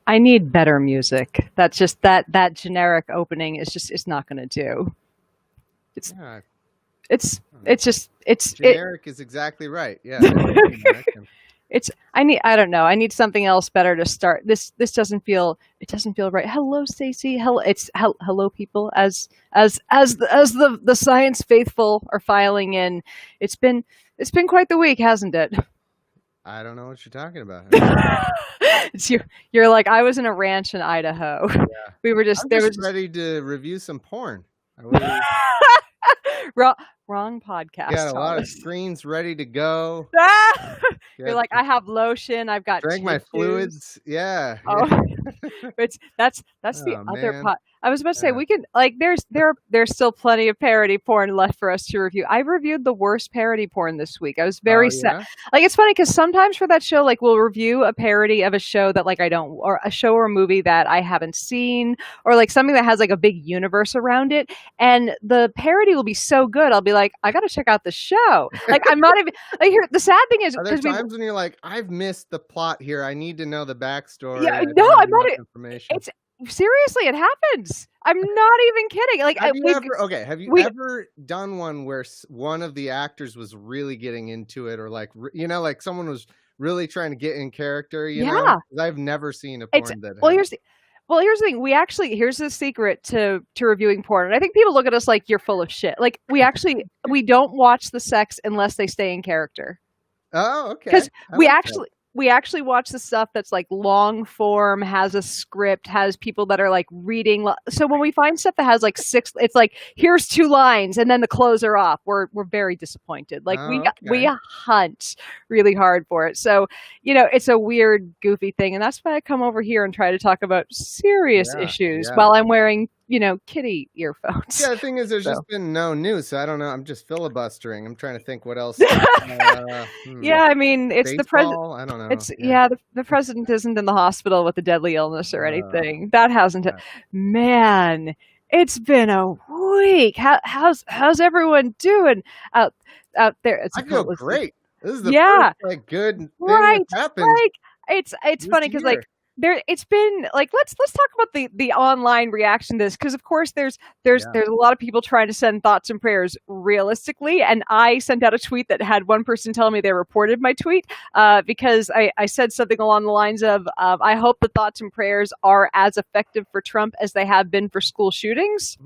I need better music. That's just that generic opening is just it's not going to do. It's Yeah, it's just generic is exactly right. Yeah, it is generic. it's I don't know. I need something else better to start. This doesn't feel right. Hello Stacy. Hello hello people as the science faithful are filing in. It's been quite the week, hasn't it? I don't know what you're talking about. It's you're like I was in a ranch in Idaho. Yeah. We were just I'm there just was ready to review some porn. We wrong podcast. got a lot of Thomas. screens ready to go. You're like I have lotion. I've got Drank my tissues. fluids. Yeah. Oh, that's the Oh other man. pot. I was about to say Yeah. we can like there's still plenty of parody porn left for us to review. I reviewed the worst parody porn this week. I was very Oh sad. yeah. Like it's funny because sometimes for that show, like we'll review a parody of a show that like I don't or a show or a movie that I haven't seen or like something that has like a big universe around it, and the parody will be so good. I'll be like, I got to check out the show. Like I'm not even like here. The sad thing is Are there because we times when you're like, I've missed the plot here. I need to know the backstory. yeah I no don't have I'm not. enough information. It's seriously it happens. I'm not even kidding. Like Have you ever done one where one of the actors was really getting into it, or like like someone was really trying to get in character? You know, yeah. 'Cause I've never seen a porn that. Well, here's the thing. Here's the secret to reviewing porn. And I think people look at us like you're full of shit. Like we don't watch the sex unless they stay in character. Oh, okay. Because I like that. we actually watch the stuff that's like long form, has a script, has people that are like reading. So when we find stuff that has like it's like here's 2 lines and then the clothes are off. We're very disappointed. Like Oh, we okay. hunt really hard for it. So it's a weird, goofy thing, and that's why I come over here and try to talk about serious Yeah, issues yeah. while I'm wearing kitty earphones. Yeah, the thing is, there's So. just been no news, so I don't know. I'm just filibustering. I'm trying to think what else. Yeah, I mean, it's the president. Baseball? I don't know. It's the president isn't in the hospital with a deadly illness or anything. That hasn't. yeah. Man, it's been a week. How's everyone doing out there? It's I feel great. This is the Yeah. first like good thing right. that's happened. Like it's this funny because year. like it's been like let's talk about the online reaction to this because of course there's a lot of people trying to send thoughts and prayers realistically, and I sent out a tweet that had one person tell me they reported my tweet because I said something along the lines of I hope the thoughts and prayers are as effective for Trump as they have been for school shootings.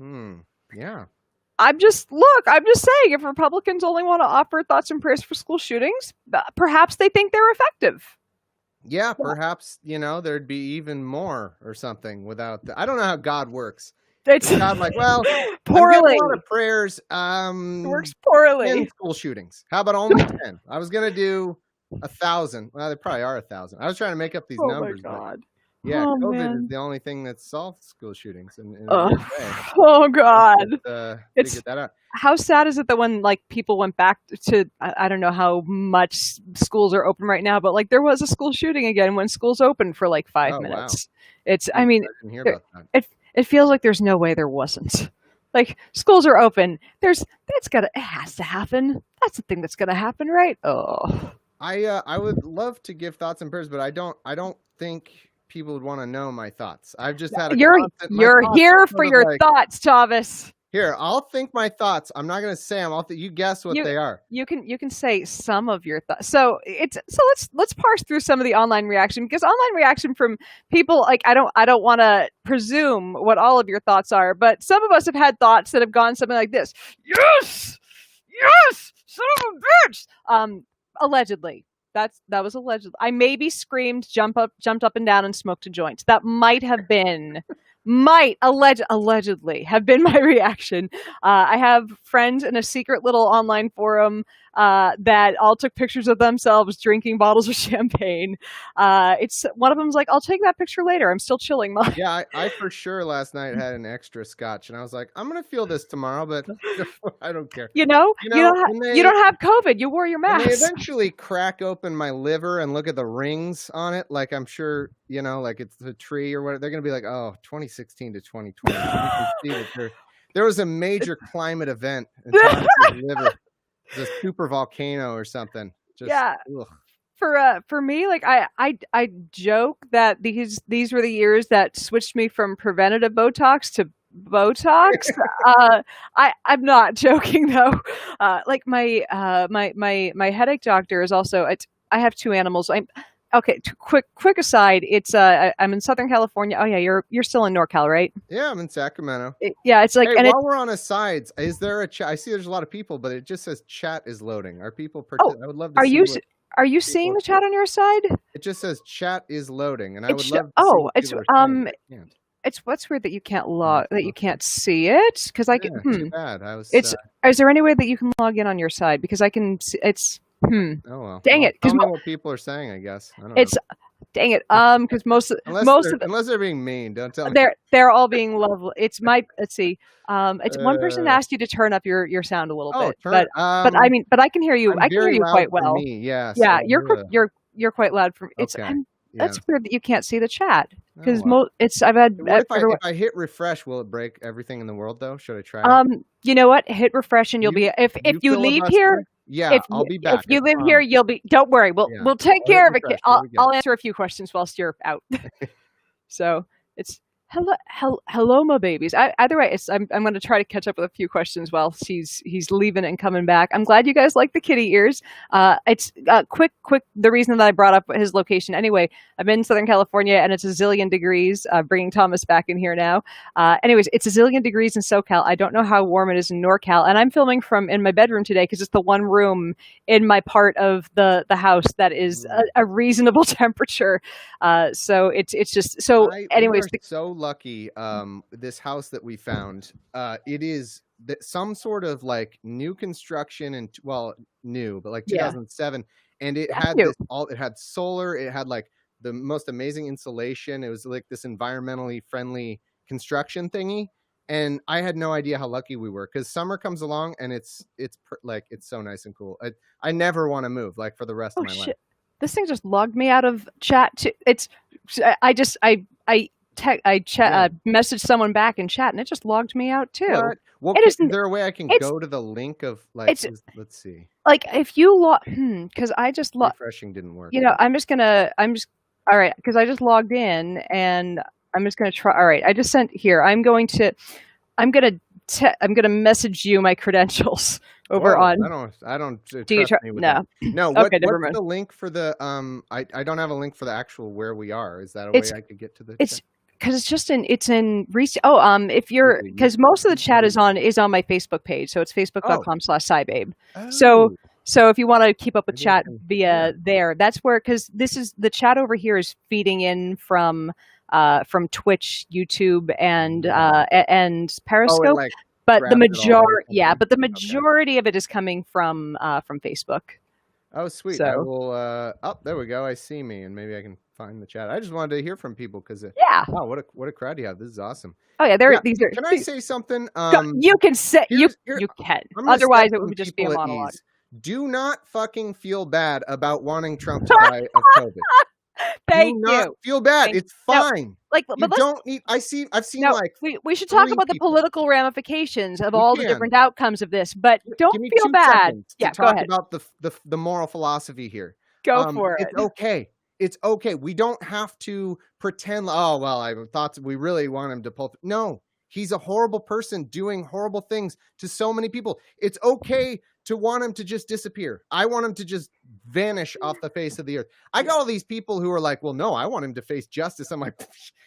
Yeah. I'm just saying if Republicans only want to offer thoughts and prayers for school shootings, perhaps they think they're effective. Yeah, perhaps, there'd be even more or something without I don't know how God works. It's God like, well, poorly. I'm getting a lot of prayers. It works poorly. 10 school shootings. How about only 10? I was going to do 1,000. Well, there probably are 1,000. I was trying to make up these numbers. Oh, my God. Yeah, Oh, COVID man. is the only thing that solved school shootings. In Oh, a weird way. oh God. Figured that out. How sad is it that when like people went back to I don't know how much schools are open right now, but like there was a school shooting again when schools opened for like 5 minutes. Wow. I mean, I didn't hear about that. it feels like there's no way there wasn't. Like schools are open. It has to happen. That's the thing that's gonna happen, right? Oh. I would love to give thoughts and prayers, but I don't think people would want to know my thoughts. I've just had You're here for your thoughts, Thomas. Here, I'll think my thoughts. I'm not going to say them. You guess what they are. You can say some of your thoughts. So let's parse through some of the online reaction, because online reaction from people like I don't want to presume what all of your thoughts are, but some of us have had thoughts that have gone something like this: yes, son of a bitch. Allegedly. That was alleged. I maybe screamed, jumped up and down, and smoked a joint. That might have been, allegedly have been my reaction. I have friends in a secret little online forum that all took pictures of themselves drinking bottles of champagne. It's one of them's like, I'll take that picture later. I'm still chilling. Yeah, I for sure last night had an extra scotch, and I was like, I'm gonna feel this tomorrow, but I don't care. You don't have COVID. You wore your mask. When they eventually crack open my liver and look at the rings on it, like I'm sure, like it's a tree or whatever, they're gonna be like, oh, 2016 to 2020. You can see that there was a major climate event in liver. It's a super volcano or something. Just, yeah. Ugh. for me, like I joke that these were the years that switched me from preventative Botox to Botox. I'm not joking though. Like my headache doctor is also. I have two animals. I'm okay. Quick aside. I'm in Southern California. Oh yeah, you're still in NorCal, right? Yeah, I'm in Sacramento. Yeah, it's like Hey, and it. while we're on asides, is there a chat? I see there's a lot of people, but it just says chat is loading. Are people Oh, I would love to are see you what are you seeing people the chat on your side? it just says chat is loading, and I would It's love to see oh, what people are saying, but I can't. it's what's weird that you can't Oh, that you can't see it because I can. yeah, too bad. I was It's is there any way that you can log in on your side because I can see it's oh well. dang Well, it because tell me what people are saying, I guess. I don't know. it's dang it because Unless they're being mean, don't tell me. they're all being lovely. It's my let's see. It's one person asked you to turn up your sound a little Oh, bit, turn but I mean, but I can hear you. I'm I can hear very you loud quite for well. me, yeah, Yeah, so you're quite loud for it's. okay. Yeah. That's weird that you can't see the chat Oh, because well. it's I've had What if everyone. if I hit refresh, will it break everything in the world though? Should I try it? You know what? Hit refresh and you'll You be if you leave here. filibuster? Yeah, I'll be back. If you I live here, promise. you'll be. Don't worry, Yeah. we'll take I'll hit care of it. refresh. Here we go. I'll answer a few questions whilst you're out. So it's hello, my babies. Either way, I'm going to try to catch up with a few questions while he's leaving and coming back. I'm glad you guys like the kitty ears. It's quick. The reason that I brought up his location anyway. I'm in Southern California and it's a zillion degrees. Bringing Thomas back in here now. Anyways, it's a zillion degrees in SoCal. I don't know how warm it is in NorCal, and I'm filming from in my bedroom today because it's the one room in my part of the house that is a reasonable temperature. So it's just so. Anyways, we are so lucky. This house that we found, it is some sort of like new construction and new, but like 2007, and it had it had solar. It had like the most amazing insulation. It was like this environmentally friendly construction thingy. And I had no idea how lucky we were because summer comes along and it's so nice and cool. I never want to move like for the rest of my life. This thing just logged me out of chat. Messaged someone back in chat and it just logged me out too. What? Well, is there a way I can go to the link of like? Let's see. Like if you because I just refreshing didn't work. You know, all right because I just logged in and I'm just gonna try. All right, I just sent here. I'm gonna message you my credentials over on. I don't. Do you try? No. No. What's the link for the I don't have a link for the actual where we are. Is that a way I could get to the? It's because it's in recent. Oh, if you're because most of the chat is on my Facebook page, so it's facebook.com/SciBabe. Oh. So if you want to keep up with chat via there, that's where because this is the chat over here is feeding in from Twitch, YouTube, and Periscope. But the majority of it is coming from Facebook. Oh, sweet! So, I will. There we go. I see me, and maybe I can find the chat. I just wanted to hear from people because wow, what a crowd you have! This is awesome. Oh yeah, these are. Can I say something? You can say you can. Otherwise, it would just be a monologue. Do not fucking feel bad about wanting Trump to die of COVID. Thank Do not feel bad. It's fine. No, you don't need. I've seen like. We should talk about the political ramifications of all the different outcomes of this, but don't feel bad. Yeah, go ahead. About the moral philosophy here. Go for it. It's okay. It's okay. We don't have to pretend. Oh well, I thought we really want him to pull. No, he's a horrible person doing horrible things to so many people. It's okay to want him to just disappear. I want him to just vanish off the face of the earth. I got all these people who are like, well, no, I want him to face justice. I'm like,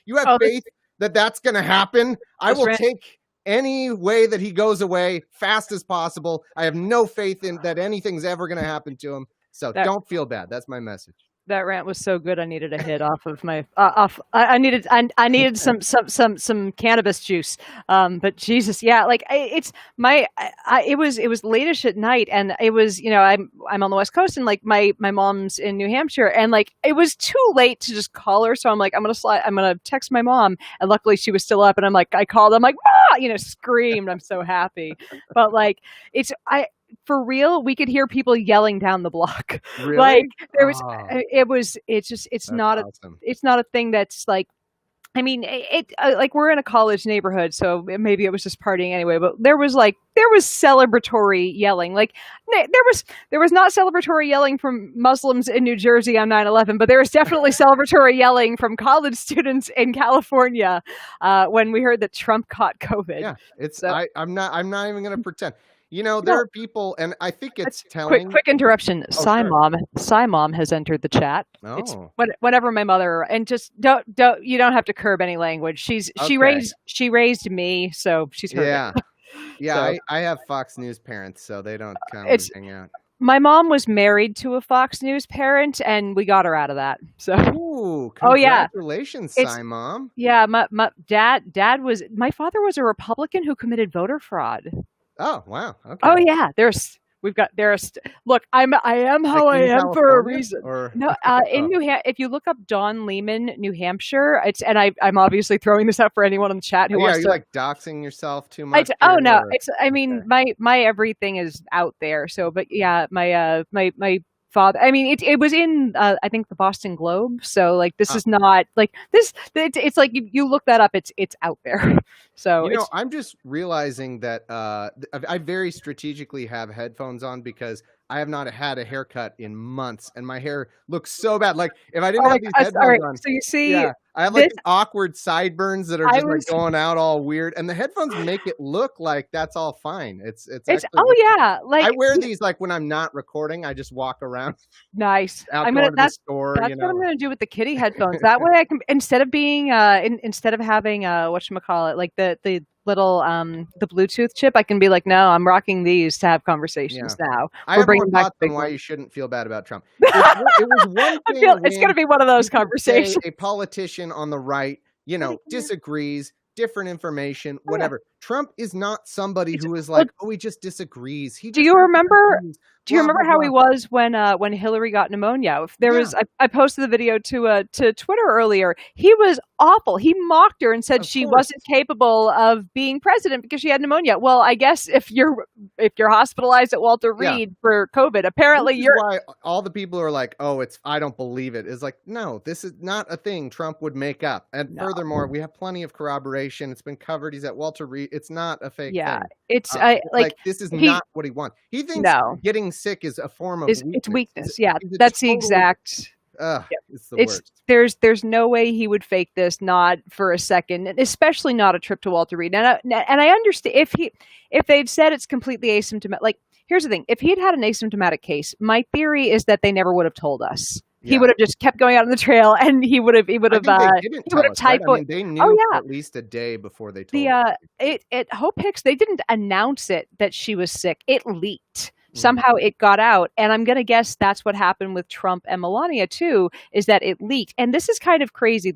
you have faith that that's going to happen? I will take any way that he goes away fast as possible. I have no faith in that anything's ever going to happen to him. So don't feel bad. That's my message. That rant was so good. I needed a hit off of my I needed some cannabis juice. But Jesus, yeah, like it was late-ish at night, and it was I'm on the West Coast, and like my mom's in New Hampshire, and like it was too late to just call her. So I'm like I'm gonna text my mom, and luckily she was still up, and I called. I'm like screamed. I'm so happy, but like for real, we could hear people yelling down the block. Really? Like there was, it's not awesome. It's not a thing that's like, I mean, like we're in a college neighborhood, so maybe it was just partying anyway. But there was celebratory yelling. Like there was not celebratory yelling from Muslims in New Jersey on 9/11, but there was definitely celebratory yelling from college students in California when we heard that Trump caught COVID. Yeah, it's So I'm not even going to pretend. There no, are people, and I think it's quick telling. quick interruption. Oh, sure. Mom has entered the chat. It's Oh, whatever my mother, and just you don't have to curb any language. okay. She raised me, so she's heard Yeah. it. Yeah, So I have Fox News parents, so they don't come and it's hang out. my mom was married to a Fox News parent, and we got her out of that. So Ooh, oh yeah, congratulations, it's Cy Mom. yeah. My father was a Republican who committed voter fraud. Oh, wow. Oh Okay. yeah, look, I am Like how I in am for a California reason. or No, in oh, If you look up Don Lehman, New Hampshire, I'm obviously throwing this up for anyone in the chat who yeah, are wants you to. like doxing yourself too much Oh here no, or I mean okay. my everything is out there. So, but yeah, my father. I mean, it was in I think the Boston Globe. So like this Ah. is not like this. It's like you look that up. It's out there. So it's I'm just realizing that I very strategically have headphones on because I have not had a haircut in months, and my hair looks so bad. Like if I didn't oh my have these gosh. All headphones right. on, So you see yeah, I have like this. these awkward sideburns that are I just like was going out all weird, and the headphones make it look like that's all fine. It's It's actually oh looks like yeah, I like wear these like when I'm not recording. I just walk around nice. out going to the store, That's what I'm gonna do with the kitty headphones. That way I can instead of being instead of having whatchamacallit, like the little the Bluetooth chip, I can be like, no, I'm rocking these to have Yeah. conversations now. I We're have more bringing back thoughts the on big why ones. you shouldn't feel bad about Trump. It was one I feel thing it's gonna when be one of those you could say conversations. a politician on the right, disagrees, different information, Oh yeah. whatever. Trump is not somebody It's who is well, like, oh, he just disagrees. He do just you remember disagrees. do you Blah remember blah how he blah. was when Hillary got pneumonia? If there Yeah, was I posted the video to Twitter earlier. He was awful. He mocked her and said of she course. wasn't capable of being president because she had pneumonia. Well, I guess if you're hospitalized at Walter Yeah. Reed for COVID, This apparently is you're why all the people who are like, oh, I don't believe it. Is like, no, this is not a thing Trump would make up. And no. furthermore, we have plenty of corroboration. It's been covered. He's at Walter Reed. It's not a fake Yeah. thing. It's I like Like this is he not what he wants. He thinks no. getting sick is a form of It's weakness. weakness. Yeah. He's a That's the total. exact Ugh, it's the it's worst. there's no way he would fake this, not for a second, and especially not a trip to Walter Reed. And I understand if they'd said it's completely asymptomatic. Like here's the thing: if he'd had an asymptomatic case, my theory is that they never would have told us. He Yeah, would have just kept going out on the trail, and he would have I think they didn't he would tell have us, right? I typoed. mean, they Oh knew for yeah, at least a day before they the told us. it at Hope Hicks they didn't announce it that she was sick. It leaked. Mhm. Somehow it got out, and I'm gonna guess that's what happened with Trump and Melania too, is that it leaked. And this is kind of crazy.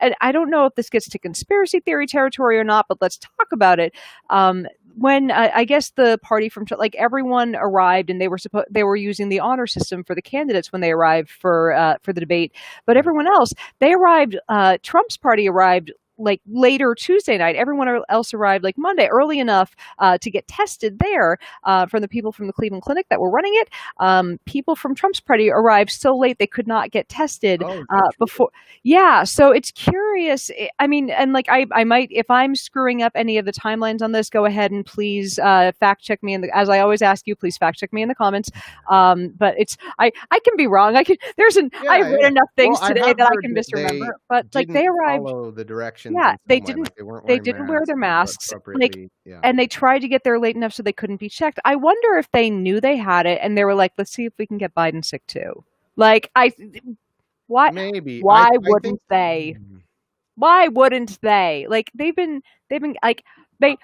And I don't know if this gets to conspiracy theory territory or not, but let's talk about it. When I guess the party from like everyone arrived, and they were using the honor system for the candidates when they arrived for the debate, but everyone else they arrived. Trump's party arrived like later Tuesday night. Everyone else arrived like Monday early enough to get tested there from the people from the Cleveland Clinic that were running it. People from Trump's party arrived so late they could not get tested Oh, is that true? before. Yeah, so it's curious. I mean, and like I might, if I'm screwing up any of the timelines on this, go ahead and please fact check me as I always ask you, please fact check me in the comments. But I can be wrong. I've Yeah, read yeah. enough things Well, I today have that I heard can that they misremember. But like didn't they arrived. follow the directions Yeah, in some way, like they weren't they wearing didn't wear masks their or masks, like, appropriately. Yeah. and they tried to get there late enough so they couldn't be checked. I wonder if they knew they had it and they were like, "Let's see if we can get Biden sick too." Like, why Maybe. why I think wouldn't they? Why wouldn't they? Like, they've been like they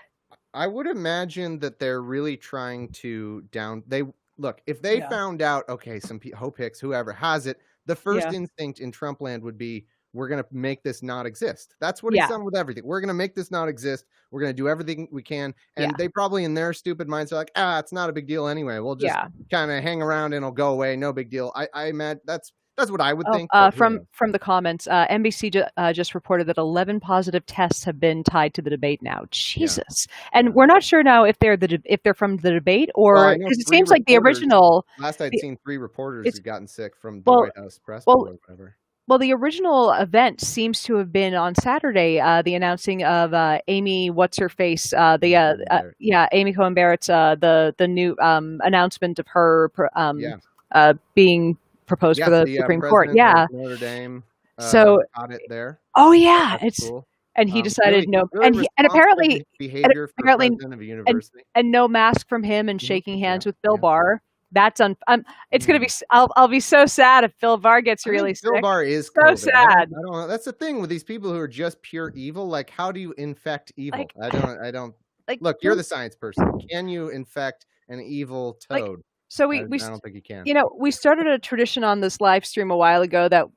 I would imagine that they're really trying to they look, if they yeah found out, okay, Hope Hicks, whoever has it, the first yeah instinct in Trump land would be, we're going to make this not exist. That's what he's yeah done with everything. We're going to make this not exist. We're going to do everything we can. yeah And they probably in their stupid minds are like, it's not a big deal anyway. We'll just yeah. kind of hang around and it'll go away. No big deal. I imagine that's what I would Oh, think. But who knows? from the comments, NBC just reported that 11 positive tests have been tied to the debate now. Yeah. Jesus, Yeah. and we're not sure now if they're from the debate Well, or I know because it 3 seems like the reporters. original. Last I'd the- seen 3 reporters It's had gotten sick from the well, White House press well, pool or whatever. Well, the original event seems to have been on Saturday. The announcing of Amy, what's her face? Yeah, Amy Cohen Barrett's the new announcement of her Yeah. being proposed for Yes, the the Supreme Court. president of Yeah. Notre Dame So, got it there. oh yeah, That's it's cool. and he decided Really, no, really and responsible apparently and behavior for a apparently president of a and university. no mask from him and Mhm. shaking Yeah, hands with Bill yeah. Barr. That's it's gonna be. Mm. I'll be so sad if Bill Barr gets I really think Bill sick. Barr is So COVID. sad. I don't know. That's the thing with these people who are just pure evil. Like, how do you infect evil? Like, I don't. like Look, you're the science person. Can you infect an evil like toad? so I we don't think you can. we started a tradition on this live stream a while ago that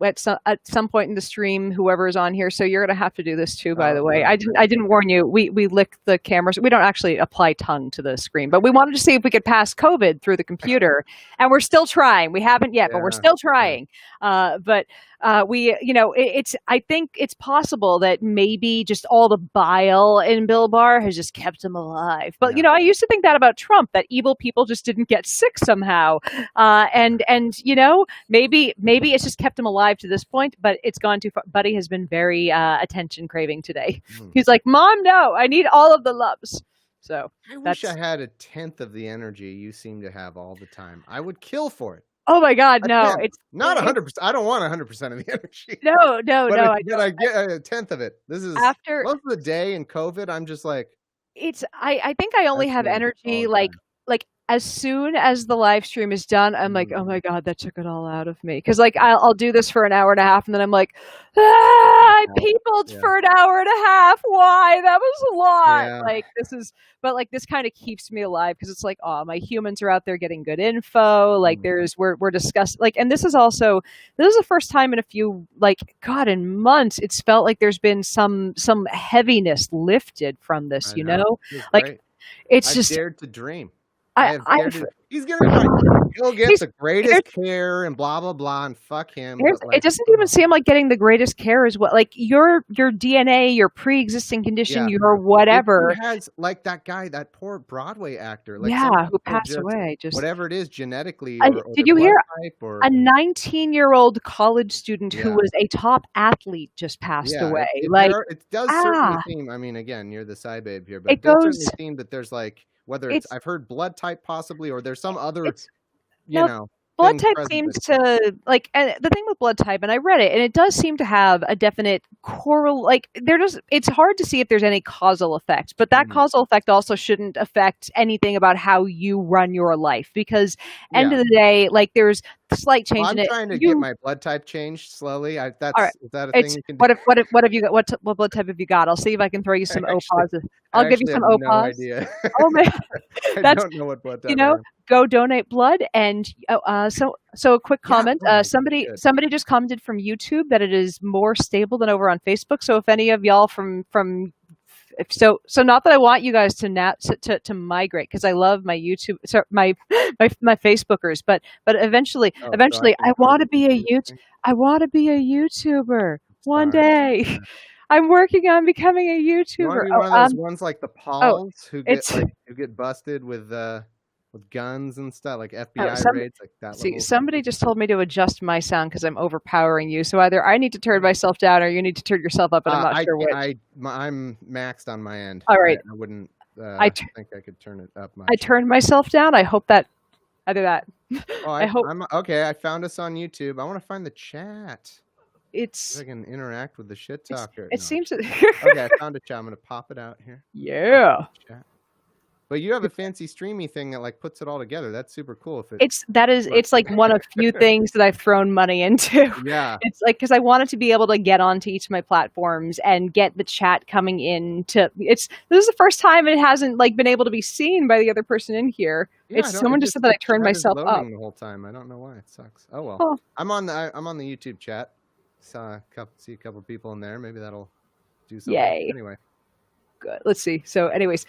at some point in the stream, whoever is on here, so you're gonna have to do this too, by Oh, the way. really? I didn't warn you. We lick the cameras. We don't actually apply tongue to the screen, but we wanted to see if we could pass COVID through the computer, and we're still trying. We haven't yet, but we're Yeah, still yeah. trying. But we, it's. I think it's possible that maybe just all the bile in Bill Barr has just kept him alive. But Yeah. I used to think that about Trump, that evil people just didn't get sick somehow. And maybe it's just kept him alive to this point, but it's gone too far. Buddy has been very attention craving today. Mm. He's like, "Mom, no, I need all of the loves." So I wish that's. I had a tenth of the energy you seem to have all the time. I would kill for it. Oh my God, A no! 10th. It's Not it's 100%. I don't want 100% of the energy. no, But no. I but I get a tenth of it. This is after most of the day in COVID. I'm just like, it's. I think I only that's have me all energy the time. like as soon as the live stream is done, I'm like, oh Mm. my God, that took it all out of me. Because like I'll do this for an hour and a half, and then I'm like, I Yeah. peopled Yeah. for an hour and a half. Why? That was a lot. Yeah. Like this is, but like this kind of keeps me alive because it's like, oh, my humans are out there getting good info. Like Mm. we're discussing like, and this is the first time in a few like God in months it's felt like there's been some heaviness lifted from this. I know. It's Like great. it's I've just dared to dream. I have dared I've to. He's gonna like, he'll get he's the greatest care and blah blah blah and fuck him. But it like, doesn't even seem like getting the greatest care as well. Like your DNA, your pre-existing condition, yeah, your if whatever. he has like that guy, that poor Broadway actor, like some Yeah, who people passed just away. Just whatever it is genetically or did their you blood hear type or a 19-year-old college student who yeah. was a top athlete just passed Yeah, away? Like it does certainly ah, seem. I mean, again, you're the sci babe here, but it it does goes. certainly seem that there's like whether it's It's I've heard blood type possibly, or there's some other it's no blood thing type present seems that to like, and the thing with blood type, and I read it, and it does seem to have a definite like it's hard to see if there's any causal effect, but that mm, causal effect also shouldn't affect anything about how you run your life, because end yeah. of the day, like there's slight Well, change in I'm it. trying to get You my blood type changed slowly. all right. Is that a thing It's you can do? what have you got? What blood type have you got? I'll see if I can throw you some OPAs. I I'll give you actually some have no OPAs. idea. Oh man, I that's don't know what blood you type I know, am. go donate blood. And so a quick Yeah, comment. oh my God, good. Somebody just commented from YouTube that it is more stable than over on Facebook. So if any of y'all if so not that I want you guys to migrate, because I love my YouTube, so my Facebookers, but eventually Oh, so I can I go want to to be a YouTube YouTube thing? I want to be a YouTuber one Sorry. day. Yeah. I'm working on becoming a You wanna YouTuber. be one of those ones like the Oh, Pauls it's who get busted with guns and stuff, like oh, FBI raids, like that see, level of somebody just told me to adjust my sound because I'm overpowering you. So either I need to turn myself down or you need to turn yourself up, and I'm not sure which. I'm maxed on my end. All right, I wouldn't I t- think I could turn it up I much. turned myself down. I hope that either that. Oh, I hope I'm okay. I found us on YouTube. I want to find the chat. it's. So I can interact with the shit It's talker. it No. seems. Okay, I found a chat. I'm gonna pop it out here. Yeah. Chat. But you have a fancy streamy thing that like puts it all together. That's super cool. If it It's like one of few things that I've thrown money into. yeah. It's like because I wanted to be able to get onto each of my platforms and get the chat coming in to this is the first time it hasn't like been able to be seen by the other person in here. Yeah, It's someone just said that I turned chat is myself up. loading the whole time. I don't know why. It sucks. Oh well. Oh, I'm on the YouTube chat. See a couple people in there. Maybe that'll do something. yay. Anyway. Good. Let's see. So, anyways,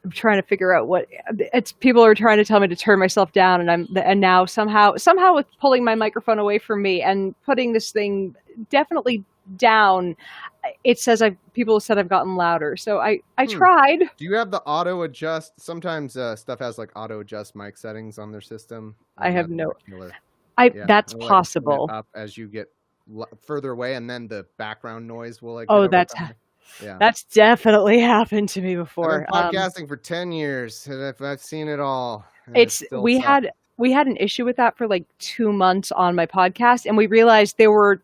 I'm trying to figure out what it's. People are trying to tell me to turn myself down, and now somehow with pulling my microphone away from me and putting this thing definitely down, it says people have said I've gotten louder. So I tried. Do you have the auto adjust? Sometimes stuff has like auto adjust mic settings on their system. I have no. Killer. That's like, possible. up as you get further away, and then the background noise will like get Oh, overcome. Yeah. that's definitely happened to me I've before. been podcasting for 10 years, and I've seen it all, and it It's still sucks. we had an issue with that for like 2 months on my podcast, and we realized there were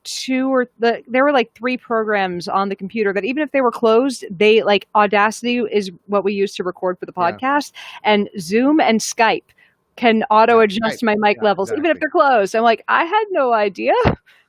like 3 programs on the computer that even if they were closed, they like Audacity is what we use to record for the Yeah. podcast, and Zoom and Skype can auto adjust my mic levels even if exactly. they're closed. I'm like, I had no idea.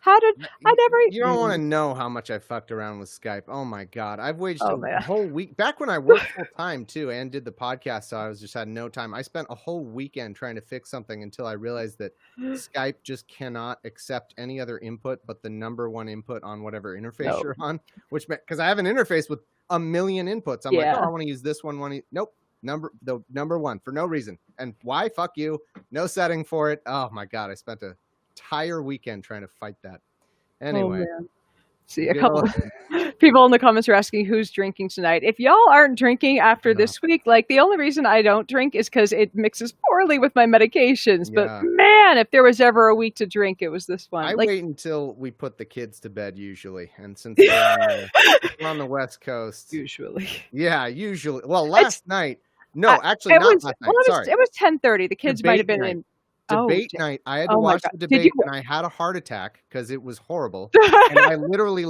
How did I never? You don't want to know how much I fucked around with Skype. Oh my God. I've wasted Oh a man. whole week back when I worked full time too and did the podcast. So I was just had no time. I spent a whole weekend trying to fix something until I realized that Skype just cannot accept any other input but the number one input on whatever interface you're on, which because I have an interface with a million inputs. I'm like, oh, I want to use this one. Nope. The number one for no reason. And why? Fuck you. No setting for it. Oh my God. I spent a entire weekend trying to fight that. Anyway. Oh, man. See, a couple people in the comments are asking who's drinking tonight. If y'all aren't drinking after this week, like the only reason I don't drink is because it mixes poorly with my medications. But man, if there was ever a week to drink, it was this one. I wait until we put the kids to bed usually, and since we're on the West Coast, usually, usually. Well, last night, actually not last night. Sorry, it was 10:30. The kids might have been in. Debate night. I had to watch the debate, and I had a heart attack because it was horrible. And I literally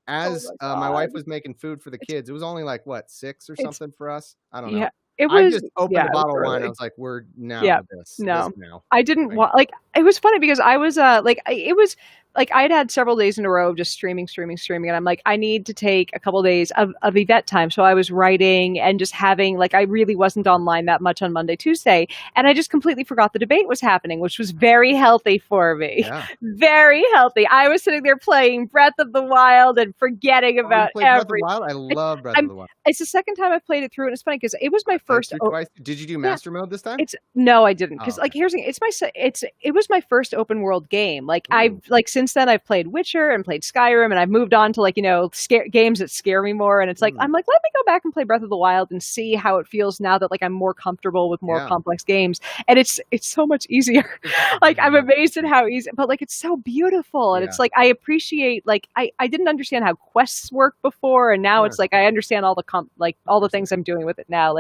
as my wife was making food for the kids. It was only like what 6 or something for us. I don't know. I just opened a bottle of wine. I was like, "We're now this." No, this now. I didn't want it was funny because I was it was like I'd had several days in a row of just streaming, and I'm like, I need to take a couple of days of Yvette time. So I was writing and just having I really wasn't online that much on Monday, Tuesday, and I just completely forgot the debate was happening, which was very healthy for me. Yeah. Very healthy. I was sitting there playing Breath of the Wild and forgetting about everything. Breath of the Wild? I love Breath of the Wild. It's the second time I've played it through, and it's funny because it was my first. Did you do master mode this time? No, I didn't. Because here's the thing, it was my first open world game. I've since then I've played Witcher and played Skyrim, and I've moved on to games that scare me more. And it's I'm like, let me go back and play Breath of the Wild and see how it feels now that I'm more comfortable with more complex games. And it's so much easier. I'm amazed at how easy, but it's so beautiful, and it's I appreciate I didn't understand how quests work before, and now it's I understand all the things I'm doing with it now.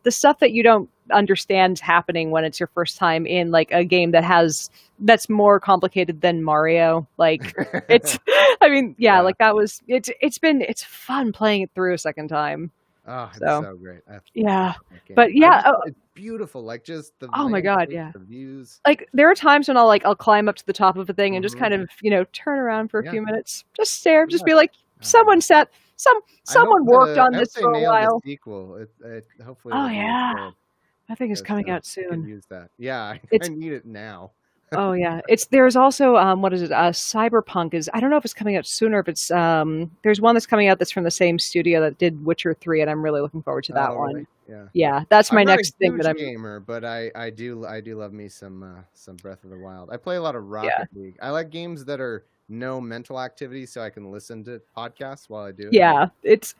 The stuff that you don't understand happening when it's your first time in a game that's more complicated than Mario. It's it's fun playing it through a second time. Oh, it's so great. But it's beautiful. Just the oh my God, the views. There are times when I'll climb up to the top of a thing and just kind of turn around for a few minutes, just stare, just be like, someone worked on this for a while. Sequel. Hopefully. Oh yeah, I think it's coming out soon. Use that. Yeah, I need it now. Oh yeah, there's also what is it? Cyberpunk is. I don't know if it's coming out sooner. If it's there's one that's coming out that's from the same studio that did Witcher 3, and I'm really looking forward to that one. Really? Yeah, that's my next thing that I'm gamer, but I do love me some Breath of the Wild. I play a lot of Rocket League. I like games that are no mental activity, so I can listen to podcasts while I do it. Yeah, it's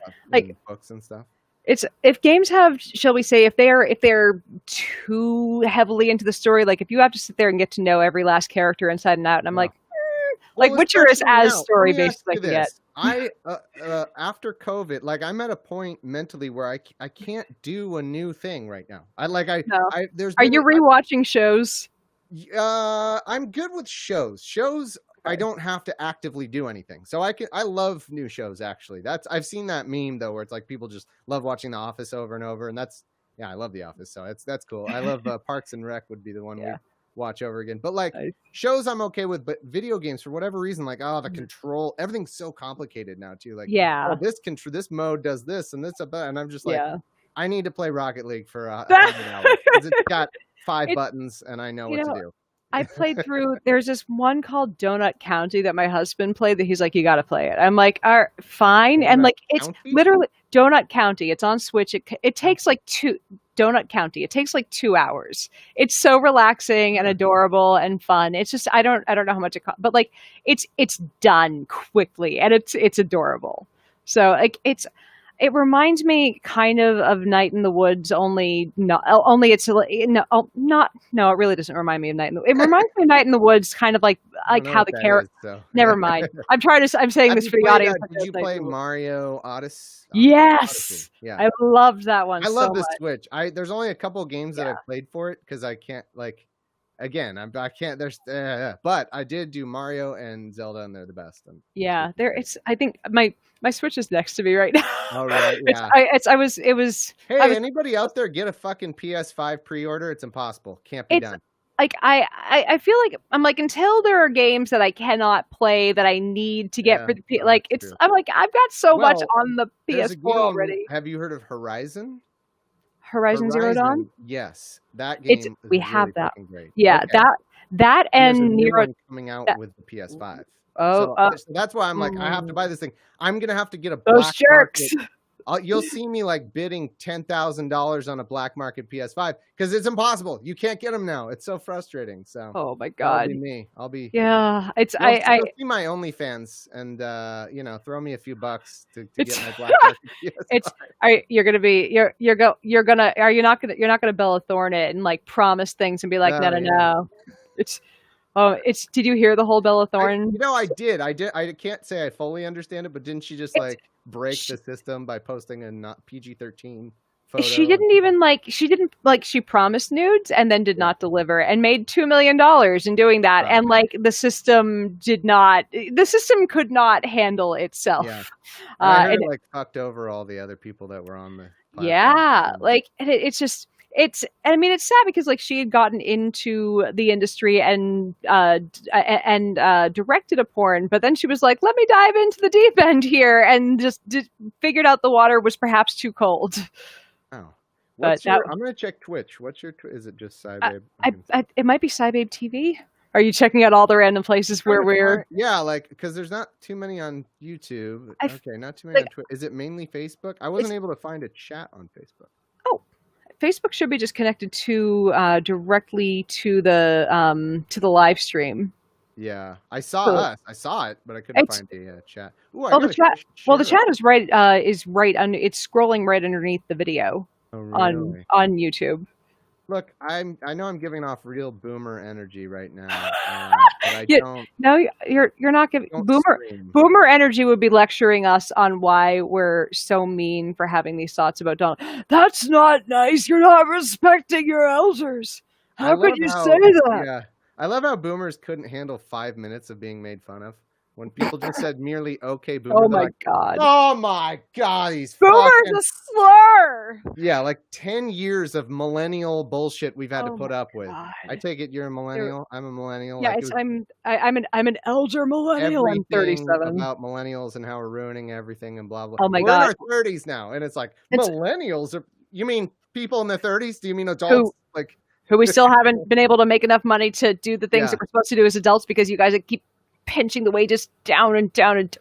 books and stuff. It's if games have, shall we say, if they're too heavily into the story, if you have to sit there and get to know every last character inside and out, and I'm Witcher is as story based as I can get. I after COVID, I'm at a point mentally where I can't do a new thing right now. Are you rewatching shows? I'm good with shows. I don't have to actively do anything. So I love new shows actually. I've seen that meme though where it's people just love watching The Office over and over, and I love The Office, so that's cool. I love Parks and Rec would be the one we watch over again. But shows I'm okay with, but video games for whatever reason the control, everything's so complicated now too. This mode does this and this and I'm just I need to play Rocket League for an hour because it's got 5 buttons and I know what to do. I played through, there's this one called Donut County that my husband played that he's like, you got to play it. I'm like, all right, fine. And it's literally Donut County. It's on Switch. It takes Donut County. It takes 2 hours. It's so relaxing and adorable and fun. It's just, I don't know how much it costs, but it's done quickly and it's adorable. So It reminds me kind of Night in the Woods, only it's no, not no, it really doesn't remind me of Night in the. It reminds me of Night in the Woods, kind of I don't know how what the that character. is, so. Never mind. I'm saying Have this you for the played, audience. did you play Mario Odyssey? Odyssey, Yes, yeah. I loved that one I so love the much. Switch. There's only a couple games that Yeah. I've played for it because I can't again. I can't. But I did do Mario and Zelda, and they're the best. Yeah, there. It's. I think my Switch is next to me right now. Oh really? It's. Yeah. It's. I was. It was. I Hey, was. anybody out there get a fucking PS5 pre-order? It's impossible. Can't be It's done. like I feel like I'm like until there are games that I cannot play that I need to get Yeah, for the no, like that's it's true. I'm like I've got so much Well, on the there's a PS4 game. already. Have you heard of Horizon? Horizon Zero Dawn. Yes, that It's game is we have really that. fucking great. Yeah, Okay. that And there's a and new Nero. one coming out That, with the PS5. oh, So that's why I'm like, I have to buy this thing. I'm gonna have to get a those black jerks. market. You'll see me like bidding $10,000 on a black market PS5 because it's impossible. You can't get them now. It's so frustrating. So Oh my that'll god. be me. I'll be. Yeah, it's You'll see my OnlyFans and throw me a few bucks to it's get my black market PS5. it's you're gonna be you're not gonna Bella Thorne it and like promise things and be like no no Yeah. no. It's did you hear the whole Bella Thorne? I did. I can't say I fully understand it, but didn't she just It's like break the system by posting a not PG-13 photo? she didn't even she promised nudes and then did not deliver and made $2 million in doing that. Right. And like the system could not handle itself. Yeah. I heard And it like fucked over all the other people that were on the platform. yeah, like it's just I mean it's sad because like she had gotten into the industry and directed a porn, but then she was like, let me dive into the deep end here and just figured out the water was perhaps too cold. Oh. But I'm gonna check Twitch. What's your is it just Cybabe? it might be Cybabe TV. Are you checking out all the random places where we're like because there's not too many on YouTube. Okay, not too many on Twitch. Is it mainly Facebook? I wasn't able to find a chat on Facebook. Oh, Facebook should be just connected to directly to the live stream. Yeah, I saw us. I saw it, but I couldn't find a chat. Ooh, the chat. Well, the chat is right under. It's scrolling right underneath the video on YouTube. Look, I know I'm giving off real boomer energy right now, but I don't. No, you're not giving boomer energy would be lecturing us on why we're so mean for having these thoughts about Donald. That's not nice. You're not respecting your elders. How could you say that? Yeah, I love how boomers couldn't handle 5 minutes of being made fun of. When people just said merely okay boomer. Oh my god. Oh my god, these boomer's a slur. Yeah, like 10 years of millennial bullshit we've had to put up with. God. I take it you're a millennial. I'm a millennial. Yeah, I'm an elder millennial. I'm 37. About millennials and how we're ruining everything and blah blah. Oh my god. God. We're in our 30s now, and it's like millennials are. You mean people in their 30s? Do you mean adults? Who we still haven't been able to make enough money to do the things that we're supposed to do as adults because you guys keep pinching the wages down and down and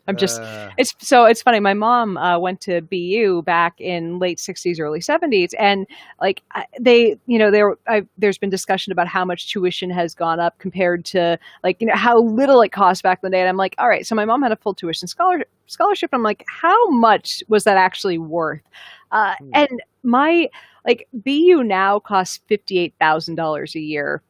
I'm just it's funny. My mom went to BU back in late 60s, early 70s, and like there's been discussion about how much tuition has gone up compared to how little it cost back in the day. And I'm like, all right, so my mom had a full tuition scholarship. I'm like, how much was that actually worth? And my BU now costs $58,000 a year.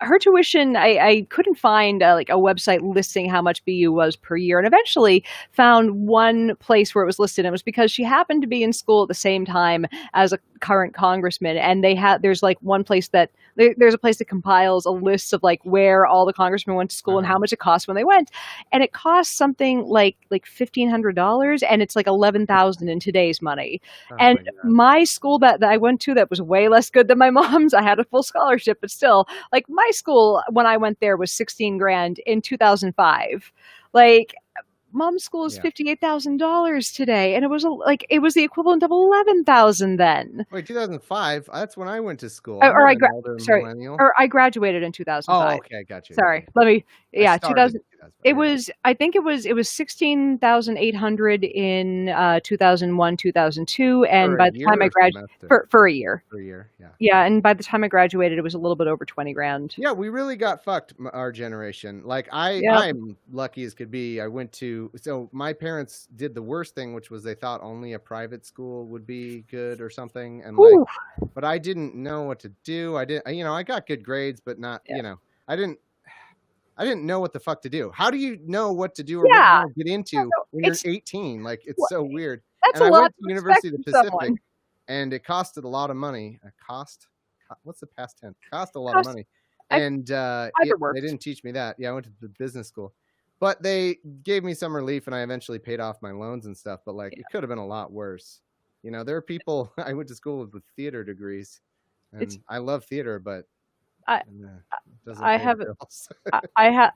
Her tuition, I couldn't find a website listing how much BU was per year, and eventually found one place where it was listed. And it was because she happened to be in school at the same time as a current congressman, and there's one place that there's a place that compiles a list of where all the congressmen went to school and how much it cost when they went, and it costs something like $1,500, and it's like $11,000 in today's money. And my school that I went to that was way less good than my mom's. I had a full scholarship, but still, my school when I went there was $16,000 in 2005. Mom's school is $58,000 today, and it was the equivalent of $11,000 then. Wait, 2005? That's when I went to school. I graduated in 2005. Oh, okay, got you. Sorry, let me. Yeah, 2000. Yeah. I think it was 16,800 in 2001, 2002, and For a by the year time I or graduated semester? for a year. For a year, yeah. Yeah, and by the time I graduated, it was a little bit over 20 grand. Yeah, we really got fucked, our generation. Like, Yep. I'm lucky as could be. I went to so my parents did the worst thing, which was they thought only a private school would be good or something, and, like, Whew. but I didn't know what to do. I didn't I got good grades, but not, Yeah. I didn't know what the fuck to do. How do you know what to do or what you Yeah. wanna get No, into no, when you're it's 18? Like, it's wha so weird. that's And a I lot went to to expect University of the from Pacific, someone. and it costed a lot of money. What's the past tense? Cost a lot of Cost money. I And, either they works. didn't teach me that. Yeah, I went to the business school. But they gave me some relief, and I eventually paid off my loans and stuff, but, like, Yeah. it could have been a lot worse. There are people I went to school with theater degrees, It's and I love theater, but, I it doesn't I pay the have bills. I I ha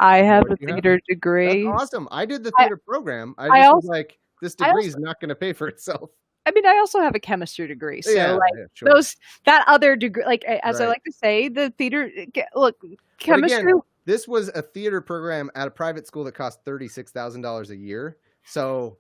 I have What a do you have? theater That's degree. awesome. I did the I theater program. I I just was also like, "This I degree also is not gonna pay for itself." I mean, I also have a chemistry degree, so, Yeah, like, yeah, sure. those that other degree like, as I Right. like to say, the theater look, But again, chemistry. this was a theater program at a private school that cost $36,000 a year. So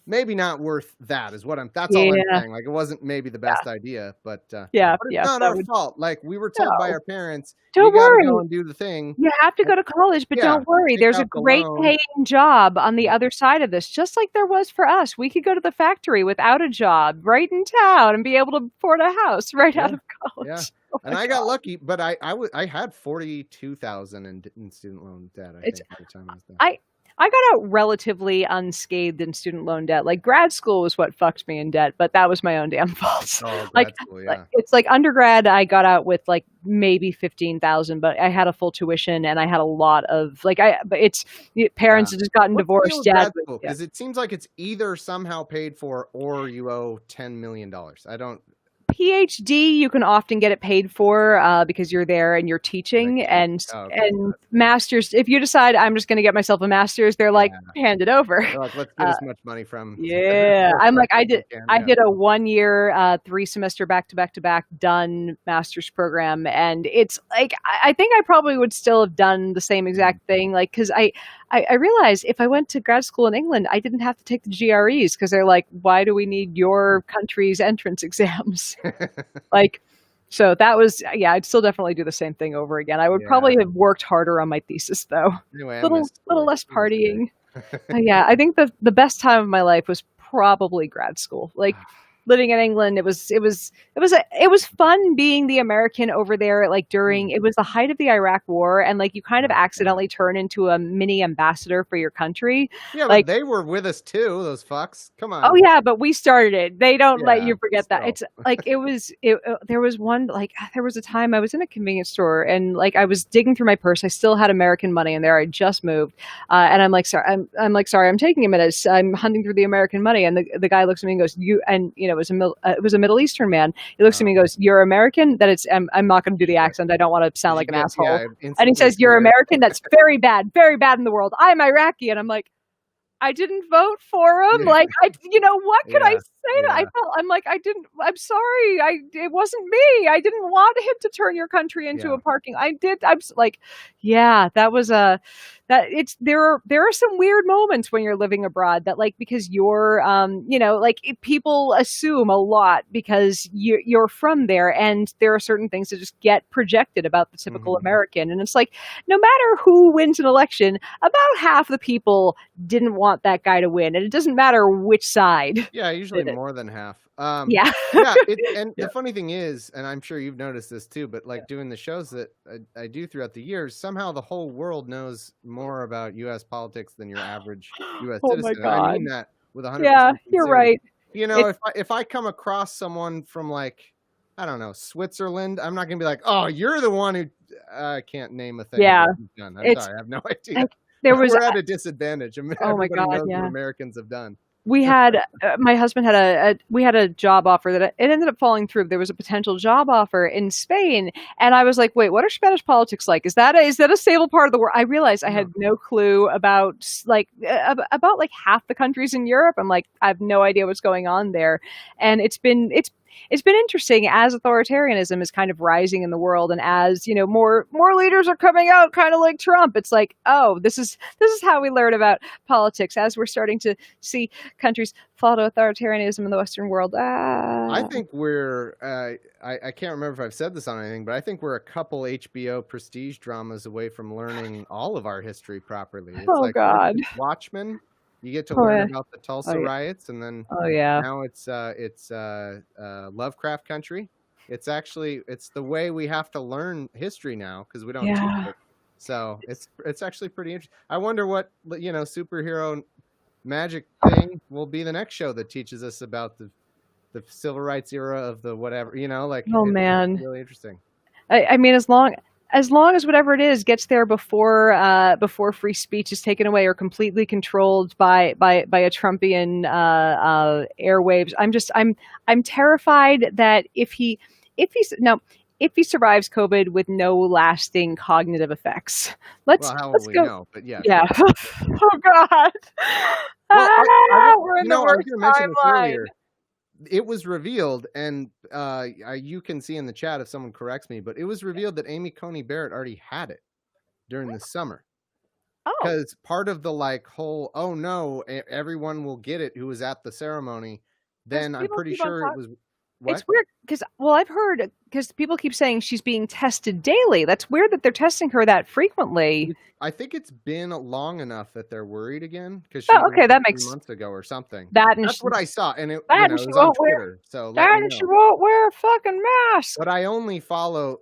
maybe not worth that is that's all I'm Yeah, saying. Like, it wasn't maybe the yeah, best idea, yeah, but it's yeah, not that our would fault. Like, we were told by no, our parents, you don't got to go worry. and do the thing. You have to And go to college, but yeah, don't worry, take there's a out the great loan. paying job on the other side of this, just like there was for us. We could go to the factory without a job right in town and be able to afford a house right out Yeah. of Yeah. college. Oh And my I got god. lucky, but I had 42,000 in student loan debt, I It's think, by the time I was done. I got out relatively unscathed in student loan debt. Like grad school was what fucked me in debt, but that was my own damn fault. Oh, like grad school, like yeah. it's like undergrad I got out with like maybe 15,000, but I had a full tuition and I had a lot of like I but it's Yeah. parents had just gotten What's the deal divorced, with dad grad was school? yeah. Because it seems like it's either somehow paid for or you owe $10 million. I don't PhD, you can often get it paid for because you're there and you're like teaching, teach. and Oh, okay. and masters. If you decide I'm just going to get myself a master's, they're like Yeah. hand it over. They're like, let's get as much money from Yeah, our I'm like taxes as we can. I Yeah. did a 1 year, 3 semester back to back to back done master's program, and it's like I think I probably would still have done the same Mhm. exact thing, like because I realized if I went to grad school in England, I didn't have to take the GREs because they're like, why do we need your country's entrance exams? Like, so that was yeah, I'd still definitely do the same thing over again. I would Yeah. probably have worked harder on my thesis though. Anyway, I Little miss little school. less It was great. partying. Yeah, I think the best time of my life was probably grad school. Like living in England, it was fun being the American over there. Like during Mm. it was the height of the Iraq War, and like you kind of Oh, God. accidentally turn into a mini ambassador for your country. Yeah, but Like they were with us too, those fucks. Come oh on. yeah, but we started it. They don't let Yeah, you forget that. still. It's like there was one like there was a time I was in a convenience store and like I was digging through my purse. I still had American money in there. I just moved, and I'm like sorry. I'm like sorry. I'm taking a minute. I'm hunting through the American money, and the guy looks at me and goes you and you know it was a Middle Eastern man. He looks at me and goes you're American. That it's I'm not going to do the Shit. accent. I don't want to sound Did you like an get asshole. And he instantly says you're scared? American. That's very bad in the world. I'm Iraqi, and I'm like. I didn't vote for him. Yeah, Like what could I yeah, say to yeah, I'm like, I'm sorry. It wasn't me. I didn't want him to turn your country into yeah. a parking. I did. Like, yeah, that was a, that it's, there are some weird moments when you're living abroad that like, because you're, people assume a lot because you're from there and there are certain things that just get projected about the typical Mhm. American. And it's like, no matter who wins an election, about half the people didn't want that guy to win, and it doesn't matter which side Yeah, usually did it. more than half. Yeah. Yeah, and Yeah. the funny thing is, and I'm sure you've noticed this too, but like doing the shows that I do throughout the years, somehow the whole world knows more about U.S. politics than your average U.S. Oh my citizen. And I god. mean that with 100% Yeah, you're sincerity. right. It's If I come across someone from like I don't know Switzerland, I'm not gonna be like, oh, you're the one who I can't name a thing yeah, that you've done. I'm it's sorry, I have no idea. like there was We're at a disadvantage. oh my Everybody god, knows what yeah. Americans have done. We had my husband had we had a job offer that it ended up falling through. There was a potential job offer in Spain, and I was like, "Wait, what are Spanish politics like? Is that a stable part of the world?" I realized I had no clue about about like half the countries in Europe. I'm like, I have no idea what's going on there, and it's it's been interesting as authoritarianism is kind of rising in the world, and as more leaders are coming out, kind of like Trump. It's like, oh, this is how we learn about politics as we're starting to see countries fall to authoritarianism in the Western world. I think we're, I can't remember if I've said this on anything, but I think we're a couple HBO prestige dramas away from learning all of our history properly. It's Oh like, what is God. it, Watchmen? You get to Oh learn yeah. about the Oh Tulsa yeah. riots, and then Oh yeah. now it's Lovecraft country. It's the way we have to learn history now because we don't teach Yeah. it. So it's actually pretty interesting. I wonder what superhero magic thing will be the next show that teaches us about the civil rights era of the whatever, like Oh it's man. really interesting. I mean, as long as whatever it is gets there before free speech is taken away or completely controlled by a Trumpian airwaves. I'm terrified that if he survives COVID with no lasting cognitive effects, Well, how will let's we go. know? But yeah, Yeah. sure. Oh God. Well, We're in the I was worst going to mention this timeline. earlier. It was revealed, and you can see in the chat if someone corrects me, but it was revealed that Amy Coney Barrett already had it during the summer. Oh, Because part of the whole, oh no, everyone will get it who was at the ceremony. because Then I'm people pretty keep on sure it talking. was It's what? weird because, well, I've heard because people keep saying she's being tested daily. That's weird that they're testing her that frequently. I think it's been long enough that they're worried again because Oh, it was okay, like that 3 months ago or something. that and That's she, what I saw, and it that and it she was on won't wear Twitter. So let that me and she know. won't wear a fucking mask. But I only follow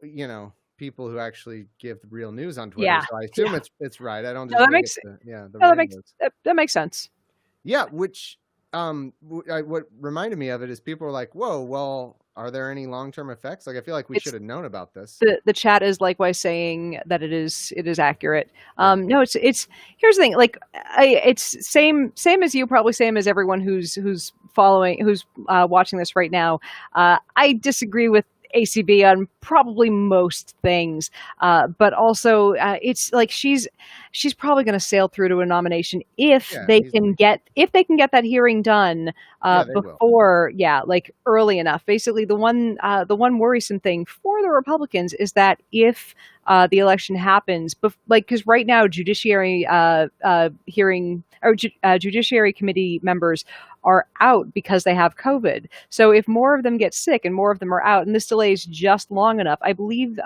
people who actually give real news on Twitter, Yeah, so I yeah. assume it's right. I don't No, just that look at makes the no, that makes radios. that makes sense. Yeah, which what reminded me of it is people were like, "Whoa, well, are there any long-term effects?" Like I feel like we It's should have known about this. the chat is likewise saying that it is accurate. Yeah. No, it's here's the thing. Like, it's same as you, probably same as everyone who's following, who's watching this right now. I disagree with ACB on probably most things, but also it's like she's probably going to sail through to a nomination if Yeah, they can easily. get that hearing done Yeah, they will. before, yeah, like early enough. Basically, the one worrisome thing for the Republicans is that if the election happens, because right now judiciary hearing or judiciary committee members are out because they have COVID. So if more of them get sick and more of them are out, and this delays just long enough, I believe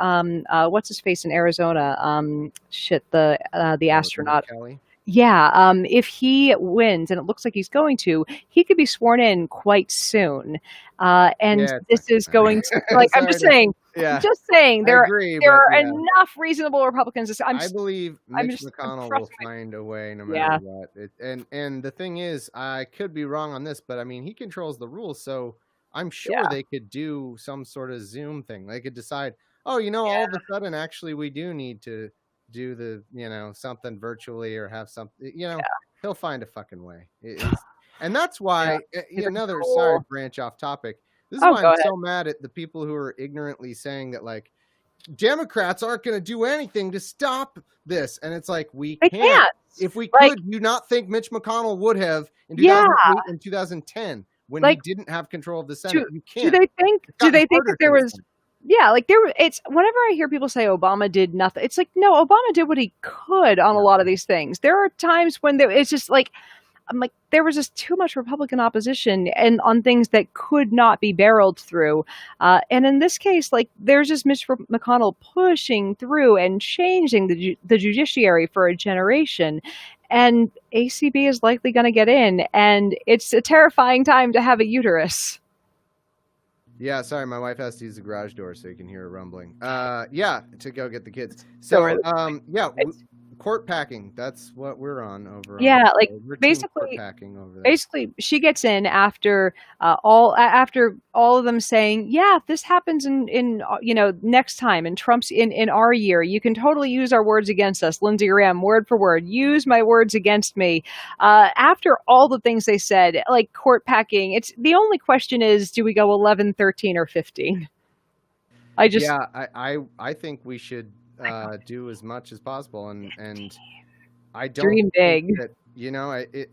what's his face in Arizona, the Mitt astronaut. Kelly. Yeah, if he wins, and it looks like he's going to, he could be sworn in quite soon. And Yeah, it's this not is gonna going to, matter. like, I'm Sorry just to. saying, Yeah, I there agree, there but are yeah, enough reasonable Republicans. I believe Mitch I'm McConnell will trusting find a way no matter yeah, what. And the thing is, I could be wrong on this, but I mean, he controls the rules, so I'm sure yeah, they could do some sort of Zoom thing. They could decide, oh, all of yeah, a sudden, actually, we do need to do the, something virtually or have something. He'll find a fucking way. And that's yeah. why He's a another sorry cool. branch off topic. This is Oh, why go I'm ahead. so mad at the people who are ignorantly saying that Democrats aren't going to do anything to stop this. And it's like, we They can't. can't. If we Like, could, do you not think Mitch McConnell would have in yeah. 2008 and 2010 when he Like, didn't have control of the do Senate? You do can't. they think It's do gotten they think that harder there since was then. yeah, like it's whenever I hear people say Obama did nothing, it's like, no, Obama did what he could on a Yeah. lot of these things. There are times when it's just like, I'm like, there was just too much Republican opposition and on things that could not be barreled through. And in this case, like, there's just Mitch McConnell pushing through and changing the judiciary for a generation. And ACB is likely going to get in. And it's a terrifying time to have a uterus. Yeah, sorry, my wife has to use the garage door so you can hear her rumbling. Yeah, to go get the kids. Don't So, worry. yeah, It's, court packing. That's what we're on over on. yeah, like, We're team court basically, packing over there. basically she gets in after all of them saying, yeah, if this happens in next time in Trump's in our year, you can totally use our words against us. Lindsey Graham, word for word, use my words against me. After all the things they said, like court packing, it's the only question is, do we go 11, 13, or 15? Yeah, I think we should do as much as possible, and I don't Dream think big. that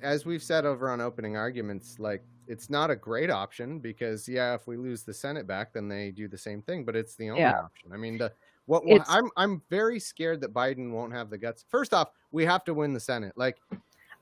as we've said over on opening arguments, like it's not a great option because if we lose the Senate back, then they do the same thing. But it's the only Yeah, option. I mean, it's I'm very scared that Biden won't have the guts. First off, we have to win the Senate. Like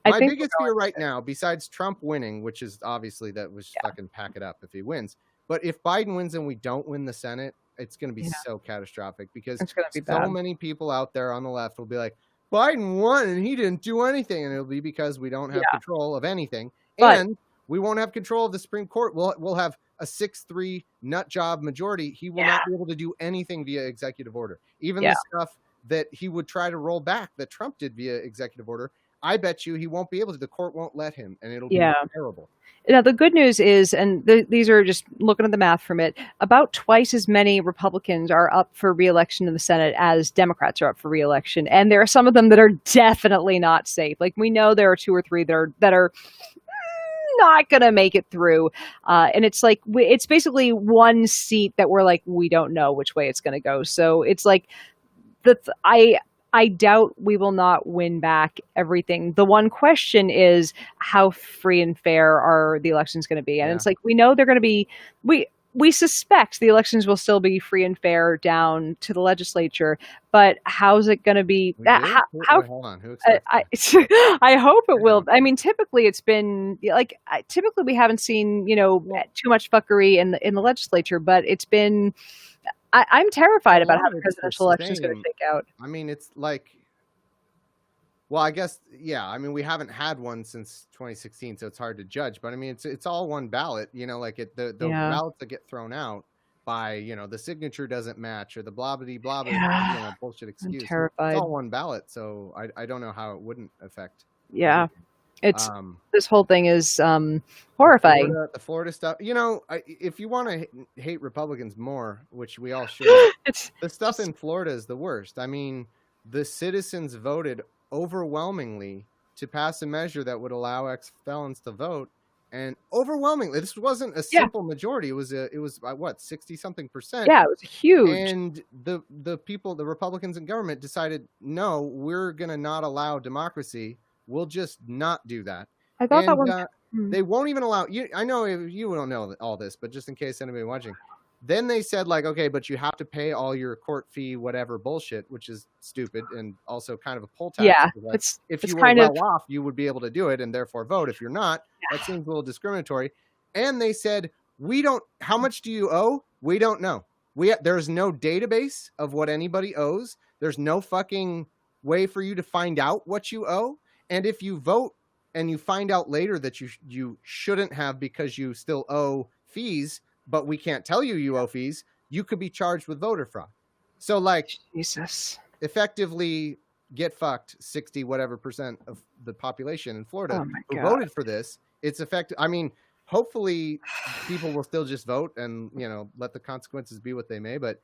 I my think we're biggest going fear right to. now, besides Trump winning, which is obviously that was Yeah, fucking pack it up if he wins. But if Biden wins and we don't win the Senate, it's going to be yeah, so catastrophic because it's going to be so bad. many people out there on the left will be like, Biden won and he didn't do anything. And it'll be because we don't have Yeah, control of anything. but And we won't have control of the Supreme Court. We'll have a 6-3 nut job majority. He will yeah, not be able to do anything via executive order. Even yeah, the stuff that he would try to roll back that Trump did via executive order, I bet you he won't be able to. The court won't let him, and it'll be yeah. terrible. Now, the good news is, and these are just looking at the math from it, about twice as many Republicans are up for reelection in the Senate as Democrats are up for reelection. And there are some of them that are definitely not safe. Like we know there are two or three that are not going to make it through. And it's like, it's basically one seat that we're like, we don't know which way it's going to go. So it's like, I doubt we will not win back everything. The one question is how free and fair are the elections going to be? And Yeah, it's like we know they're going to be we suspect the elections will still be free and fair down to the legislature, but how's it going to be? we do. How Wait, hold on. Who expects I that? I hope it I will. don't. I mean, typically it's been like typically we haven't seen Well, too much fuckery in the legislature, but it's been. I'm a terrified about lot how of the it's the presidential election is going to same. shake out. I mean, it's like, well, I guess, I mean, we haven't had one since 2016, so it's hard to judge. But I mean, it's all one ballot. Like the Yeah, ballots that get thrown out by the signature doesn't match or the blah blah blah blah yeah. bullshit I'm excuse. It's terrified. all one ballot, so I don't know how it wouldn't affect Yeah, everything. it's Um, this whole thing is the horrifying. Florida stuff. If you want to hate Republicans more, which we all should, It's, the stuff it's in Florida is the worst. I mean, the citizens voted overwhelmingly to pass a measure that would allow ex-felons to vote, and overwhelmingly, this wasn't a yeah, simple majority. It was what 60 something percent, yeah. It was huge. and the people, the Republicans in government, decided no, we're gonna not allow democracy. We'll just not do that, I thought that and one. Hmm. they won't even allow you. I know you don't know all this, but just in case anybody watching, then they said like, okay, but you have to pay all your court fee, whatever bullshit, which is stupid and also kind of a poll tax. Yeah, Like, if it's you were kind of well off, you would be able to do it and therefore vote. If you're not, that seems a little discriminatory. And they said, we don't. How much do you owe? We don't know. There's no database of what anybody owes. There's no fucking way for you to find out what you owe. And if you vote and you find out later that you shouldn't have because you still owe fees, but we can't tell you owe fees, you could be charged with voter fraud. So like Jesus. effectively get fucked 60 whatever percent of the population in Florida Oh my who God. voted for this. It's effective. I mean, hopefully people will still just vote and let the consequences be what they may, but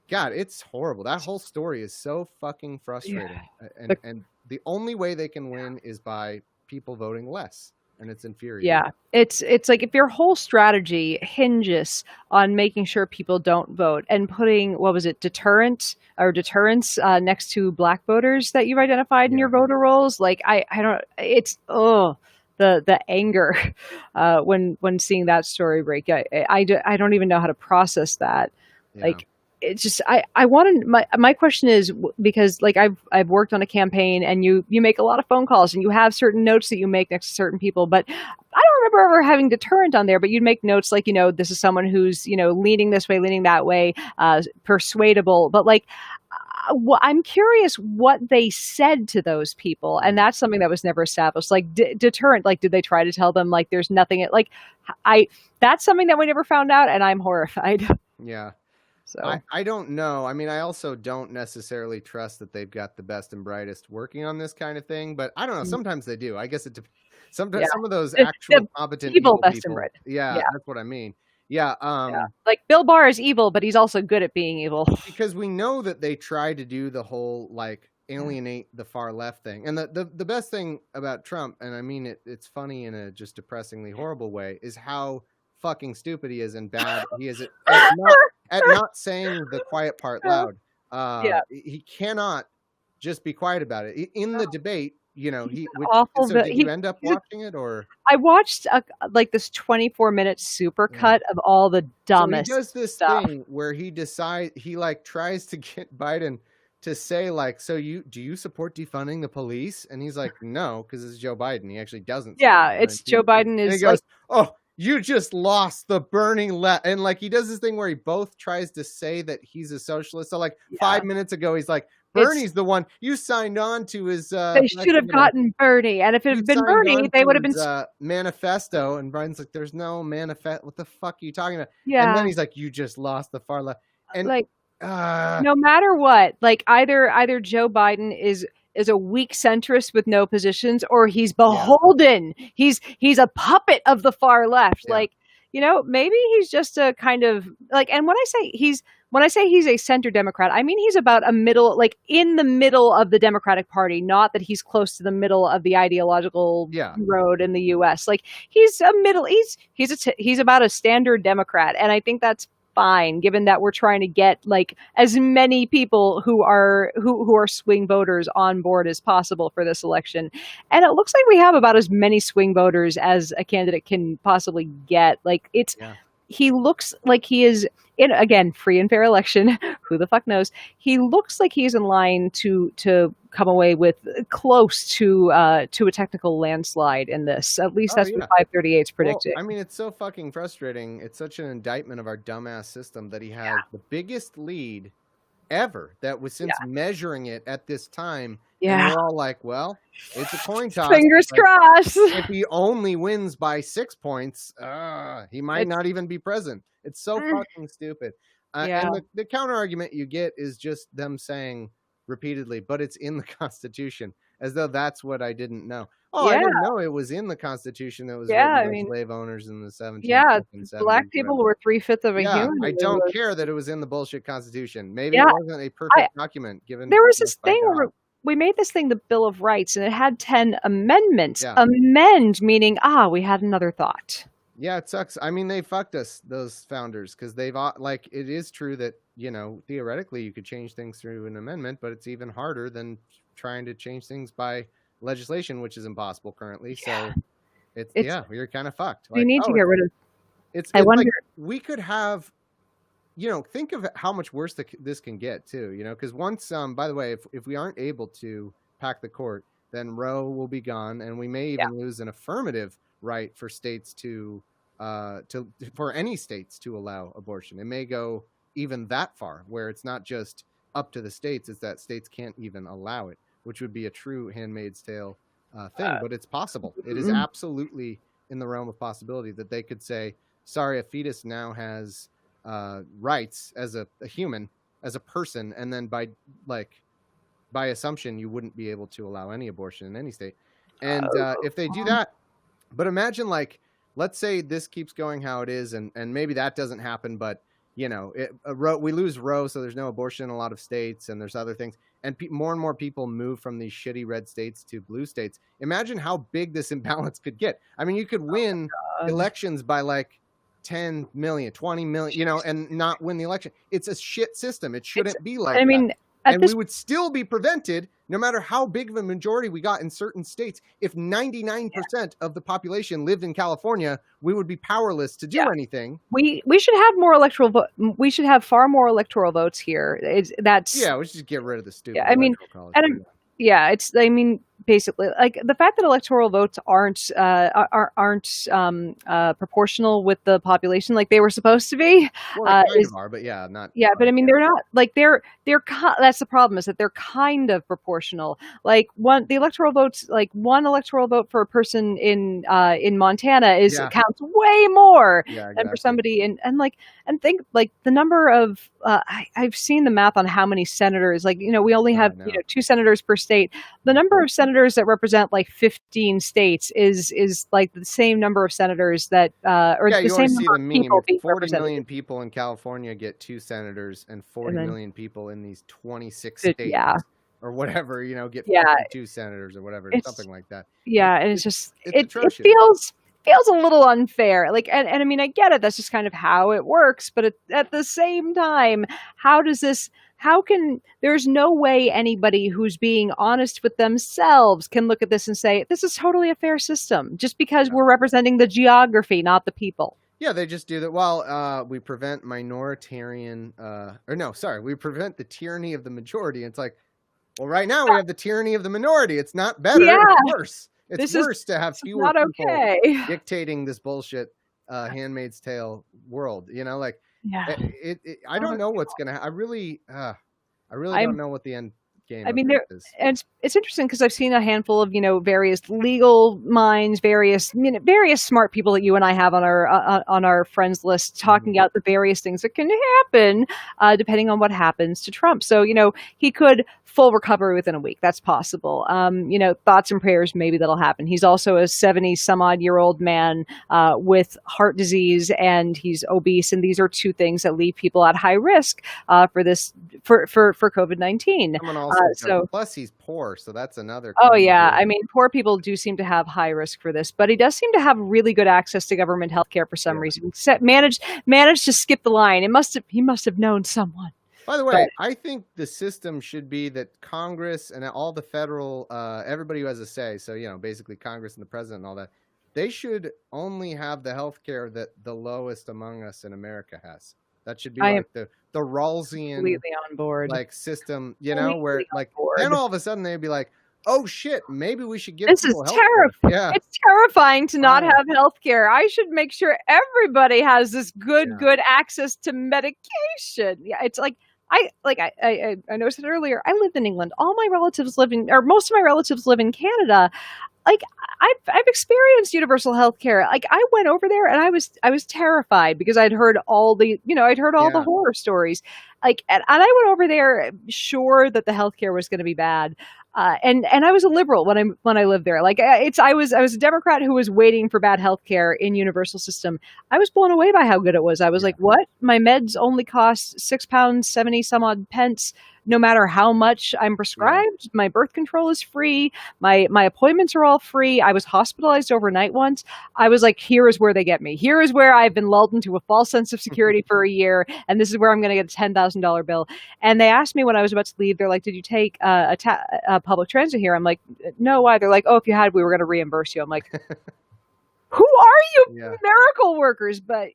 God, it's horrible. That whole story is so fucking frustrating. Yeah. And the only way they can win is by people voting less, and it's infuriating. Yeah, it's like if your whole strategy hinges on making sure people don't vote and putting what was it deterrence next to black voters that you've identified in Yeah. your voter rolls, like I don't it's the anger when seeing that story break. I don't even know how to process that. Yeah. Like it's just I wanted my question is because like I've worked on a campaign and you make a lot of phone calls and you have certain notes that you make next to certain people, but I don't remember ever having deterrent on there, but you'd make notes like this is someone who's leaning this way, leaning that way, persuadable, but like I'm curious what they said to those people, and that's something that was never established. Like deterrent, like did they try to tell them like there's nothing like I that's something that we never found out, and I'm horrified. Yeah. So I don't know. I mean, I also don't necessarily trust that they've got the best and brightest working on this kind of thing, but I don't know. Sometimes they do. I guess yeah, sometimes some of those the, actual the competent evil evil best and people. right. Yeah, Yeah, that's what I mean. Yeah. yeah. Like Bill Barr is evil, but he's also good at being evil. Because we know that they try to do the whole like alienate the far left thing. And the best thing about Trump, and I mean it's funny in a just depressingly horrible way, is how fucking stupid he is and bad he is at not saying the quiet part loud. Yeah. He cannot just be quiet about it. In the debate, awful. So did you end up He's a, watching it, or? I watched like this 24-minute Yeah. supercut of all the So he dumbest does this stuff. thing where he like tries to get Biden to say like, so do you support defunding the police? And he's like, no, because it's Joe Biden. He actually doesn't Yeah, support it's it. Joe Biden And he is like, goes, oh, you just lost the burning and like he does this thing where he both tries to say that he's a socialist. So like yeah, 5 minutes ago, he's like, it's Bernie's the one you signed on to his they should have gotten Bernie, and if it you had been signed Bernie, on they to would have been his manifesto. And Brian's like, there's no manifest. What the fuck are you talking about? And then yeah, he's like, you just lost the far left. And like uh no matter what, like either Joe Biden is a weak centrist with no positions, or he's yeah, beholden. He's a puppet of the far left. yeah, Like, maybe he's just a kind of like. And when I say he's a center Democrat, I mean he's about a middle, like in the middle of the Democratic Party. Not that he's close to the middle of the ideological yeah, road in the U.S. Like he's a middle. He's about a standard Democrat, and I think that's fine, given that we're trying to get like as many people who are swing voters on board as possible for this election. And it looks like we have about as many swing voters as a candidate can possibly get. Like yeah. he looks like he is in, again, free and fair election. Who the fuck knows? He looks like he's in line to come away with close to a technical landslide in this. At least Oh that's what yeah. 538 is Well, predicting. I mean, it's so fucking frustrating. It's such an indictment of our dumbass system that he has the biggest lead ever that was since measuring it at this time. And Yeah. we're all like, well, it's a coin toss. Fingers crossed. If he only wins by 6 points, he might not even be present. It's so fucking stupid. Yeah. And the counter argument you get is just them saying repeatedly, but it's in the Constitution, as though that's what I didn't know. Oh, I Yeah. didn't know it was in the Constitution that was Yeah, written I by mean, slave owners in the 17th yeah, and 70s. black people were 3/5 of a Yeah, human. I It don't was- care that it was in the bullshit Constitution. Maybe Yeah, it wasn't a perfect document given there was to us this by thing God. where we made this thing the Bill of Rights, and it had 10 amendments. Yeah. Amend meaning, we had another thought. Yeah, it sucks. I mean, they fucked us, those founders, because they've like, it is true that, theoretically you could change things through an amendment, but it's even harder than trying to change things by legislation, which is impossible currently. So we're kind of fucked. We Like, need to get rid of. I it's wonder. like we could have, think of how much worse this can get too, because once, by the way, if we aren't able to pack the court, then Roe will be gone, and we may even lose an affirmative right for states for any states to allow abortion. It may go even that far, where it's not just up to the states, it's that states can't even allow it, which would be a true Handmaid's Tale thing. But it's possible. It is absolutely in the realm of possibility that they could say, sorry, a fetus now has rights as a human, as a person, and then by assumption you wouldn't be able to allow any abortion in any state. And if they do that, but imagine, like, let's say this keeps going how it is, and maybe that doesn't happen, but we lose Roe, so there's no abortion in a lot of states, and there's other things, and more and more people move from these shitty red states to blue states. Imagine how big this imbalance could get. I mean, you could win elections by like 10 million, 20 million, and not win the election. It's a shit system. It shouldn't be like that. And we would still be prevented, no matter how big of a majority we got in certain states. If 99% of the population lived in California, we would be powerless to do anything. We should have more electoral vote. We should have far more electoral votes here. We should just get rid of the stupid. College. Basically, like the fact that electoral votes aren't proportional with the population like they were supposed to be. Well, they kind of are, but not. Yeah, but I mean, they're not like they're. That's the problem, is that they're kind of proportional. Like the electoral votes, like one electoral vote for a person in Montana counts way more than for somebody and think like the number of. I've seen the math on how many senators. Like we only have 2 senators per state. The number of senators that represent like 15 states is like the same number of senators that the same number of people. 40 million people in California get 2 senators, and 40 million people in these 26 states or whatever, get 52 senators or whatever, something like that. Yeah, and it's just it feels a little unfair. Like, and I mean, I get it. That's just kind of how it works. But at the same time, how does this how can, there's no way anybody who's being honest with themselves can look at this and say, this is totally a fair system, just because we're representing the geography, not the people. Yeah, they just do that. Well, we prevent we prevent the tyranny of the majority. It's like, well, right now we have the tyranny of the minority. It's not better. Yeah. It's worse. It's This worse to have fewer not people okay. dictating this bullshit Handmaid's Tale world. You know, like Yeah. I don't know what's gonna. I really don't know what the end game. I of mean, this is. and it's interesting because I've seen a handful of various legal minds, various smart people that you and I have on our friends list talking out the various things that can happen depending on what happens to Trump. So he could full recovery within a week. That's possible. Thoughts and prayers, maybe that'll happen. He's also a 70-some-odd-year-old man with heart disease, and he's obese, and these are two things that leave people at high risk for COVID-19. Plus he's poor, so that's another. Oh yeah, I mean, poor people do seem to have high risk for this, but he does seem to have really good access to government health care for some reason. Managed to skip the line. He must have known someone. By the way, I think the system should be that Congress and all the federal, everybody who has a say, so basically Congress and the president and all that, they should only have the health care that the lowest among us in America has. That should be like the Rawlsian completely on board system, where then all of a sudden they'd be like, oh shit, maybe we should give this people is healthcare. Yeah, it's terrifying to not have health care. I should make sure everybody has this good access to medication. Yeah, it's like I know I said earlier, I lived in England. All my relatives most of my relatives live in Canada. Like I've experienced universal health care. Like I went over there and I was terrified because I'd heard all the the horror stories. And I went over there sure that the healthcare was going to be bad. And I was a liberal when I lived there. I was a Democrat who was waiting for bad healthcare in universal system. I was blown away by how good it was. I was like, what? My meds only cost £6.70 some odd pence. No matter how much I'm prescribed, my birth control is free. My appointments are all free. I was hospitalized overnight once. I was like, here is where they get me. Here is where I've been lulled into a false sense of security for a year, and this is where I'm going to get a $10,000 bill. And they asked me when I was about to leave, they're like, did you take a public transit here? I'm like, no, why? They're like, oh, if you had, we were going to reimburse you. I'm like, who are you miracle workers? But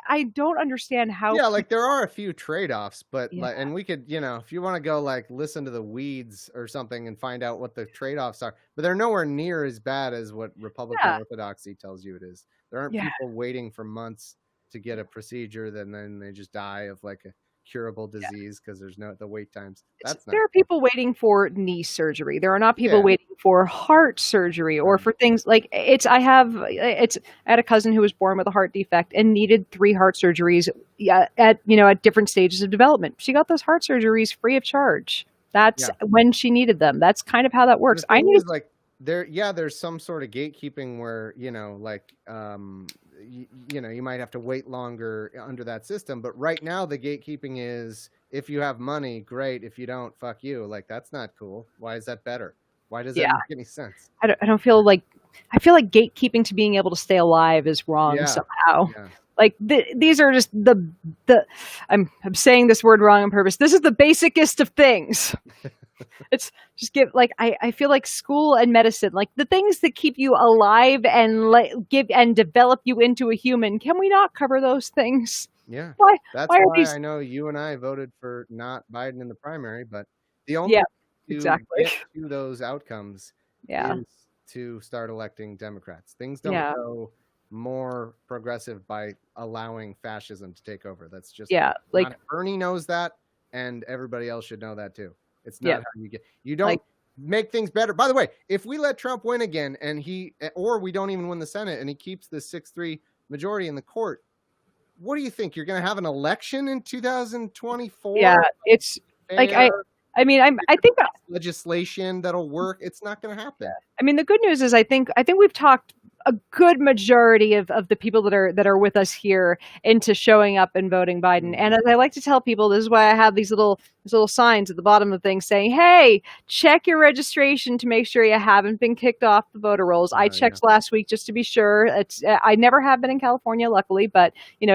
I don't understand how. Yeah, there are a few trade-offs, but and we could, if you want to go listen to the weeds or something and find out what the trade-offs are, but they're nowhere near as bad as what Republican orthodoxy tells you it is. There aren't people waiting for months to get a procedure, then they just die of a curable disease because there's the wait times. There are people waiting for knee surgery. There are not people waiting for heart surgery or for things I had a cousin who was born with a heart defect and needed 3 heart surgeries at different stages of development. She got those heart surgeries free of charge. That's when she needed them. That's kind of how that works. There's some sort of gatekeeping where you might have to wait longer under that system, but right now the gatekeeping is if you have money, great. If you don't, fuck you. That's not cool. Why is that better? Why does that make any sense? I don't feel like gatekeeping to being able to stay alive is wrong somehow. These are just I'm saying this word wrong on purpose. This is the basicest of things. It's just I feel like school and medicine, the things that keep you alive and give and develop you into a human. Can we not cover those things? Yeah. Why I know you and I voted for not Biden in the primary, but the only way to get to those outcomes is to start electing Democrats. Things don't go more progressive by allowing fascism to take over. That's just Bernie knows that, and everybody else should know that too. It's not how you don't make things better. By the way, if we let Trump win again and or we don't even win the Senate and he keeps the 6-3 majority in the court, what do you think? You're going to have an election in 2024? Yeah, it's fair? I think legislation that'll work. It's not going to happen. I mean, the good news is I think we've talked a good majority of the people that are with us here into showing up and voting Biden. And as I like to tell people, this is why I have these little signs at the bottom of things saying, "Hey, check your registration to make sure you haven't been kicked off the voter rolls." I Yeah. checked last week just to be sure. I never have been in California, luckily, but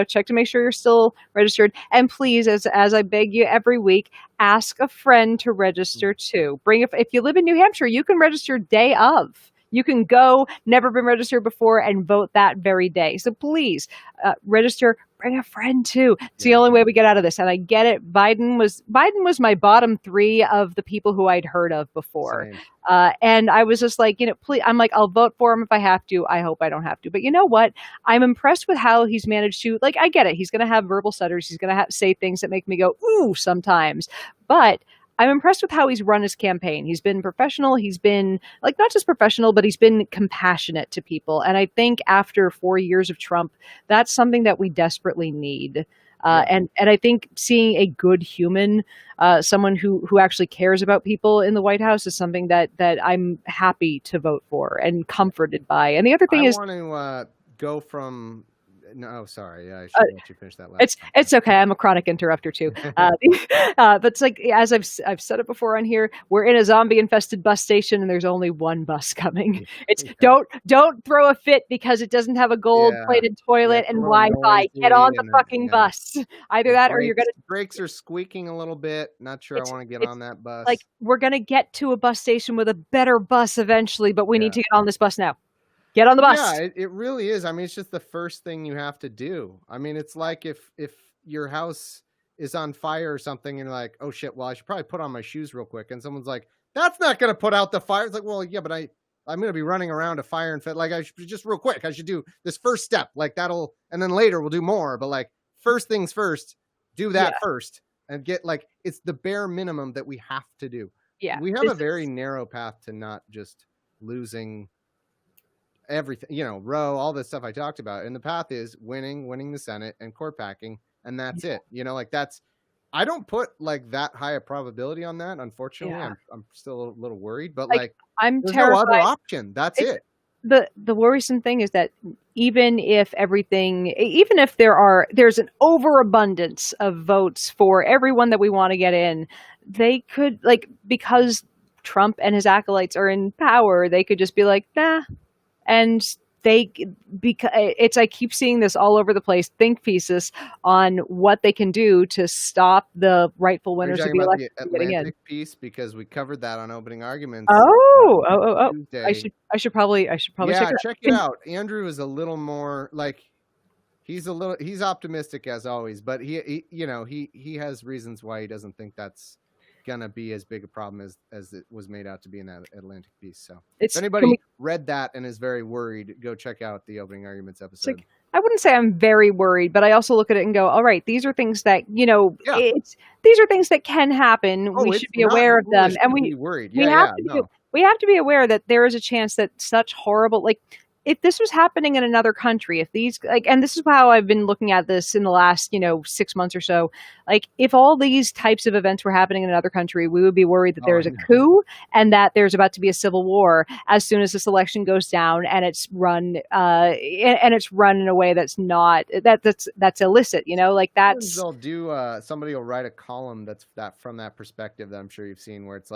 check to make sure you're still registered. And please, as I beg you every week, ask a friend to register too. If you live in New Hampshire, you can register day of. You can go, never been registered before, and vote that very day. So please register. Bring a friend too. It's the only way we get out of this. And I get it. Biden was my bottom three of the people who I'd heard of before. Same. And I was just like, please. I'm like, I'll vote for him if I have to. I hope I don't have to. But you know what? I'm impressed with how he's managed to. Like, I get it. He's going to have verbal stutters. He's going to say things that make me go ooh sometimes. But I'm impressed with how he's run his campaign. He's been professional. He's been not just professional, but he's been compassionate to people. And I think after 4 years of Trump, that's something that we desperately need. And I think seeing a good human, someone who actually cares about people in the White House is something that I'm happy to vote for and comforted by. And the other thing I is, want to go from. No, sorry. I should let you finish that last. It's okay. I'm a chronic interrupter too. But it's like, as I've said it before on here, we're in a zombie infested bus station and there's only one bus coming. It's don't throw a fit because it doesn't have a gold plated toilet and Wi-Fi. Get on the fucking bus. Either that or you're gonna. Brakes are squeaking a little bit. Not sure I want to get on that bus. Like, we're gonna get to a bus station with a better bus eventually, but we need to get on this bus now. Get on the bus. Yeah, it really is. I mean, it's just the first thing you have to do. I mean, it's like if your house is on fire or something and you're like, oh shit, well, I should probably put on my shoes real quick. And someone's like, that's not going to put out the fire. It's like, well, yeah, but I'm going to be running around a fire and like, I should just real quick. I should do this first step. Like that'll, and then later we'll do more. But like first things first, do that first and get it's the bare minimum that we have to do. Yeah. We have a very narrow path to not just losing everything, Roe, all this stuff I talked about. And the path is winning the Senate and court packing. And that's it. I don't put that high a probability on that. Unfortunately, I'm still a little worried, but I'm there's terrified. no other option. That's it. The worrisome thing is that even if there's an overabundance of votes for everyone that we want to get in, they could because Trump and his acolytes are in power, they could just be like, nah. And I keep seeing this all over the place, think pieces on what they can do to stop the rightful winners of the election the getting in. Atlantic piece, because we covered that on opening arguments. Oh! Tuesday. I should probably check it out. Andrew is a little more he's optimistic as always, but he has reasons why he doesn't think that's gonna be as big a problem as it was made out to be in that Atlantic piece. So if anybody read that and is very worried, go check out the opening arguments episode. I wouldn't say I'm very worried, but I also look at it and go, all right, these are things that these are things that can happen. We should be aware of them, and we have to be aware that there is a chance that such horrible if this was happening in another country, if these and this is how I've been looking at this in the last 6 months or so, if all these types of events were happening in another country, we would be worried that there's a coup and that there's about to be a civil war as soon as this election goes down and it's run in a way that's not that's illicit. That's they'll do. Somebody will write a column that's from that perspective that I'm sure you've seen, where it's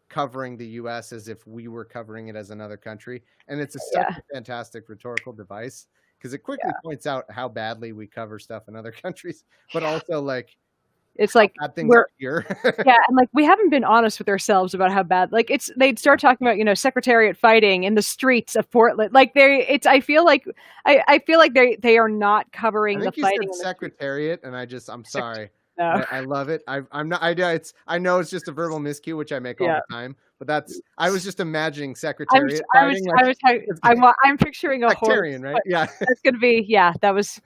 covering the U.S. as if we were covering it as another country. And it's such a fantastic rhetorical device because it quickly points out how badly we cover stuff in other countries, but also it's bad things are here. And we haven't been honest with ourselves about how bad. They'd start talking about Secretariat fighting in the streets of Portland. I feel like they are not covering the fighting. You said Secretariat, and I'm sorry. No. I love it. I'm not. I know it's just a verbal miscue, which I make all the time. But I was just imagining Secretariat fighting. I'm picturing a Sectarian, horse. right? Yeah, that's gonna be. Yeah, that was.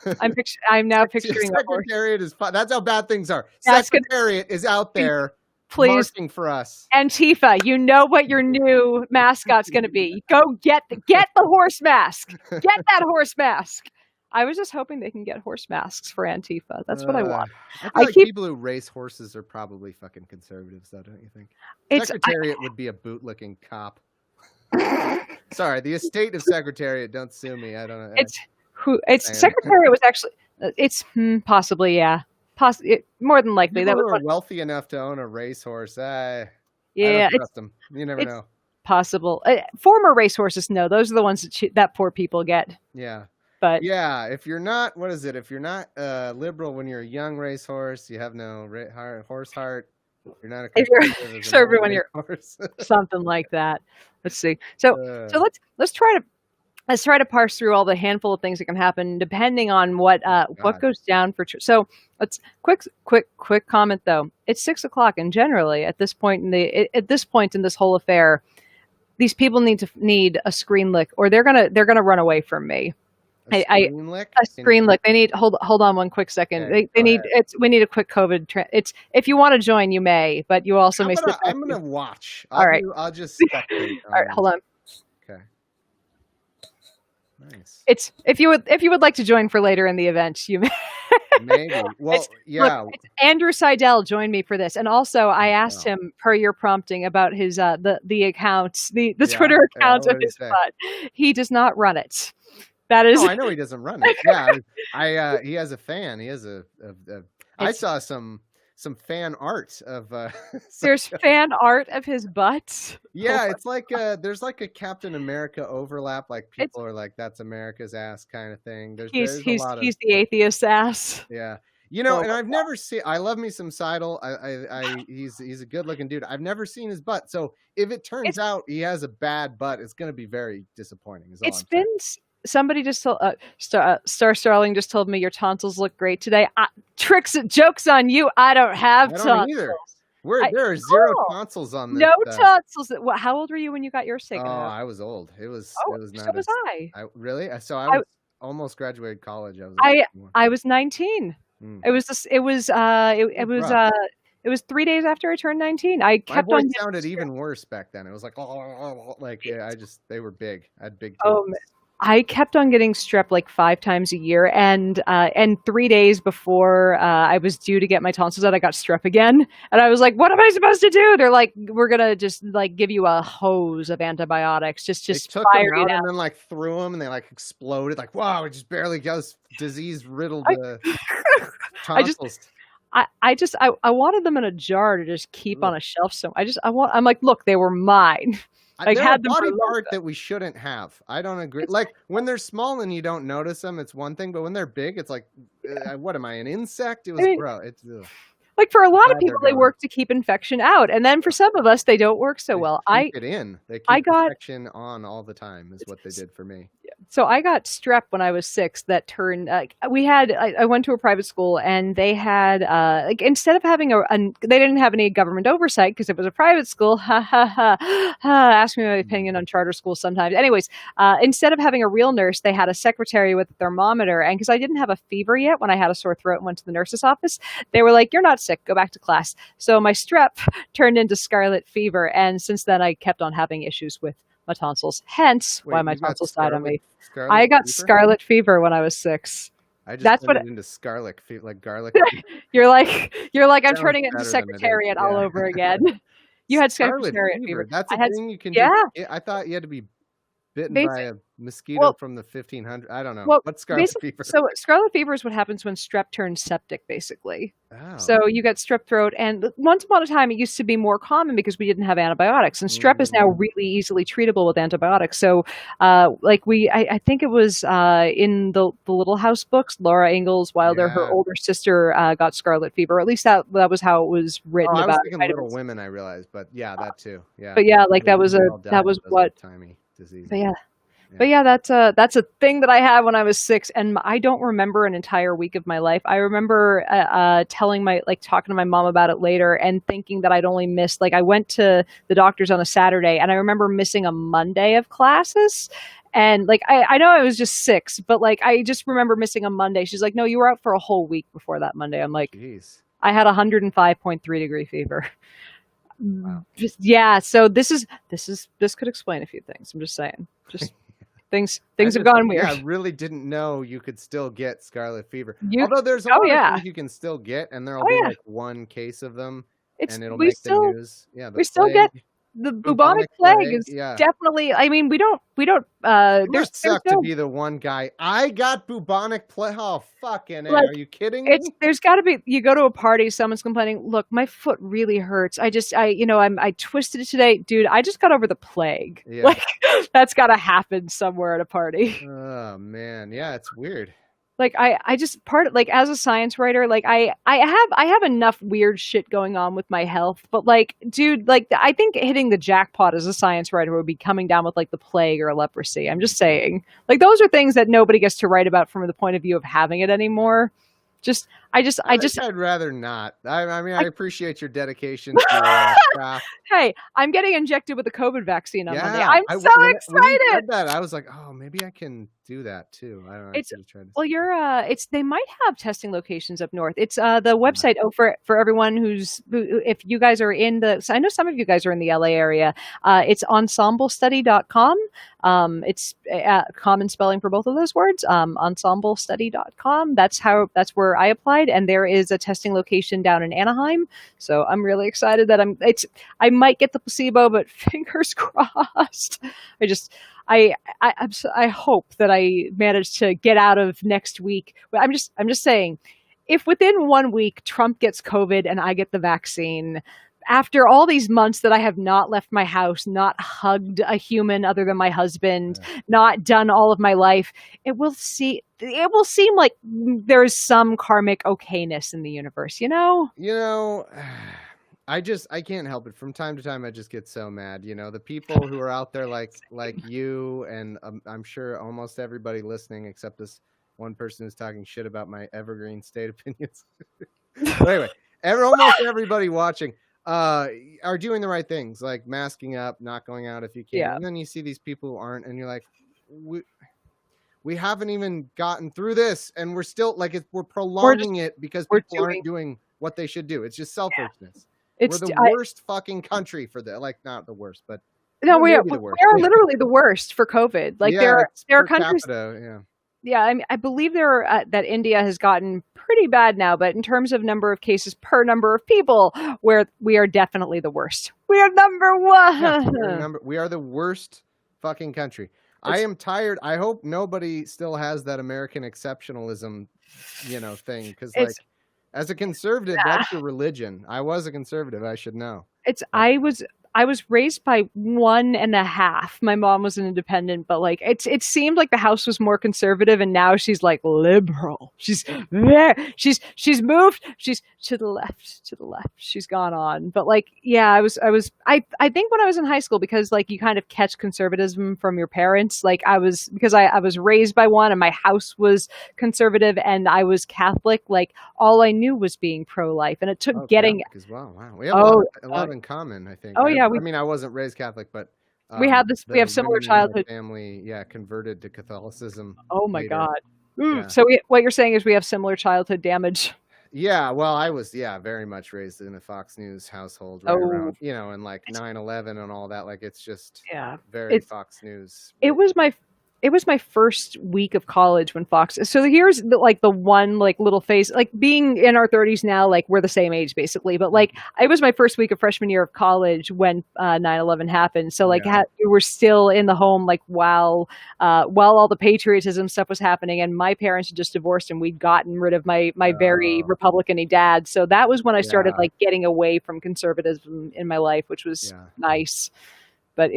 I'm now picturing Secretariat is fun. That's how bad things are. Secretariat is out there. Please, marking for us. Antifa, you know what your new mascot's going to be. Go get the horse mask. Get that horse mask. I was just hoping they can get horse masks for Antifa. That's what I want. I feel people who race horses are probably fucking conservatives, though, don't you think? Secretariat would be a bootlicking cop. Sorry, the estate of Secretariat. Don't sue me. I don't know. It's Saying. Secretariat was actually it's possibly, yeah. More than likely People that who was are one. wealthy enough to own a racehorse, I don't Yeah, trust them. You never it's know. possible. Former racehorses, no, those are the ones that poor people get. Yeah. But Yeah, if you're not, what is it? If you're not liberal when you're a young racehorse, you have no horse heart. You're not a if you're conservative as an old conservative when you're racehorse. something like that. Let's see. So Uh, so let's try to parse through all the handful of things that can happen depending on what God. goes down for. So let's quick comment though. It's 6 o'clock, and generally at this point in this whole affair, these people need a screen lick, or they're gonna run away from me. A I screen lick? a screen lick. They need hold on one quick second. Okay, They go need ahead. we need a quick COVID. It's if you want to join, you may, but you also How may sit about back. I'm gonna watch. All right, I'll just spectate all right, on hold this. on. Okay. Nice. It's if you would like to join for later in the event, you may. Maybe. Well, Look, yeah. it's Andrew Seidel joined me for this, and also I asked Wow. him per your prompting about his the accounts, the Yeah. Twitter Yeah. account What of did he his say? butt. He does not run it. That No, is, I know he doesn't run it. Yeah, he has a fan. He has I it's saw some fan art of there's fan art of his butt. yeah, it's like there's like a Captain America overlap, like It's people are like that's America's ass kind of thing. he's There's a he's lot of he's the atheist ass. yeah. Oh And my I've never seen I love me some Seidel. He's a good looking dude. I've never seen his butt. So if it turns it's out he has a bad butt, it's gonna be very disappointing, is all it's I'm saying. been somebody just told Star Starling just told me your tonsils look great today. Jokes on you. I don't have I don't tonsils. either. I, There are zero oh, tonsils on this. no tonsils. How old were you when you got yours Oh, taken out? I was old. It was Oh, so not was as I. I really so I I was almost graduated college. I was like I 21. I was 19. Mm. It was this. It was It was rough. it was 3 days after I turned 19. I My kept on voice getting sounded strep. even worse back then. It was like yeah, they were big. I had big Oh, tonsils. I kept on getting strep like 5 times a year, and 3 days before I was due to get my tonsils out, I got strep again, and I was like, "What am I supposed to do?" They're like, "We're gonna just like give you a hose of antibiotics, They just took them fire you out down." and then like threw them and they like exploded. Like wow, it just barely goes disease riddled I, I just, tonsils. I wanted them in a jar to just keep on Ugh. a shelf. So I'm like, look, they were mine. I They're a had them for body a long part time. that we shouldn't have. I don't agree. It's Like when they're small and you don't notice them, it's one thing. But when they're big, it's like, what am I, an insect? It I was mean, gross. It's like for a lot of glad they're people, they gone. work to keep infection out, and then for some of us, they don't work so They well. keep it in. They I keep got infection on all the time. Is what they did for me. so I got strep when I was 6. That turned I went to a private school, and they had like instead of having they didn't have any government oversight because it was a private school. Ha ha ha. Ask me my opinion on charter schools sometimes. Anyways, instead of having a real nurse, they had a secretary with a thermometer, and because I didn't have a fever yet when I had a sore throat and went to the nurse's office, they were like, "You're not sick. Go back to class." So my strep turned into scarlet fever, and since then I kept on having issues with my tonsils. Hence why Wait, my you got tonsils died on me. scarlet I got fever? scarlet fever when I was 6. I just That's turned what it into scarlet fever, like garlic. you're like I'm Sounds turning it into better than it is. secretariat all Yeah. over again. You had Scarlet secretariat fever. fever. That's I a had thing you can yeah, just. I thought you had to be bitten by basic a mosquito well from the 1500. I don't know. well What's scarlet basically fever? so scarlet fever is what happens when strep turns septic basically. Oh. So you get strep throat, and once upon a time it used to be more common because we didn't have antibiotics, and strep is now Mm. really easily treatable with antibiotics. So, I think it was in the Little House books, Laura Ingalls Wilder, her Yeah. older sister got scarlet fever. Or at least that was how it was Oh, written I was about it. thinking Might have Little been, Women, I realized, but yeah, that too. Yeah. but yeah, like They all that died was of those what. old-timey But diseases. yeah, Yeah. that's a thing that I had when I was 6, and I don't remember an entire week of my life. I remember talking to my mom about it later and thinking that I'd only missed I went to the doctor's on a Saturday, and I remember missing a Monday of classes. And I know I was just 6, but I just remember missing a Monday. She's like, "No, you were out for a whole week before that Monday." I'm like, Jeez. I had 105.3-degree fever. Wow. Yeah, so this could explain a few things. I'm just saying. Just things have gone weird. Yeah, I really didn't know you could still get scarlet fever. You Although there's a Oh lot of yeah. things you can still get, and there'll Oh be yeah. like one case of them, It's and it'll we make the still news. Yeah, the we still get plague. the bubonic Bubonic plague plague, is yeah. definitely. I mean, we don't. It There's must suck to no be the one guy. I got bubonic plague. Oh, fucking A. like. Are you kidding It's me? there's got to be. You go to a party, someone's complaining. Look, my foot really hurts. I twisted it today, dude. I just got over the plague. Yeah. Like that's got to happen somewhere at a party. Oh man, yeah, it's weird. Like I just like as a science writer, like I have enough weird shit going on with my health, but like dude, like I think hitting the jackpot as a science writer would be coming down with like the plague or leprosy. I'm just saying. Like those are things that nobody gets to write about from the point of view of having it anymore. Just I'd rather not. I mean, I appreciate your dedication to your craft. Hey, I'm getting injected with the COVID vaccine on Monday. Yeah, I'm so when you excited. said that, I was like, oh, maybe I can do that too. I don't know. I It's should have tried well, to. you're it's they might have testing locations up north. It's the Yeah. website for everyone if you guys are in the so I know some of you guys are in the LA area. It's ensemblestudy.com. It's common spelling for both of those words. Ensemblestudy.com. That's where I applied, and there is a testing location down in Anaheim. So I'm really excited that I might get the placebo, but fingers crossed. I just I hope that I manage to get out of next week. But I'm just saying, if within 1 week Trump gets COVID and I get the vaccine, after all these months that I have not left my house, not hugged a human other than my husband, Yeah. not done all of my life, it will seem like there is some karmic okayness in the universe, you know? You know, I can't help it. From time to time, I just get so mad. You know, the people who are out there like you, and I'm sure almost everybody listening, except this one person who's talking shit about my evergreen state opinions. But anyway, almost everybody watching are doing the right things, like masking up, not going out if you can. Yeah. And then you see these people who aren't, and you're like, we haven't even gotten through this, and we're still like we're prolonging it because people aren't doing what they should do. It's just selfishness. We're the worst fucking country for that. Like, not the worst, but no, we are the worst. literally the worst for COVID. Like there are countries. Capita, yeah, I mean, I believe that India has gotten pretty bad now, but in terms of number of cases per number of people, where we are definitely the worst. We are number one. Yeah, we are the worst fucking country. I am tired. I hope nobody still has that American exceptionalism, thing. Because like, as a conservative, that's your religion. I was a conservative. I should know. I was raised by 1.5. My mom was an independent, but like it seemed like the house was more conservative, and now she's like liberal. She's moved. She's to the left. She's gone on. But like, yeah, I think when I was in high school, because like you kind of catch conservatism from your parents. Like I was raised by one, and my house was conservative, and I was Catholic. Like all I knew was being pro-life, and it took getting Catholic as well. Wow, we have a lot in common, I think. Oh yeah, I mean, I wasn't raised Catholic, but we have similar childhood. Family, converted to Catholicism. Oh my God. Yeah. So what you're saying is we have similar childhood damage. Yeah, well, I was very much raised in a Fox News household, right around, and like 9/11 and all that. Like it's just very Fox News. It was my first week of college when Fox. So here's the one like little phase, like being in our 30s now, like we're the same age basically. But like it was my first week of freshman year of college when 9/11 happened. So like we were still in the home like while all the patriotism stuff was happening, and my parents had just divorced, and we'd gotten rid of my very Republican-y dad. So that was when I started like getting away from conservatism in my life, which was nice. But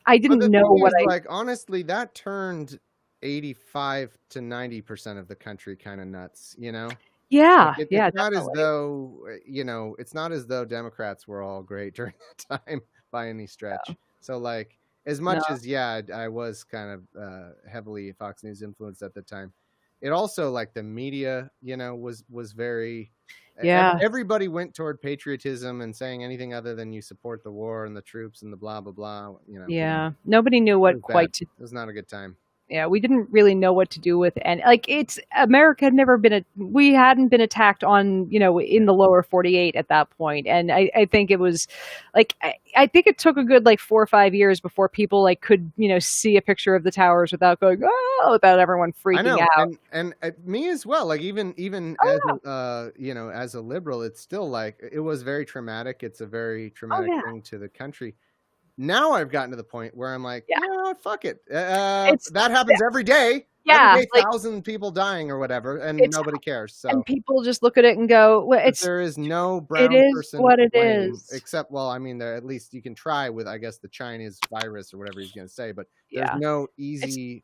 I didn't know what like, honestly, that turned 85 to 90% of the country kind of nuts, Yeah. Like it's not as though, it's not as though Democrats were all great during that time by any stretch. No. So like, as much as, I was kind of heavily Fox News influenced at the time. It also, like, the media, was very... Everybody went toward patriotism and saying anything other than you support the war and the troops and the blah, blah, blah, Yeah. Nobody knew what quite to... It was not a good time. Yeah, we didn't really know what to do with it. And like America had never been we hadn't been attacked on, in the lower 48 at that point. And I think it was like, I think it took a good like 4 or 5 years before people like could, see a picture of the towers without going, without everyone freaking out. And me as well. Like even as, as a liberal, it's still like, it was very traumatic. It's a very traumatic thing to the country. Now I've gotten to the point where I'm like, Yeah. fuck it. It's That happens every day. yeah, Every day, like 1,000 people dying or whatever, and it's nobody cares. and So people just look at it and go, well, but there is no it brown is person what to it blame is. except, well, I mean, there at least you can try with, I guess, the Chinese virus or whatever he's going to say, but there's Yeah. no It's easy,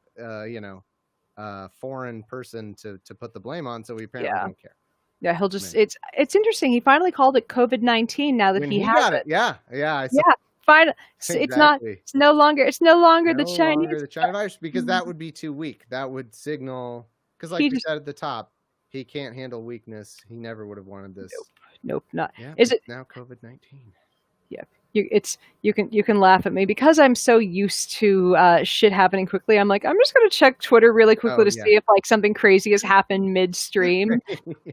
foreign person to put the blame on. So we apparently yeah. don't care. Yeah, he'll just Man. it's interesting. He finally called it COVID-19 now that When he he has got it, it. yeah, I saw Yeah. Fine. exactly. It's no longer the No longer Chinese. the China virus because that Mhm. would be too weak. That would signal because, like He we just said at the top, he can't handle weakness. He never would have wanted this. nope, not. Yeah, Is it's it now COVID-19. yeah. You can laugh at me because I'm so used to shit happening quickly. I'm like, I'm just gonna check Twitter really quickly Oh to yeah. see if like something crazy has happened midstream.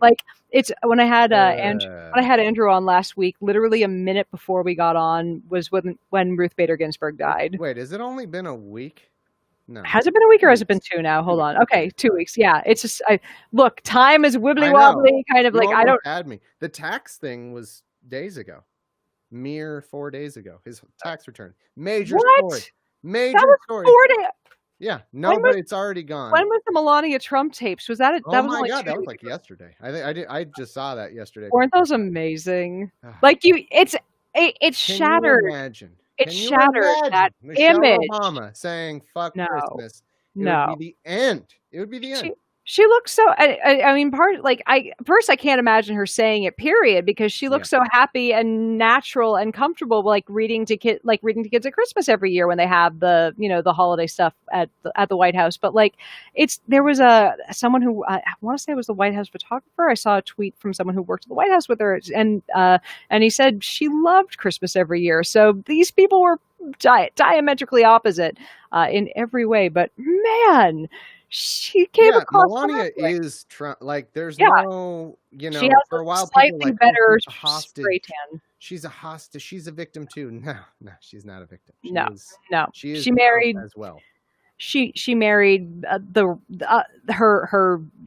Like it's when I had Andrew on last week, literally a minute before we got on was when Ruth Bader Ginsburg died. Wait, has it only been a week? No, Has it been a week or 2 has it been weeks. 2 now? 2 Hold weeks. on. Okay, 2 Sorry. weeks. Yeah, it's just look, time is wibbly I know. wobbly, kind of You like I almost don't. had me. The tax thing was days ago. Mere 4 days ago. His tax return. Major story. What? Major That was story. 4 days. Yeah. When No, was but it's already gone. when was the Melania Trump tapes? Was that it? Oh That was my only god, 2 that was days like ago. yesterday. I just saw that yesterday. Weren't those amazing? Ah, Like it can you shattered. imagine? It Can you shattered that imagine Michelle image. Obama saying "fuck No, Christmas"? It would no. be the end. It would be the end. She she looks so. I mean, first I can't imagine her saying it. Period, because she Yeah. looks so happy and natural and comfortable, like reading to kids at Christmas every year when they have the holiday stuff at the White House. But like, there was someone who I want to say was the White House photographer. I saw a tweet from someone who worked at the White House with her, and he said she loved Christmas every year. So these people were diametrically opposite in every way. But man. She came Yeah, across Melania terribly. is Trump. Like, there's Yeah, no, she has for a a while people were slightly like, oh, better she's a spray hostage. tan. She's a hostage. She's a victim too. No, no, she's not a victim. No, no. She is She Trump married as well. she married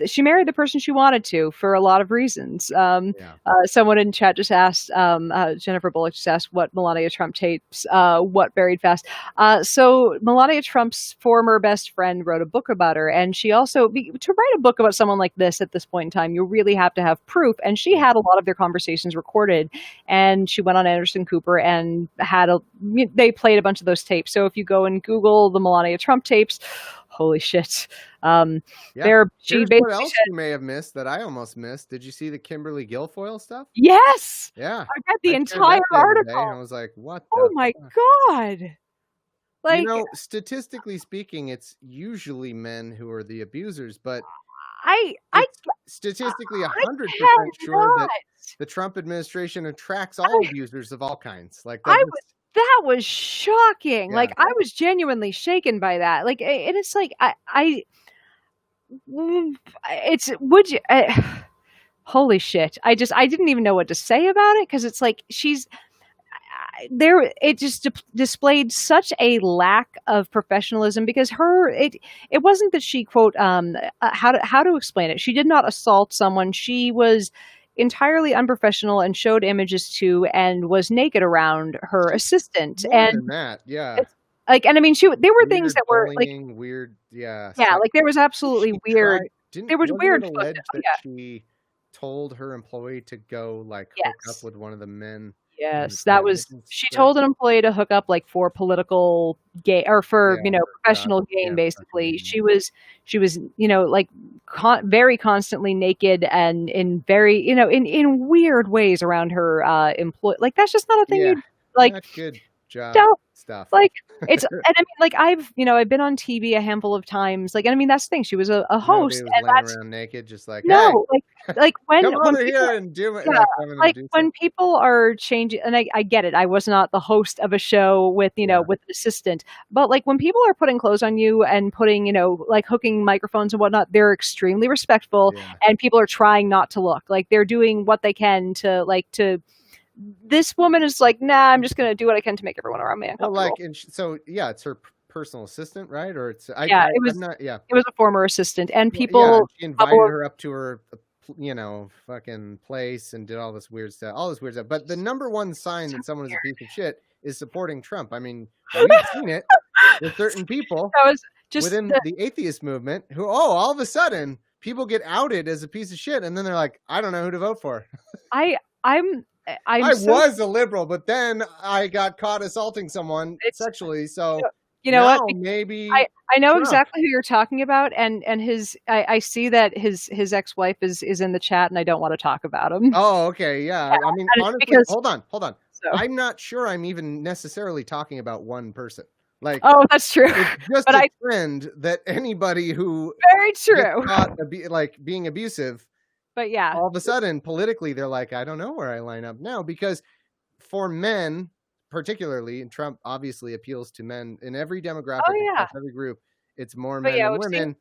she married the person she wanted to for a lot of reasons. Yeah. Someone in chat just asked, Jennifer Bullock just asked what Melania Trump tapes, what buried fast. So Melania Trump's former best friend wrote a book about her, and she also to write a book about someone like this at this point in time, you really have to have proof. And she had a lot of their conversations recorded, and she went on Anderson Cooper and they played a bunch of those tapes. So if you go and Google the Melania Trump tapes, holy shit. Yeah. She Here's basically what else said, you may have missed that I almost missed. Did you see the Kimberly Guilfoyle stuff? yes, Yeah. I read the I shared entire that the other day, and I article. was like, what Oh the my fuck? God. Like, Statistically speaking, it's usually men who are the abusers, but I it's statistically I 100% sure that cannot. the Trump administration attracts all abusers of all kinds. Like That was shocking. yeah, Like, I was genuinely shaken by that. Like, and it's like, it's, would you, holy shit. I didn't even know what to say about it because it's like, it just displayed such a lack of professionalism because it wasn't that she quote how to explain it. She did not assault someone. She was entirely unprofessional and showed images to and was naked around her assistant. more And than that, yeah. like, and I mean, there were things Weird that were like, bullying, weird, yeah. like there was absolutely She weird. There was wasn't weird it footage. alleged Oh, that yeah. she told her employee to go like hook up Yes. with one of the men? Yes, It's she like, told an employee to hook up like for political gain or for, yeah, professional yeah, gain, professional basically. gain. She was, like very constantly naked and in very, in weird ways around her employee. Like that's just not a thing Yeah, you'd like. not good job Don't stuff. like it's, and I mean, like I've been on TV a handful of times. Like, and I mean, that's the thing. She was a Nobody host, was and laying that's around naked, just like, hey, no, like when come over people. here and do it. Yeah, Like having them like do when something. people are changing, and I get it. I was not the host of a show with, Yeah. with an assistant, but like when people are putting clothes on you and putting, like hooking microphones and whatnot, they're extremely respectful, Yeah. and people are trying not to look like they're doing what they can to. This woman is like, nah, I'm just gonna do what I can to make everyone around me Well, uncomfortable. like, and so yeah, it's her personal assistant, right? Or it's Yeah, I'm not, yeah. it was a former assistant, and Well, yeah, people. and she invited her up to her, fucking place and did all this weird stuff, But the number one sign that someone is a piece of shit is supporting Trump. I mean, we've seen it with certain people That was just within the atheist movement who, all of a sudden, people get outed as a piece of shit, and then they're like, I don't know who to vote for. I I'm I'm I so was a liberal, but then I got caught assaulting someone it's sexually, so you know now what? maybe I know Trump. exactly who you're talking about, and his I see that his ex-wife is in the chat, and I don't want to talk about him. Oh, okay, yeah. Yeah, I mean, and it's honestly, because hold on. so. I'm not sure I'm even necessarily talking about one person. Like, Oh, that's true. it's just But a I trend that anybody who very gets true. caught like being abusive, But yeah. all of a sudden politically they're like, I don't know where I line up now, because for men particularly, and Trump obviously appeals to men in every Oh demographic yeah. across every group, it's more But men yeah, than we've seen women,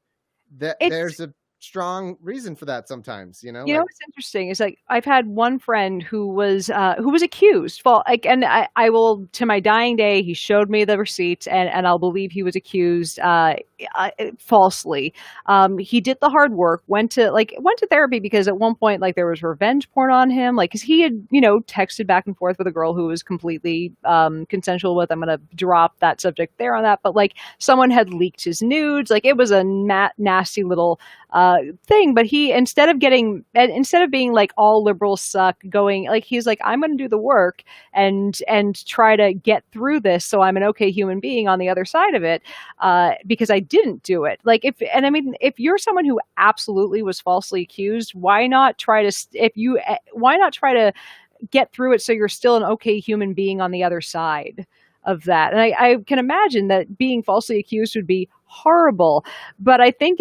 that it's there's a strong reason for that sometimes, you know like, what's interesting is like I've had one friend who was accused. Well, like, and I will to my dying day. He showed me the receipts, and I'll believe he was accused falsely. He did the hard work, went to therapy because at one point like there was revenge porn on him, like because he had texted back and forth with a girl who was completely consensual with. I'm gonna drop that subject there on that, but like someone had leaked his nudes. Like it was a nasty little thing, but he instead of being like all liberals suck, going like he's like I'm going to do the work and try to get through this so I'm an okay human being on the other side of it, because I didn't do it. Like I mean if you're someone who absolutely was falsely accused, why not try to get through it so you're still an okay human being on the other side of that. And I can imagine that being falsely accused would be horrible. But I think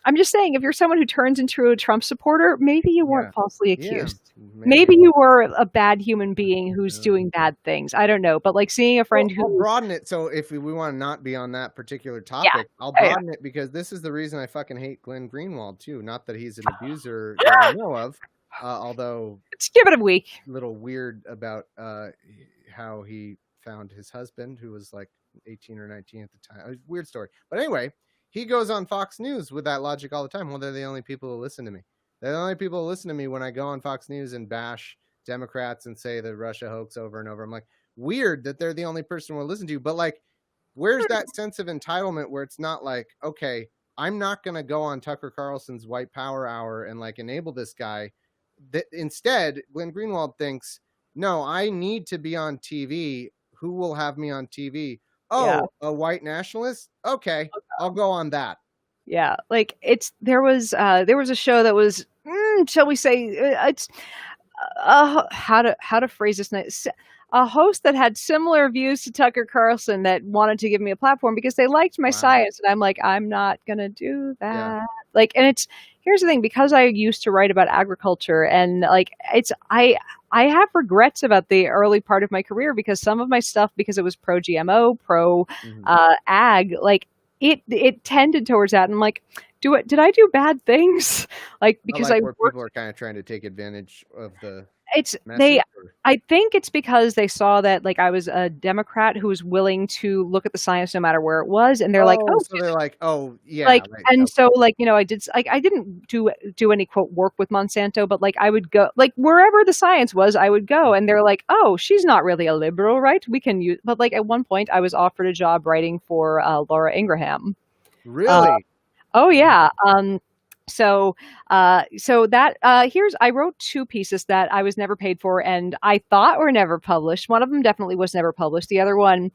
I'm just saying, if you're someone who turns into a Trump supporter, maybe you yeah, weren't falsely yeah, accused. maybe. Maybe you were a bad human being who's doing bad things. I don't know. But like seeing a friend Well, I'll who, broaden it. So if we want to not be on that particular yeah, topic, I'll oh, yeah. broaden it because this is the reason I fucking hate Glenn Greenwald too. Not that he's an abuser that I know of, although Let's give it a week. a little weird about how he found his husband, who was like 18 or 19 at the time. It was a weird story. But anyway, he goes on Fox News with that logic all the time. Well, they're the only people who listen to me. They're the only people who listen to me when I go on Fox News and bash Democrats and say the Russia hoax over and over. I'm like, weird that they're the only person we'll listen to. But like, where's that sense of entitlement where it's not like, okay, I'm not going to go on Tucker Carlson's White Power Hour and like enable this guy. That instead, Glenn Greenwald thinks, no, I need to be on TV. Who will have me on TV? Oh, Yeah. a white nationalist? Okay, I'll go on that. Yeah, like there was a show that was, shall we say, it's how to phrase this nice. A host that had similar views to Tucker Carlson that wanted to give me a platform because they liked my science, and I'm like, I'm not gonna do that. Yeah. Like, and here's the thing, because I used to write about agriculture, and like I have regrets about the early part of my career because some of my stuff, because it was pro GMO, pro ag, like it tended towards that. And I'm like, did I do bad things? Like, because where people are kind of trying to take advantage of the I think it's because they saw that like I was a Democrat who was willing to look at the science no matter where it was, and they're like, oh, so they're like, oh yeah, like, right, and okay. so like I did, like I didn't do any quote work with Monsanto, but like I would go like wherever the science was, I would go, and they're like, oh, she's not really a liberal, right? We can use, but like at one point I was offered a job writing for Laura Ingraham. Really? Oh yeah. So that I wrote 2 pieces that I was never paid for and I thought were never published. One of them definitely was never published. The other one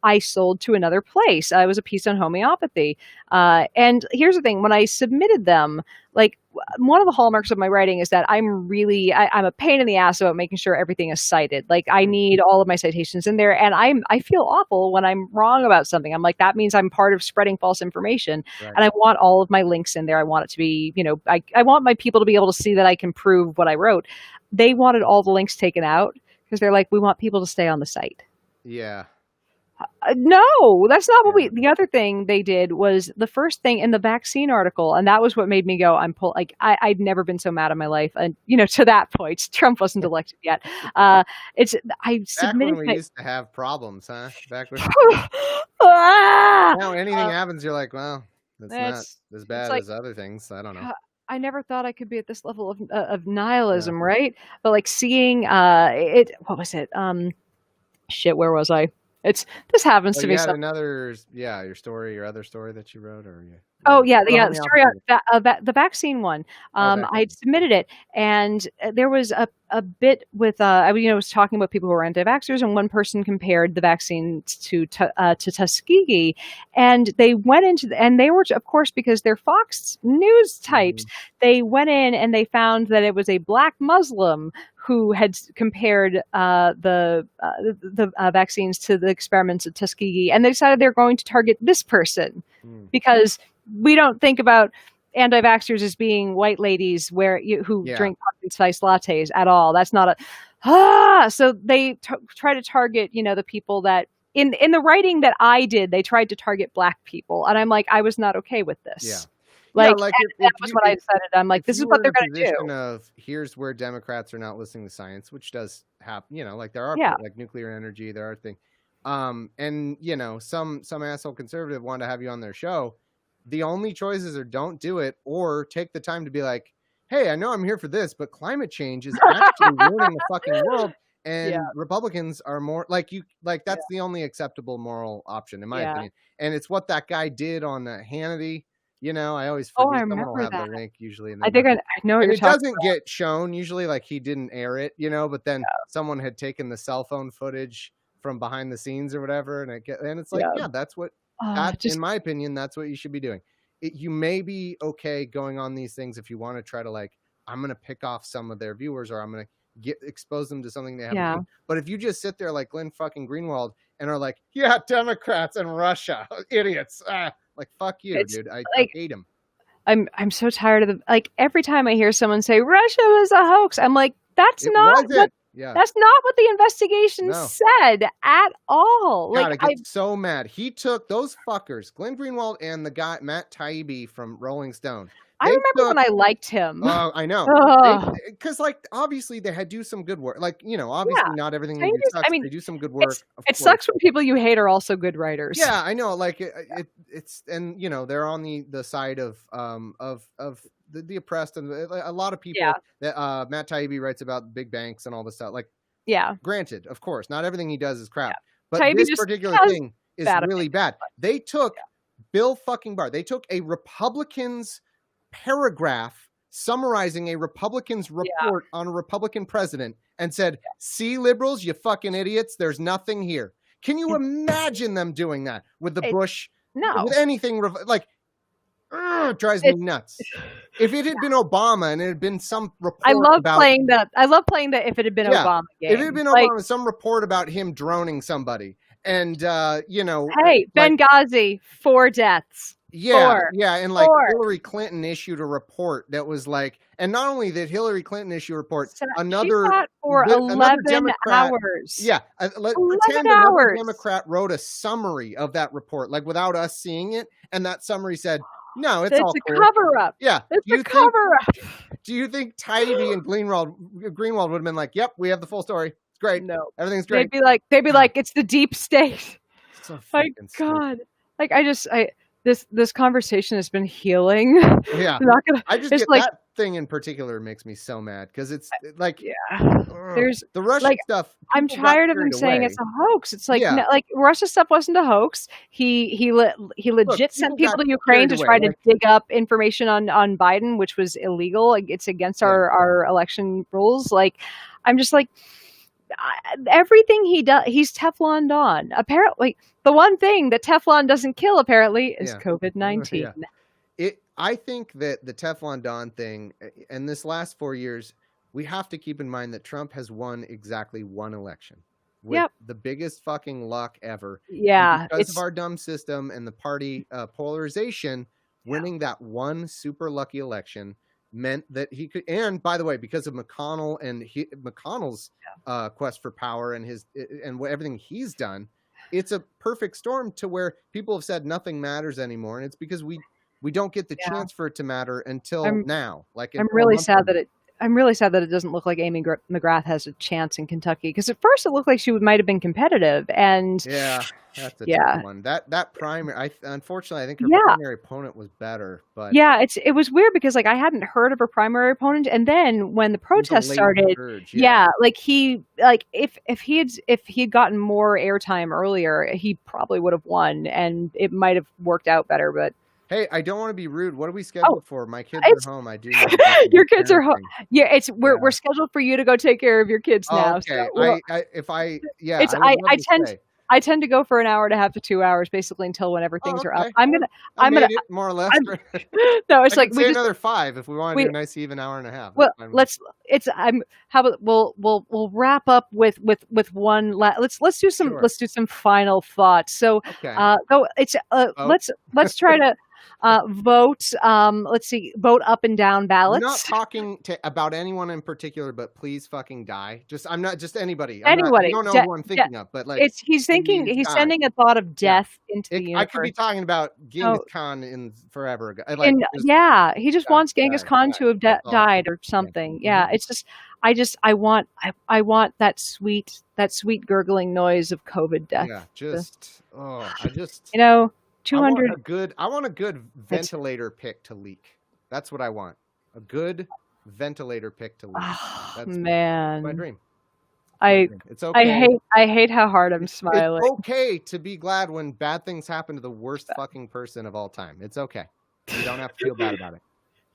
I sold to another place. It was a piece on homeopathy. And here's the thing, when I submitted them, like one of the hallmarks of my writing is that I'm a pain in the ass about making sure everything is cited. Like I need all of my citations in there, and I feel awful when I'm wrong about something. I'm like, that means I'm part of spreading false information. Right. And I want all of my links in there. I want it to be, I want my people to be able to see that I can prove what I wrote. They wanted all the links taken out because they're like, we want people to stay on the site. Yeah. No, that's not what the other thing they did was the first thing in the vaccine article. And that was what made me go, I'd never been so mad in my life. And, to that point, Trump wasn't elected yet. I submitted. Back when we used to have problems, huh? Back when now anything happens, you're like, well, that's not as bad as other things. I don't know. I never thought I could be at this level of nihilism, right? But like seeing what was it? Shit, where was I? This happens Well, to you me had so. another, yeah, your other story that you wrote, or Oh or yeah, the yeah. The story on homeopathy. the vaccine one. Oh, I vaccine. submitted it, and there was a bit with I was talking about people who were anti-vaxxers, and one person compared the vaccine to Tuskegee, and they went into and they were, of course, because they're Fox News types. Mhm. They went in and they found that it was a black Muslim who had compared the vaccines to the experiments at Tuskegee, and they decided they're going to target this person Mm. because we don't think about anti-vaxxers as being white ladies who Yeah. drink pumpkin spice lattes at all. That's not a so they try to target the people that in the writing that I did, they tried to target black people, and I'm like, I was not okay with Yeah. this. Yeah, Like, like and that was when I decided, I'm like, if this is you what were in they're a going to do. position of here's where Democrats are not listening to science, which does happen, like there are Yeah, like nuclear energy, there are things. And some asshole conservative want to have you on their show. The only choices are don't do it or take the time to be like, hey, I know I'm here for this, but climate change is actually ruining the fucking world. yeah, And Republicans are more like yeah, that's the only acceptable moral option, in my yeah. opinion. And it's what that guy did on Hannity. I always Oh, I forget. Someone will remember have the that. link usually in the I think notes. I know what And you're it talking doesn't about. get shown usually, like he didn't air it, but then someone had taken the cell phone footage from behind the scenes or whatever, and it's like, Yeah. yeah, in Just my opinion, that's what you should be doing. You may be okay going on these things if you want to try to like, I'm gonna pick off some of their viewers, or I'm gonna expose them to something they haven't yeah. seen. But if you just sit there like Glenn fucking Greenwald and are like, yeah, Democrats and Russia, idiots, like fuck you, It's dude. I like hate them. I'm so tired of every time I hear someone say Russia was a hoax, I'm like, It wasn't. Yeah. that's not what the investigation No. said at all. God, I get so mad. He took those fuckers, Glenn Greenwald and the guy Matt Taibbi from Rolling Stone. I They remember when took. I liked him. Oh, I know. Ugh. Because like obviously they had do some good work. Like Yeah. obviously not everything they do Changes. I sucks. mean, They do some good work, of it course. sucks when people you hate are also good writers. Yeah, I know. Like it's and they're on the side of the oppressed, and a lot of people Yeah. that Matt Taibbi writes about big banks and all this stuff. Like, Yeah. granted, of course, not everything he does is crap, Yeah. but Taibbi this just particular has thing is bad really opinions. bad. They took Bill fucking Barr. They took a Republican's paragraph summarizing a Republican's Yeah. report on a Republican president and said, "See, liberals, you fucking idiots, there's nothing here." Can you imagine them doing that with the It, Bush, no. with anything like? It drives me nuts. If it had been Obama and it had been some report I love about playing that. I love playing that. If it had been Obama game, if it had been Obama, some report about him droning somebody, and hey, like, Benghazi, 4 deaths. yeah, 4. yeah, and like 4. Hillary Clinton issued a report that was like, and not only did Hillary Clinton issue a report, She another sat for another 11 Democrat, hours. yeah, 11 pretend another hours. Democrat wrote a summary of that report, like without us seeing it, and that summary said, "No, it's all a cool." cover-up. Yeah, It's a cover-up. do you think Taibbi and Greenwald would have been like, "Yep, we have the full story. It's great. No, Everything's great." they'd be like, it's the deep state. So My stupid. God, like this conversation has been healing. Yeah, I'm not gonna. I just get that thing in particular makes me so mad because it's like, there's the Russian stuff. I'm tired of him saying it's a hoax. It's like, no, like Russia stuff wasn't a hoax. He legit sent people to Ukraine to try to dig up information on Biden, which was illegal. Like, it's against our election rules. Like, I'm just like, everything he does, he's Tefloned on. Apparently, the one thing that Teflon doesn't kill apparently is COVID-19. I think that the Teflon Don thing, and this last 4 years, we have to keep in mind that Trump has won exactly one election with the biggest fucking luck ever. Yeah. And because of our dumb system and the party polarization, winning that one super lucky election meant that he could, and by the way, because of McConnell and McConnell's quest for power and everything he's done, it's a perfect storm to where people have said nothing matters anymore. And it's because we don't get the chance for it to matter until now. Like, I'm really sad that I'm really sad that it doesn't look like Amy McGrath has a chance in Kentucky, because at first it looked like she might have been competitive, and Yeah, that's a tough yeah, one. That primary, unfortunately, I think her yeah, primary opponent was better, but yeah. It was weird because like I hadn't heard of her primary opponent, and then when the it was a protest late started, surge. Yeah. yeah, like if he had gotten more airtime earlier, he probably would have won, and it might have worked out better. But Hey, I don't want to be rude. What are we oh, scheduled for? My kids are it's home. I do need to do some your kids are parenting. yeah. It's Yeah. we're scheduled for you to go take care of your kids Oh, now. So okay. well, Yeah, it's I would love to tend stay. I tend to go for an hour and a half to 2 hours, basically until whenever Oh, things are up. okay. Well, I I'm gonna made it more or less. I'm no. It's I like could we say just another 5 if we want to we do a nice even hour and a half. That's well fine with me. let's it's I'm how about we'll wrap up with one Sure. let's do some final thoughts. So Okay. go it's Vote. let's try to vote. Let's see, vote up and down I'm not ballots. talking about anyone in particular, but please fucking die. I'm not just anybody. I'm not. You Anybody, don't know who I'm thinking of, but like, it's please he's die. sending a thought of Yeah. death into the I could be universe. talking about Genghis So Khan in forever ago. Like, and just yeah, he just die, wants Genghis die, Khan die. to have That's all. died or Yeah. something. Mhm. Yeah, it's just I want that sweet gurgling noise of COVID death. Yeah. The- I you know, I want 200. a good It's ventilator pick to leak. That's what I want. A good ventilator pick to leak. oh That's my man, dream. I It's okay. I hate how hard I'm It's smiling. okay to be glad when bad things happen to the worst fucking person of all time. It's okay. You don't have to feel bad about it.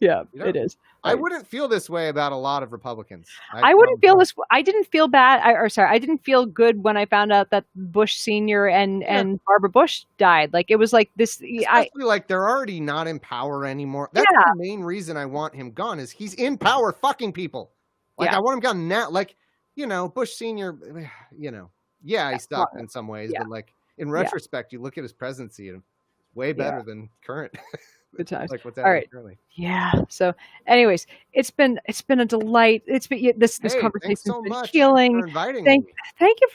Yeah, You it don't. is. I wouldn't feel this way about a lot of Republicans. I wouldn't feel this. I didn't feel bad. Or sorry, I didn't feel good when I found out that Bush Senior Yeah. and Barbara Bush died. Like it was like this. Especially like they're already not in power anymore. That's Yeah, the main reason I want him gone is he's in power fucking people. Like yeah, I want him gone now. Like, Bush Senior, yeah, he well, sucked in some ways, yeah, but like in yeah. retrospect, you look at his presidency and it's way Yeah, better than current. good times. Like what's All happening right. currently. Yeah. So, anyways, it's been a delight. It's been this Hey, thanks conversation's so been much healing. for inviting Thank me. thank you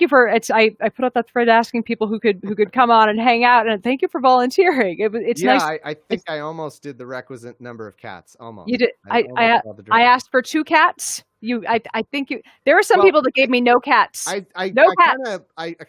for I put out that thread asking people who could come on and hang out, and thank you for volunteering. It's Yeah, nice. I think It's I almost did the requisite number of cats. you Almost. did. I almost got the I drink. asked for 2 cats. I think you. There were some Well, people that gave me no cats. I No cats.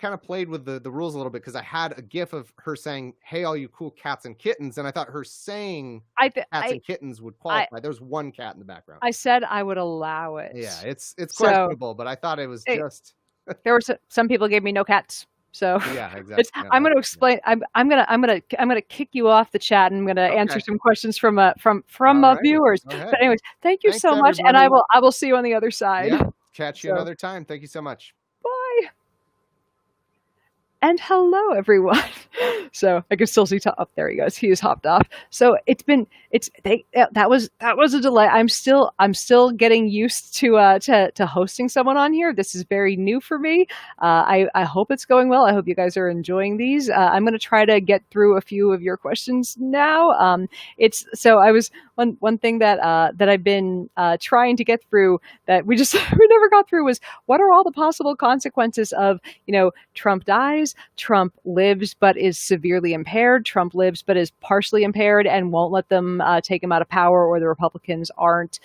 kind of played with the rules a little bit because I had a gif of her saying, "Hey, all you cool cats and kittens," and I thought her saying cats and kittens would I qualify. There was one cat in the background. I said I would allow it. Yeah, it's So questionable, but I thought it was it, just there were some people gave me no cats. So yeah, it's exactly. I'm going to explain. I'm going to kick you off the chat, and I'm going to answer Okay. some questions from All right. viewers. Go ahead. But anyways, thank you Thanks, so much, and everybody. I will see you on the other side. Yeah. Catch you So another time. Thank you so much. bye. And hello, everyone. So I can still see up there he goes. He has hopped off. So that was a delay. I'm still getting used to hosting someone on here. This is very new for me. I hope it's going well. I hope you guys are enjoying these. I'm going to try to get through a few of your questions now. It's so I was one thing that I've been trying to get through that we never got through was what are all the possible consequences of Trump dies, Trump lives but is severely impaired, Trump lives but is partially impaired and won't let them take him out of power, or the Republicans aren't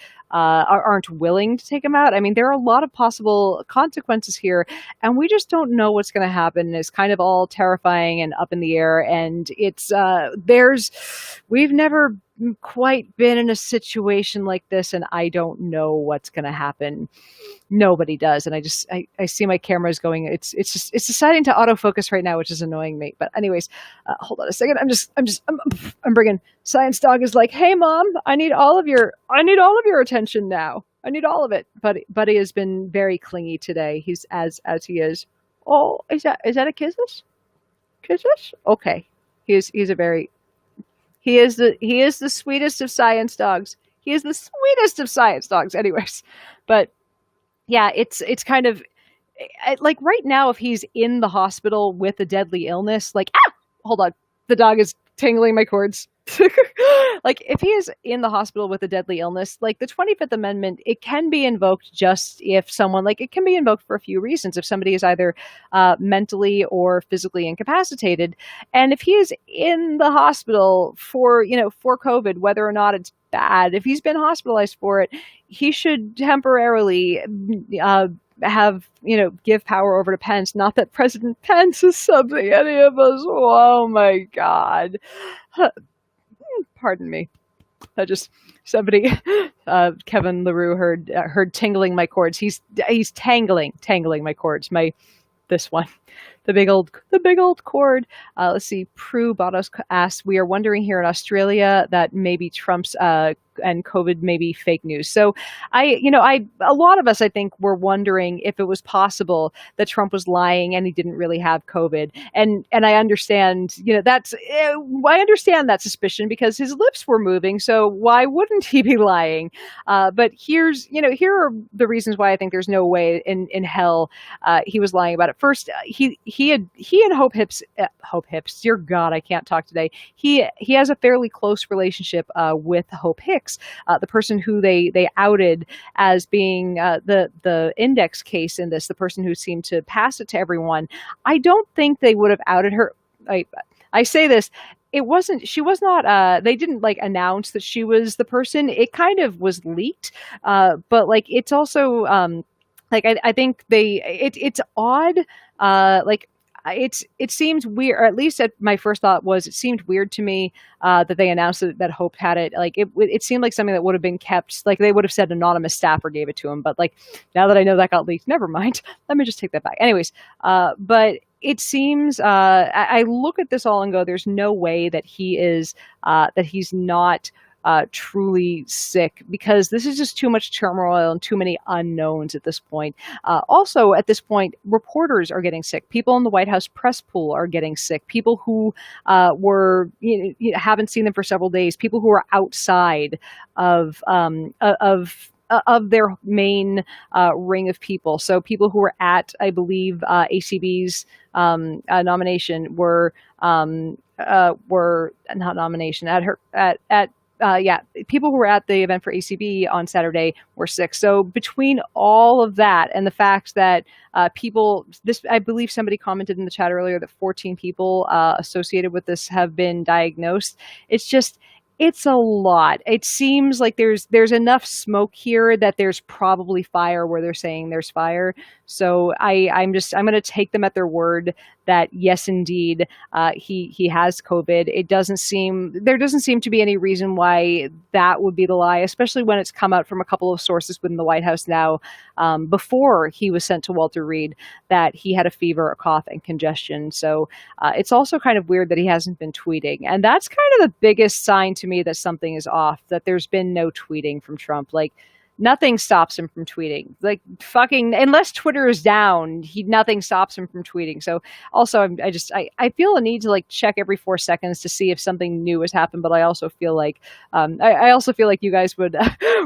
willing to take him out. I mean, there are a lot of possible consequences here, and we just don't know what's going to happen. It's kind of all terrifying and up in the air, and it's we've never quite been in a situation like this, and I don't know what's going to happen. Nobody does, and I see my cameras going. It's deciding to autofocus right now, which is annoying me. But anyways, hold on a second. I'm bringing Science Dog is like, hey mom, I need all of your attention now. I need all of it. But Buddy has been very clingy today. He's as he is. Oh, is that a kisses? Kisses? Okay. He is the sweetest of science dogs. He is the sweetest of science dogs. Anyways, but yeah, it's kind of like right now, if he's in the hospital with a deadly illness, like hold on, the dog is tangling my cords. Like if he is in the hospital with a deadly illness, like the 25th Amendment, it can be invoked just if someone, like it can be invoked for a few reasons. If somebody is either mentally or physically incapacitated, and if he is in the hospital for, for COVID, whether or not it's bad, if he's been hospitalized for it, he should temporarily have, give power over to Pence. Not that President Pence is something any of us. Oh my God. Pardon me. I just somebody Kevin LaRue heard tingling my cords. He's tangling my cords. This one, the big old cord. Let's see. Prue Bottos asked, we are wondering here in Australia that maybe Trump's and COVID may be fake news. So a lot of us, I think, were wondering if it was possible that Trump was lying and he didn't really have COVID. And I understand, I understand that suspicion because his lips were moving. So why wouldn't he be lying? But here are the reasons why I think there's no way in hell he was lying about it. First, he and Hope Hicks, dear God, I can't talk today. He has a fairly close relationship with Hope Hicks, the person who they outed as being the index case in this, the person who seemed to pass it to everyone. I don't think they would have outed her. I say this. She was not, they didn't announce that she was the person. It kind of was leaked. But it's also, I think it's odd. It seems weird, or at least my first thought was it seemed weird to me that they announced that Hope had it. It seemed like something that would have been kept, they would have said anonymous staffer gave it to him. But now that I know that got leaked, never mind. Let me just take that back. Anyways, but it seems I look at this all and go, there's no way that he's not truly sick, because this is just too much turmoil and too many unknowns at this point. Also, at this point, reporters are getting sick. People in the White House press pool are getting sick. People who haven't seen them for several days. People who are outside of their main ring of people. So people who were at, I believe, ACB's nomination were not nomination people who were at the event for ACB on Saturday were sick. So between all of that and the fact that I believe somebody commented in the chat earlier that 14 people associated with this have been diagnosed. It's a lot. It seems like there's enough smoke here that there's probably fire where they're saying there's fire. So I'm going to take them at their word that yes, indeed, he has COVID. There doesn't seem to be any reason why that would be the lie, especially when it's come out from a couple of sources within the White House now, before he was sent to Walter Reed, that he had a fever, a cough, and congestion. So it's also kind of weird that he hasn't been tweeting. And that's kind of the biggest sign to me that something is off, that there's been no tweeting from Trump. Nothing stops him from tweeting. Unless Twitter is down, nothing stops him from tweeting. So also, I feel a need to check every 4 seconds to see if something new has happened. But I also feel like I also feel like you guys would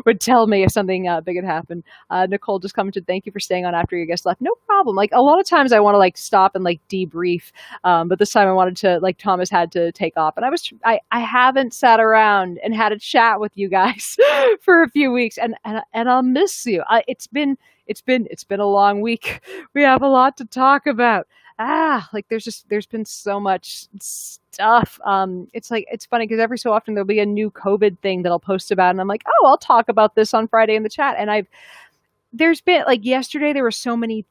would tell me if something big had happened. Nicole just commented, "Thank you for staying on after your guest left." No problem. A lot of times I want to stop and debrief, but this time I wanted to Thomas had to take off, and I haven't sat around and had a chat with you guys for a few weeks, and I'll miss you. It's been a long week. We have a lot to talk about. There's been so much stuff. It's funny because every so often there'll be a new COVID thing that I'll post about, and I'm like, oh, I'll talk about this on Friday in the chat. And there's been yesterday there were so many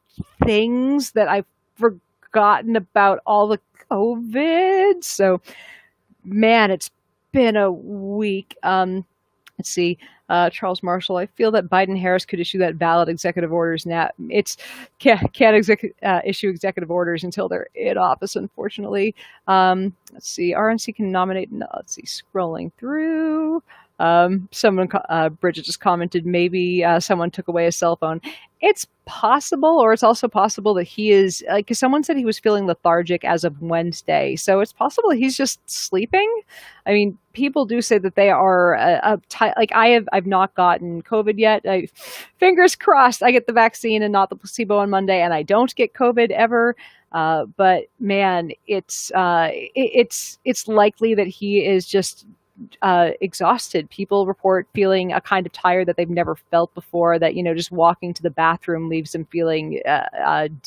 things that I've forgotten about all the COVID. So, man, it's been a week. Let's see. Charles Marshall, I feel that Biden-Harris could issue that valid executive orders now. Can't issue executive orders until they're in office, unfortunately. Let's see. RNC can nominate. No, let's see. Scrolling through. Bridget just commented, maybe someone took away his cell phone. It's possible, or it's also possible that he is, because someone said he was feeling lethargic as of Wednesday. So it's possible he's just sleeping. I mean, people do say that they are I've not gotten COVID yet. Fingers crossed I get the vaccine and not the placebo on Monday, and I don't get COVID ever. But man, it's likely that he is just exhausted. People report feeling a kind of tired that they've never felt before, that, just walking to the bathroom leaves them feeling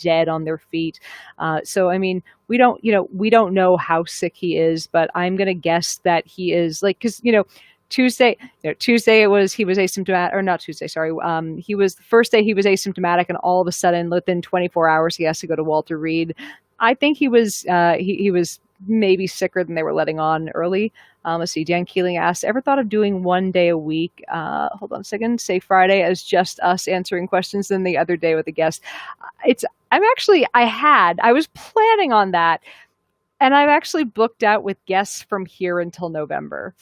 dead on their feet. So, I mean, we don't know how sick he is, but I'm going to guess that he is, like, because, Tuesday he was asymptomatic, or not Tuesday, sorry. He was the first day he was asymptomatic, and all of a sudden, within 24 hours, he has to go to Walter Reed. I think he was maybe sicker than they were letting on early. Let's see. Dan Keeling asked, "Ever thought of doing one day a week? Hold on a second. Say Friday as just us answering questions, then the other day with a guest." It's. I was planning on that, and I've actually booked out with guests from here until November,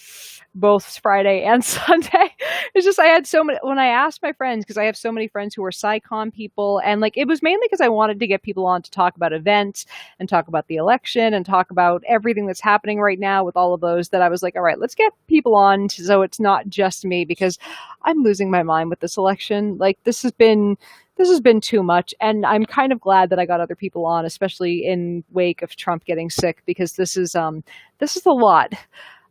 both Friday and Sunday. It's just I had so many, when I asked my friends, because I have so many friends who are SciComm people, and like it was mainly because I wanted to get people on to talk about events and talk about the election and talk about everything that's happening right now with all of those, that I was like, all right, let's get people on so it's not just me, because I'm losing my mind with this election. Like this has been too much, and I'm kind of glad that I got other people on, especially in wake of Trump getting sick, because this is a lot.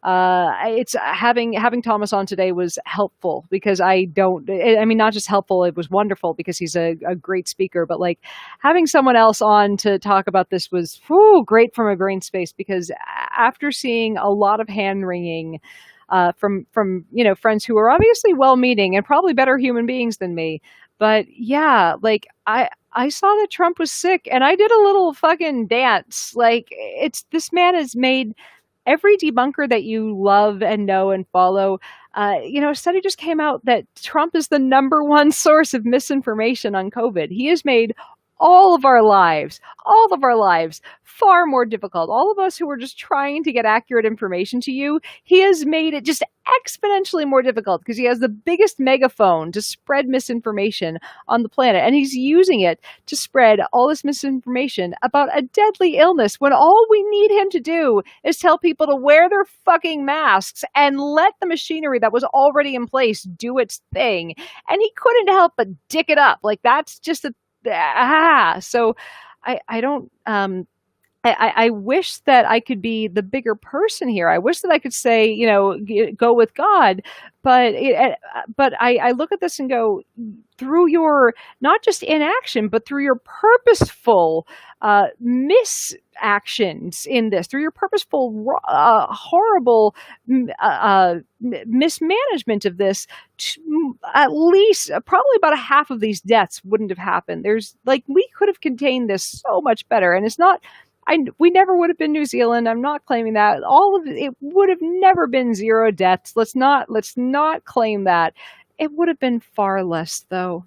It's having Thomas on today was helpful, because not just helpful, it was wonderful because he's a great speaker, but like having someone else on to talk about this was great for my brain space, because after seeing a lot of hand wringing from friends who are obviously well-meaning and probably better human beings than me. But yeah, like I saw that Trump was sick, and I did a little fucking dance. Like, this man has made every debunker that you love and know and follow. A study just came out that Trump is the number one source of misinformation on COVID. He has made all of our lives far more difficult. All of us who were just trying to get accurate information to you, he has made it just exponentially more difficult, because he has the biggest megaphone to spread misinformation on the planet. And he's using it to spread all this misinformation about a deadly illness, when all we need him to do is tell people to wear their fucking masks and let the machinery that was already in place do its thing. And he couldn't help but dick it up. Like, that's just so I don't I wish that I could be the bigger person here. I wish that I could say, go with God, but I look at this and go, through your, not just inaction, but through your purposeful misactions in this, through your purposeful horrible mismanagement of this, at least probably about a half of these deaths wouldn't have happened. We could have contained this so much better, and it's not. We never would have been New Zealand. I'm not claiming that. All of it would have never been zero deaths. Let's not claim that. It would have been far less, though.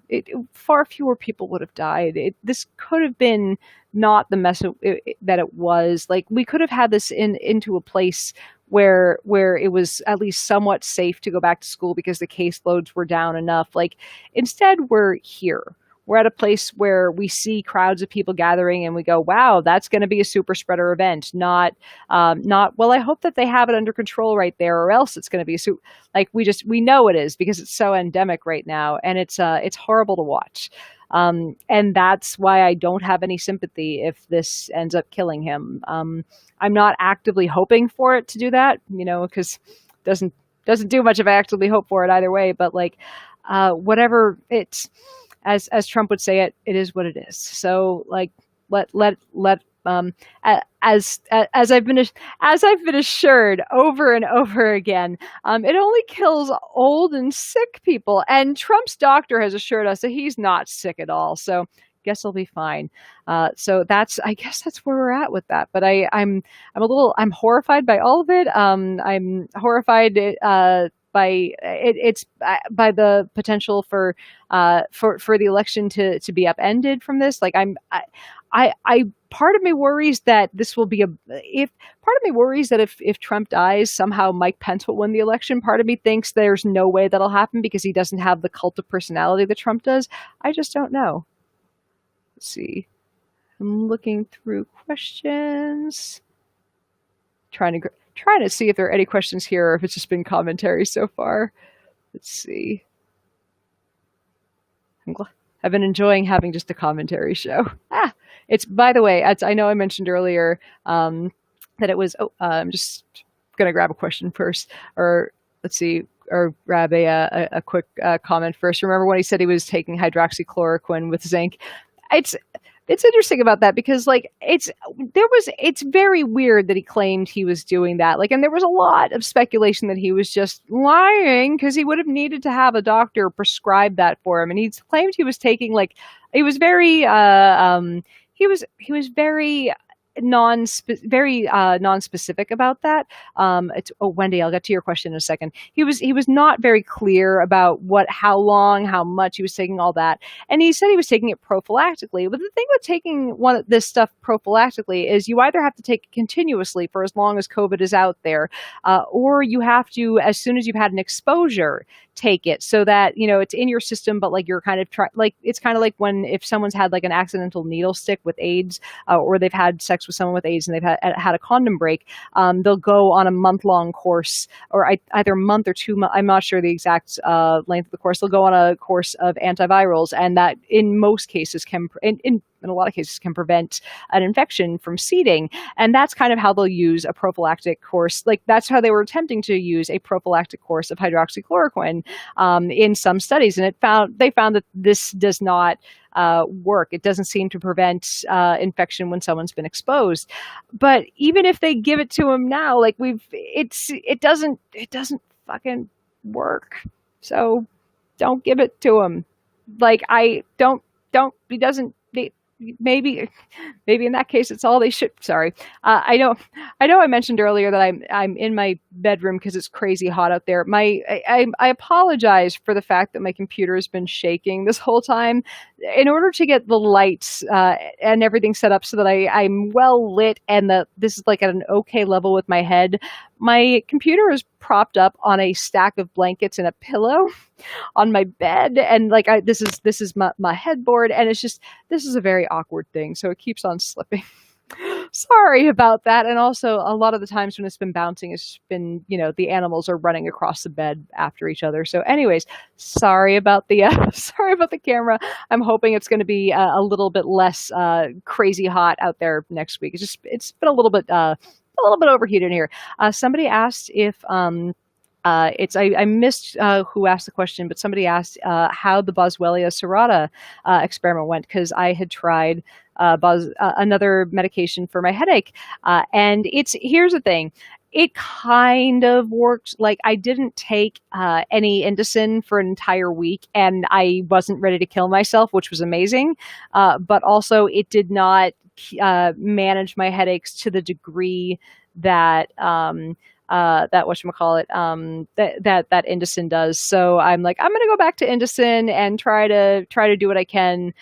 Far fewer people would have died. This could have been not the mess that it was. Like, we could have had this into a place where it was at least somewhat safe to go back to school because the caseloads were down enough. Like, instead, we're here. We're at a place where we see crowds of people gathering and we go, wow, that's going to be a super spreader event. Not, well, I hope that they have it under control right there, or else it's going to be we know it is, because it's so endemic right now, and it's horrible to watch. And that's why I don't have any sympathy if this ends up killing him. I'm not actively hoping for it to do that, because it doesn't do much if I actively hope for it either way. But whatever, it's, as Trump would say, it is what it is. So as I've been assured over and over again, it only kills old and sick people. And Trump's doctor has assured us that he's not sick at all. So guess I'll be fine. So I guess that's where we're at with that. But I'm horrified by all of it. I'm horrified by by the potential for the election to be upended from this. Like, I part of me worries that this will be if Trump dies, somehow Mike Pence will win the election. Part of me thinks there's no way that'll happen because he doesn't have the cult of personality that Trump does. I just don't know. Let's see. I'm looking through questions, trying to see if there are any questions here or if it's just been commentary so far. Let's see. I've been enjoying having just a commentary show. It's, by the way, I know I mentioned earlier that it was, I'm just gonna grab a question first, or let's see, or grab a quick comment first. Remember when he said he was taking hydroxychloroquine with zinc? It's it's interesting about that because like it's very weird that he claimed he was doing that. Like, and there was a lot of speculation that he was just lying because he would have needed to have a doctor prescribe that for him, and he claimed he was taking like he was very he was very non-specific about that. Wendy, I'll get to your question in a second. He was not very clear about how long, how much he was taking all that, and he said he was taking it prophylactically. But the thing with taking this stuff prophylactically is you either have to take it continuously for as long as COVID is out there, or you have to, as soon as you've had an exposure, take it so that it's in your system, but like you're kind of like it's kind of like when if someone's had like an accidental needle stick with AIDS, or they've had sex with someone with AIDS and they've had a condom break, they'll go on a month-long course, or either a month or 2 months. I'm not sure the exact length of the course. They'll go on a course of antivirals, and that in most cases in a lot of cases can prevent an infection from seeding. And that's kind of how they'll use a prophylactic course. Like that's how they were attempting to use a prophylactic course of hydroxychloroquine in some studies. And they found that this does not work. It doesn't seem to prevent infection when someone's been exposed. But even if they give it to them now, like it doesn't fucking work. So don't give it to them. Like he doesn't. Maybe in that case it's all they should. Sorry, I know I mentioned earlier that I'm in my bedroom because it's crazy hot out there. I apologize for the fact that my computer has been shaking this whole time. In order to get the lights and everything set up so that I'm well lit and this is like at an okay level with my head, my computer is propped up on a stack of blankets and a pillow on my bed, and like this is my headboard, and it's just this is a very awkward thing, so it keeps on slipping. Sorry about that. And also a lot of the times when it's been bouncing, it's been the animals are running across the bed after each other. So anyways, sorry about the sorry about the camera. I'm hoping it's going to be a little bit less crazy hot out there next week. It's been a little bit overheated in here. Somebody asked if I missed who asked the question, but somebody asked how the Boswellia serrata experiment went, because I had tried another medication for my headache, and here's the thing. It kind of worked. Like I didn't take any Indocin for an entire week, and I wasn't ready to kill myself, which was amazing. But also, it did not manage my headaches to the degree that that whatchamacallit, that Indocin does. So I'm like, I'm gonna go back to Indocin and try to do what I can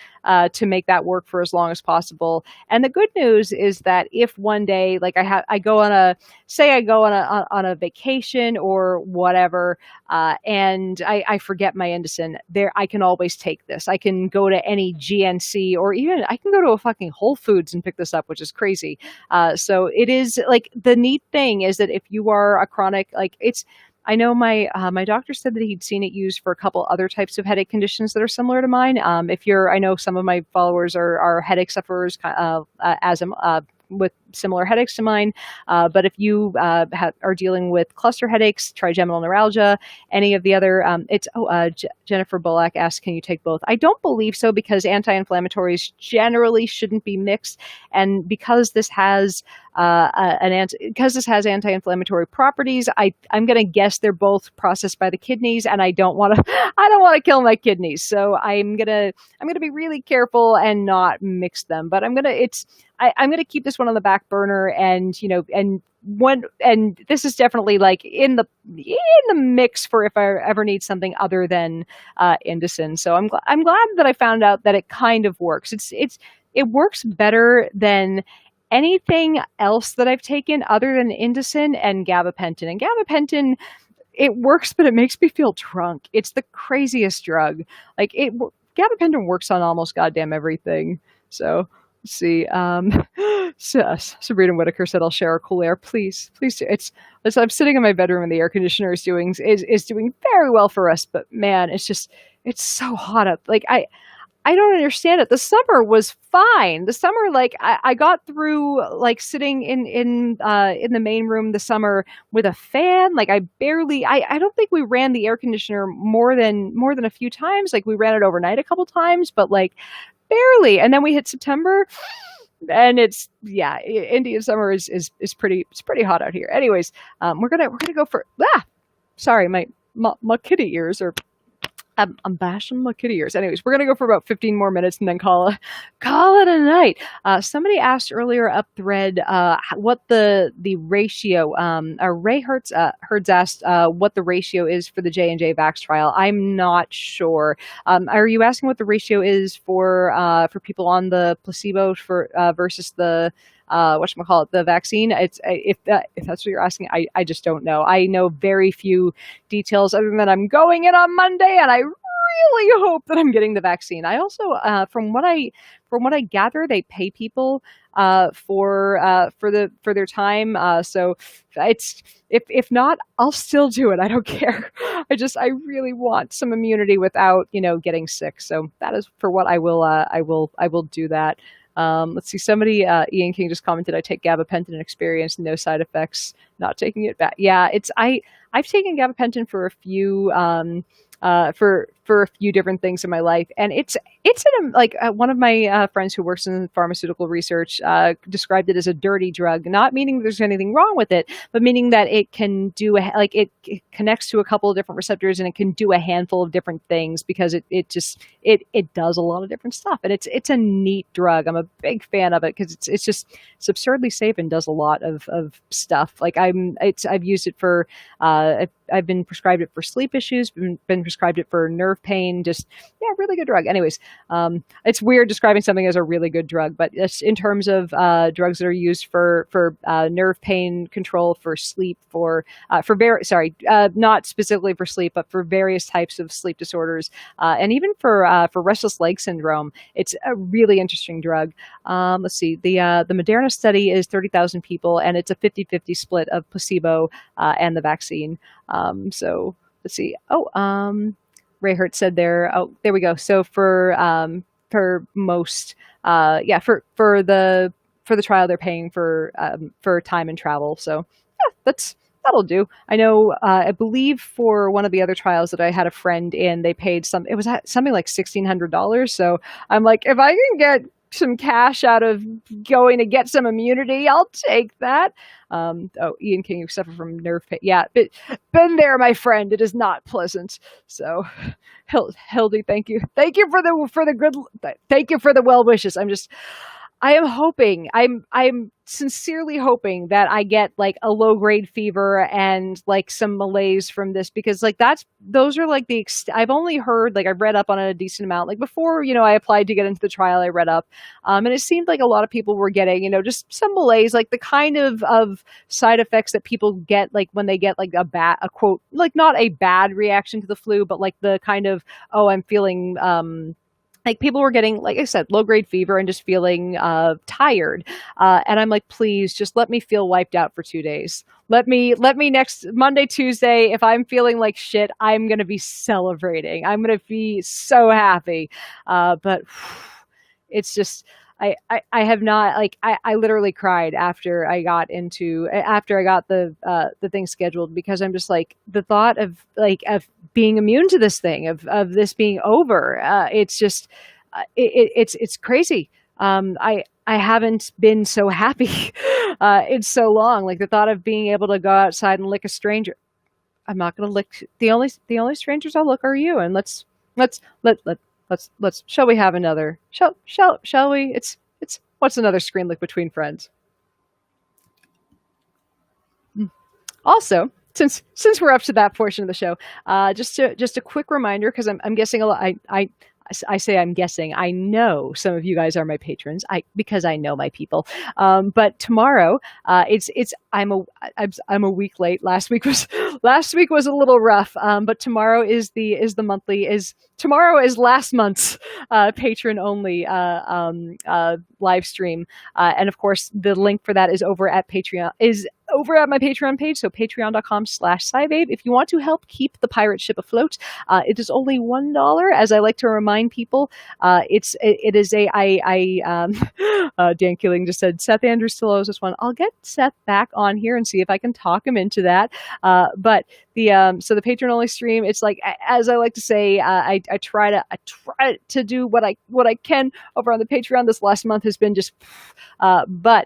to make that work for as long as possible. And the good news is that if one day, like I go on a vacation or whatever, and I forget my Indocin, I can always take this. I can go to any GNC, or even I can go to a fucking Whole Foods and pick this up, which is crazy. So it is like, the neat thing is that if you are a chronic, like I know my doctor said that he'd seen it used for a couple other types of headache conditions that are similar to mine. I know some of my followers are headache sufferers, asthma, with similar headaches to mine. But if you are dealing with cluster headaches, trigeminal neuralgia, any of the other, Jennifer Bullock asked, can you take both? I don't believe so, because anti-inflammatories generally shouldn't be mixed. And because this has anti-inflammatory properties, I'm going to guess they're both processed by the kidneys, and I don't want to kill my kidneys. So I'm going to be really careful and not mix them. But I'm going to keep this one on the back burner, and this is definitely like in the mix for if I ever need something other than Indocin. So I'm glad that I found out that it kind of works. It works better than anything else that I've taken other than Indocin and gabapentin. And gabapentin, it works, but it makes me feel drunk. It's the craziest drug. Like gabapentin works on almost goddamn everything. So let's see. Sabrina Whitaker said, "I'll share a cool air, please, please do." I'm sitting in my bedroom and the air conditioner is doing very well for us. But man, it's so hot up. Like I I don't understand it. The summer was fine. The summer, like I got through like sitting in the main room the summer with a fan. Like I don't think we ran the air conditioner more than a few times. Like we ran it overnight a couple times, but like barely. And then we hit September, and it's yeah, Indian summer is pretty hot out here. Anyways, we're gonna go for sorry, my kitty ears are I'm bashing my kitty ears. Anyways, we're gonna go for about 15 more minutes and then call it a night. Somebody asked earlier up thread what the ratio. Ray Hertz asked what the ratio is for the J&J Vax trial. I'm not sure. Are you asking what the ratio is for people on the placebo for versus the whatchamacallit, the vaccine? It's if that's what you're asking, I just don't know. I know very few details other than I'm going in on Monday, and I really hope that I'm getting the vaccine. I also, from what I gather, they pay people for their time. So it's if not, I'll still do it. I don't care. I really want some immunity without getting sick. So that is for what I will do that. Let's see. Somebody, Ian King just commented, I take gabapentin and experienced no side effects, not taking it back. Yeah, I've taken gabapentin for a few, for a few different things in my life. And it's like one of my friends who works in pharmaceutical research described it as a dirty drug, not meaning there's anything wrong with it, but meaning that it can do it connects to a couple of different receptors and it can do a handful of different things because it does a lot of different stuff. And it's a neat drug. I'm a big fan of it because it's absurdly safe and does a lot of stuff. Like I've used it for I've been prescribed it for sleep issues, been prescribed it for nerve pain, just, yeah, really good drug. Anyways, it's weird describing something as a really good drug, but it's in terms of drugs that are used for nerve pain control, for sleep, not specifically for sleep, but for various types of sleep disorders, and even for restless leg syndrome. It's a really interesting drug. Let's see, the Moderna study is 30,000 people, and it's a 50-50 split of placebo and the vaccine. So let's see. Ray Hurt said there. Oh, there we go. So for most, for the trial, they're paying for time and travel. So yeah, that'll do. I know. I believe for one of the other trials that I had a friend in, they paid something like $1,600. So I'm like, if I can get some cash out of going to get some immunity, I'll take that. Ian King, you suffer from nerve pain. Yeah, but been there, my friend. It is not pleasant. So, Hildy, thank you for the good. Thank you for the well wishes. I am hoping, I'm sincerely hoping that I get like a low grade fever and like some malaise from this, because like those are like I've only heard, like I've read up on it a decent amount. Like before, I applied to get into the trial, I read up, and it seemed like a lot of people were getting, just some malaise, like the kind of side effects that people get, like when they get like a quote, like not a bad reaction to the flu, but like the kind of, oh, I'm feeling, like people were getting, like I said, low grade fever and just feeling tired. And I'm like, please just let me feel wiped out for 2 days. Let me next Monday, Tuesday, if I'm feeling like shit, I'm going to be celebrating. I'm going to be so happy. But it's just, I have not, like, I literally cried after I got the thing scheduled, because I'm just like, the thought of being immune to this thing, of this being over, it's just, it's crazy. I haven't been so happy in so long. Like the thought of being able to go outside and lick a stranger. I'm not going to lick the only strangers I'll look are you. And let's shall we have another? Shall we? It's what's another screen lick between friends? Also, since we're up to that portion of the show, just a quick reminder, because I'm guessing a lot. I say I'm guessing. I know some of you guys are my patrons. Because I know my people. But tomorrow, I'm a week late. Last week was a little rough. But tomorrow tomorrow is last month's patron only live stream. And of course, the link for that is over at my Patreon page, so patreon.com/SciBabe. If you want to help keep the pirate ship afloat, it is only $1. As I like to remind people, it is Dan Killing just said Seth Andrews still owes us one. I'll get Seth back on here and see if I can talk him into that. But the Patreon only stream, it's like, as I like to say, I try to do what I can over on the Patreon. This last month has been just, with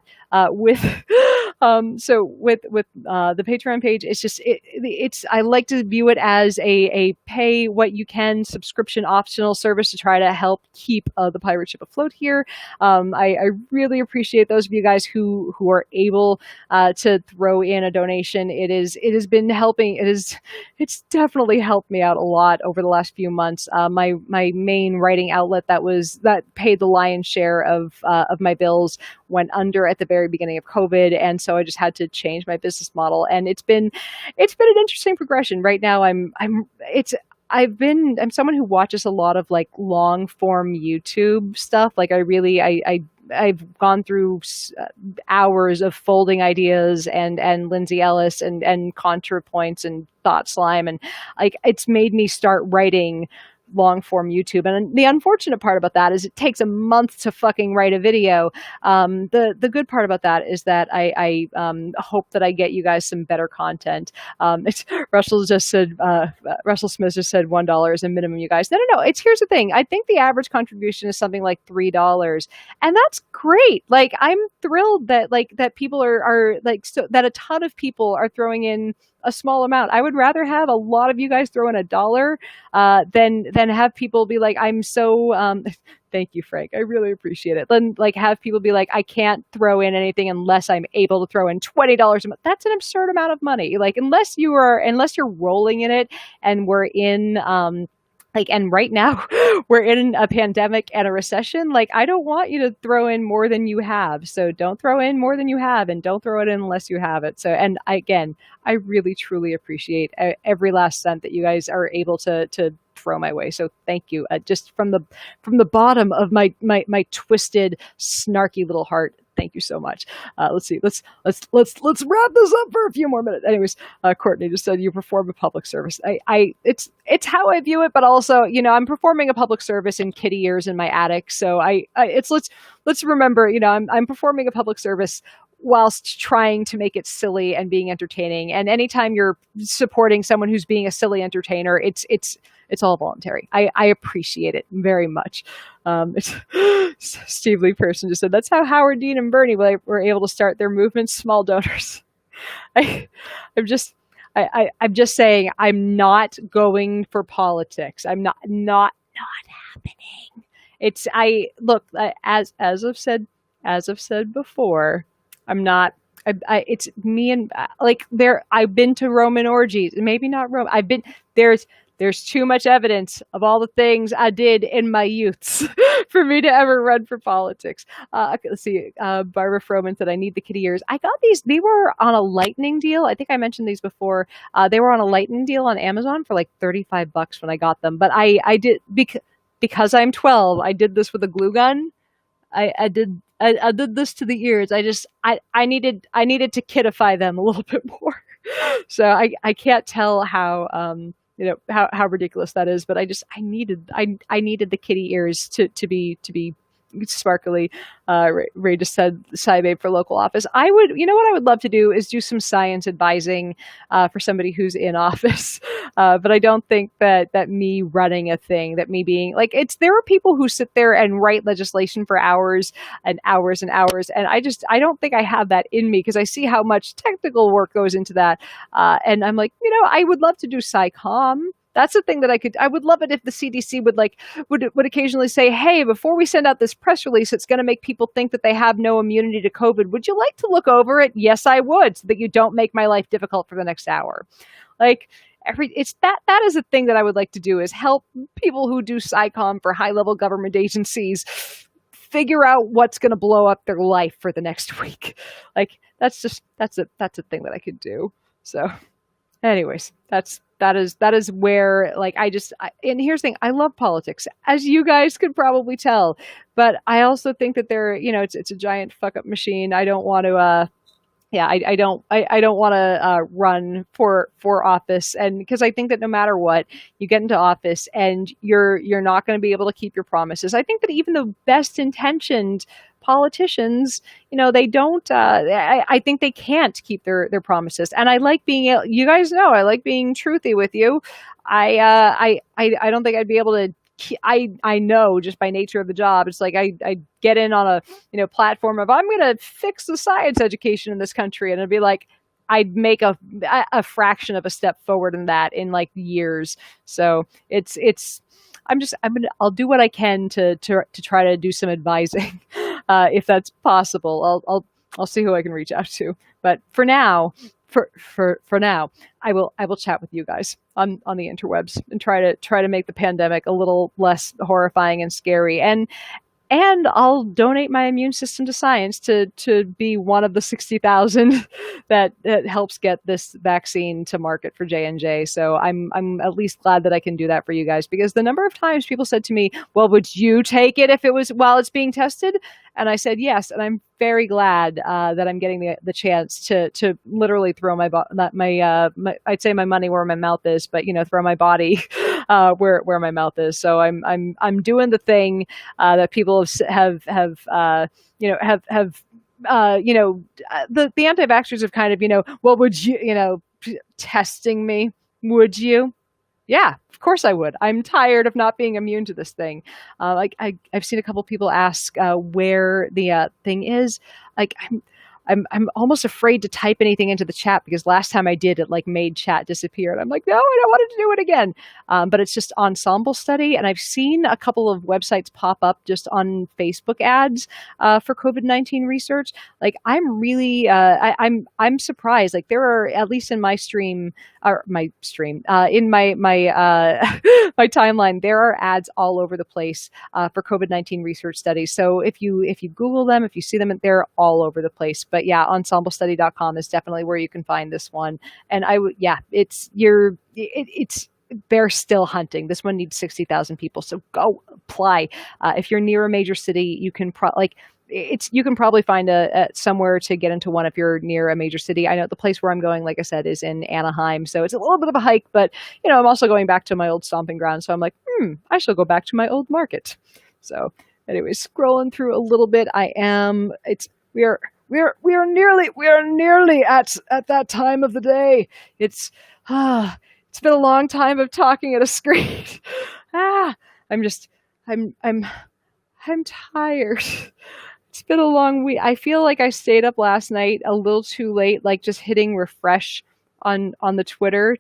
the Patreon page, it's I like to view it as a pay what you can subscription optional service to try to help keep the pirate ship afloat here. I really appreciate those of you guys who are able to throw in a donation. It has been helping. It's definitely helped me out a lot over the last few months. My main writing outlet that paid the lion's share of my bills went under at the very beginning of COVID, and so I just had to change my business model. And it's been an interesting progression. Right now, I'm someone who watches a lot of like long form YouTube stuff. Like I've gone through hours of folding ideas and Lindsay Ellis and ContraPoints and Thought Slime, and like it's made me start writing long form YouTube. And the unfortunate part about that is it takes a month to fucking write a video. The good part about that is that I hope that I get you guys some better content. Russell Smith just said $1 is a minimum, you guys. No. Here's the thing. I think the average contribution is something like $3, and that's great. Like I'm thrilled that people are like, so that a ton of people are throwing in a small amount. I would rather have a lot of you guys throw in $1 than have people be like, I'm so thank you, Frank. I really appreciate it. Then like have people be like, I can't throw in anything unless I'm able to throw in $20 a month. That's an absurd amount of money. Like unless you're rolling in it, and we're in and right now we're in a pandemic and a recession. Like, I don't want you to throw in more than you have. So don't throw in more than you have, and don't throw it in unless you have it. So, and I really, truly appreciate every last cent that you guys are able to throw my way. So thank you. Just from the bottom of my twisted, snarky little heart. Thank you so much. Let's see. Let's wrap this up for a few more minutes. Anyways, Courtney just said you perform a public service. It's how I view it, but also, I'm performing a public service in kitty ears in my attic. So let's remember, I'm performing a public service whilst trying to make it silly and being entertaining. And anytime you're supporting someone who's being a silly entertainer, it's all voluntary. I appreciate it very much. Steve Lee Person just said, that's how Howard Dean and Bernie were able to start their movement, small donors. I'm just saying, I'm not going for politics. I'm not happening. As I've said before, I'm not. It's me and I've been to Roman orgies, maybe not Rome. There's too much evidence of all the things I did in my youths for me to ever run for politics. Let's see. Barbara Froman said, I need the kitty ears. I got these. They were on a lightning deal. I think I mentioned these before. They were on a lightning deal on Amazon for like $35 when I got them. But I did, because I'm 12, I did this with a glue gun. I did this to the ears. I needed to kidify them a little bit more. So I can't tell how how ridiculous that is, but I needed the kitty ears to be sparkly. Ray just said SciBabe for local office. What I would love to do is do some science advising for somebody who's in office. But I don't think that me running a thing, that me being there are people who sit there and write legislation for hours and hours and hours. And I don't think I have that in me, because I see how much technical work goes into that. And I'm like, I would love to do SciComm. That's the thing that I would love it if the CDC would occasionally say, hey, before we send out this press release, it's going to make people think that they have no immunity to COVID. Would you like to look over it? Yes, I would, so that you don't make my life difficult for the next hour. It's that is a thing that I would like to do, is help people who do SciComm for high level government agencies figure out what's going to blow up their life for the next week. That's a thing that I could do. So anyways, that's that is where, like, and here's the thing, I love politics, as you guys could probably tell, but I also think that it's a giant fuck up machine. I don't want to yeah, I don't want to run for office, and because I think that no matter what, you get into office and you're not going to be able to keep your promises. I think that even the best intentioned politicians, they don't. I think they can't keep their promises, and I like you guys know, I like being truthy with you. I don't think I'd be able to. I know just by nature of the job, it's like I get in on a platform of I'm going to fix the science education in this country, and it'd be like I'd make a fraction of a step forward in that in like years. So I'll do what I can to try to do some advising, if that's possible. I'll see who I can reach out to. But for now, for now, I will chat with you guys on the interwebs and try to make the pandemic a little less horrifying and scary. And I'll donate my immune system to science to be one of the 60,000 that helps get this vaccine to market for J&J. So I'm at least glad that I can do that for you guys, because the number of times people said to me, "Well, would you take it if it was while it's being tested?" And I said yes, and I'm very glad that I'm getting the chance to literally throw my I'd say my money where my mouth is, but throw my body where my mouth is. So I'm doing the thing that people the anti-vaxxers have kind of well, would you testing me, would you? Yeah, of course I would. I'm tired of not being immune to this thing. Like I've seen a couple people ask where the thing is. Like I'm almost afraid to type anything into the chat, because last time I did, it like made chat disappear, and I'm like, no, I don't want to do it again. But it's just Ensemble Study, and I've seen a couple of websites pop up just on Facebook ads for COVID-19 research. Like I'm surprised. Like there are, at least in my stream or in my my timeline, there are ads all over the place for COVID-19 research studies. So if you Google them, if you see them, they're all over the place. But yeah, ensemblestudy.com is definitely where you can find this one. And they're still hunting. This one needs 60,000 people. So go apply. If you're near a major city, you can you can probably find a somewhere to get into one if you're near a major city. I know the place where I'm going, like I said, is in Anaheim, so it's a little bit of a hike, but I'm also going back to my old stomping ground. So I'm like, I shall go back to my old market. So anyway, scrolling through a little bit, we are nearly at that time of the day. It's been a long time of talking at a screen. I'm tired. It's been a long week. I feel like I stayed up last night a little too late, like just hitting refresh on the Twitter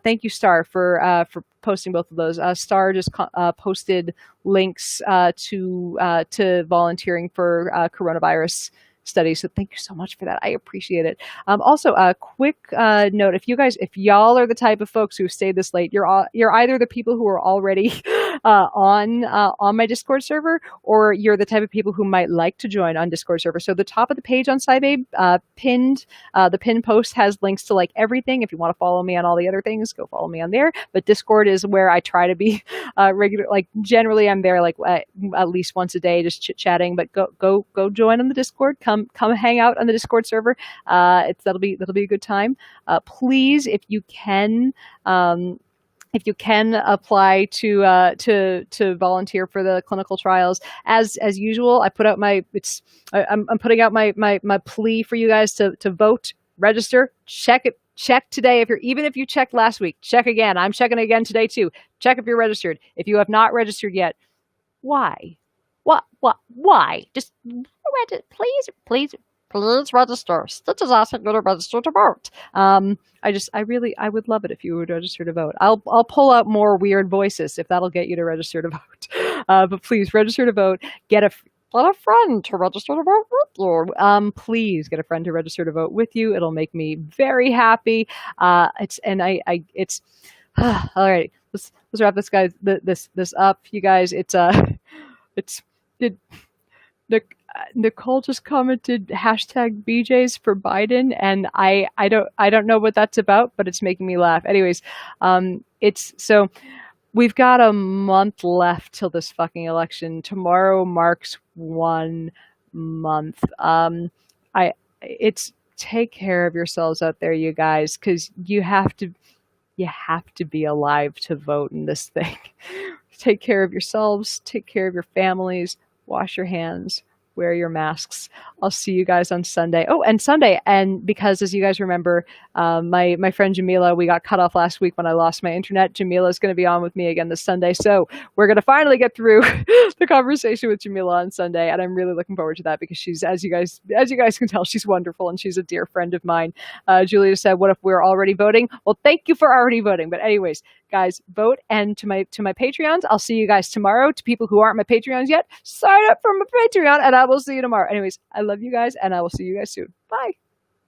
thank you, Star, for posting both of those. Star just posted links to volunteering for coronavirus studies. So thank you so much for that. I appreciate it. Also, a quick note: if y'all are the type of folks who stayed this late, you're either the people who are already on my Discord server, or you're the type of people who might like to join on Discord server. So the top of the page on SciBabe, the pinned post has links to like everything. If you want to follow me on all the other things, go follow me on there. But Discord is where I try to be regular. Like generally, I'm there like at least once a day, just chit chatting. But go join on the Discord. Come hang out on the Discord server. That'll be a good time. Please, if you can. If you can apply to volunteer for the clinical trials, as usual, I'm putting out my plea for you guys to vote, register, check today. Even if you checked last week, check again. I'm checking again today too. Check if you're registered. If you have not registered yet, why? Why? Just please register. Stitch is asking you to register to vote. I would love it if you would register to vote. I'll pull out more weird voices if that'll get you to register to vote. But please register to vote. Get a friend to register to vote with you. Please get a friend to register to vote with you. It'll make me very happy. All right. Let's wrap this up, you guys. Nicole just commented hashtag BJ's for Biden, and I don't know what that's about, but it's making me laugh. Anyways, it's so we've got a month left till this fucking election. Tomorrow marks 1 month. I it's take care of yourselves out there, you guys, because you have to be alive to vote in this thing. Take care of yourselves, take care of your families, wash your hands, wear your masks. I'll see you guys on Sunday. Oh, and Sunday, and because as you guys remember, my friend Jamila, we got cut off last week when I lost my internet. Jamila is going to be on with me again this Sunday, so we're going to finally get through the conversation with Jamila on Sunday, and I'm really looking forward to that because she's, as you guys can tell, she's wonderful and she's a dear friend of mine. Julia said, "What if we're already voting?" Well, thank you for already voting. But anyways, guys, vote. And to my Patreons, I'll see you guys tomorrow. To people who aren't my Patreons yet, sign up for my Patreon, and I will see you tomorrow. Anyways, I love you guys, and I will see you guys soon. Bye.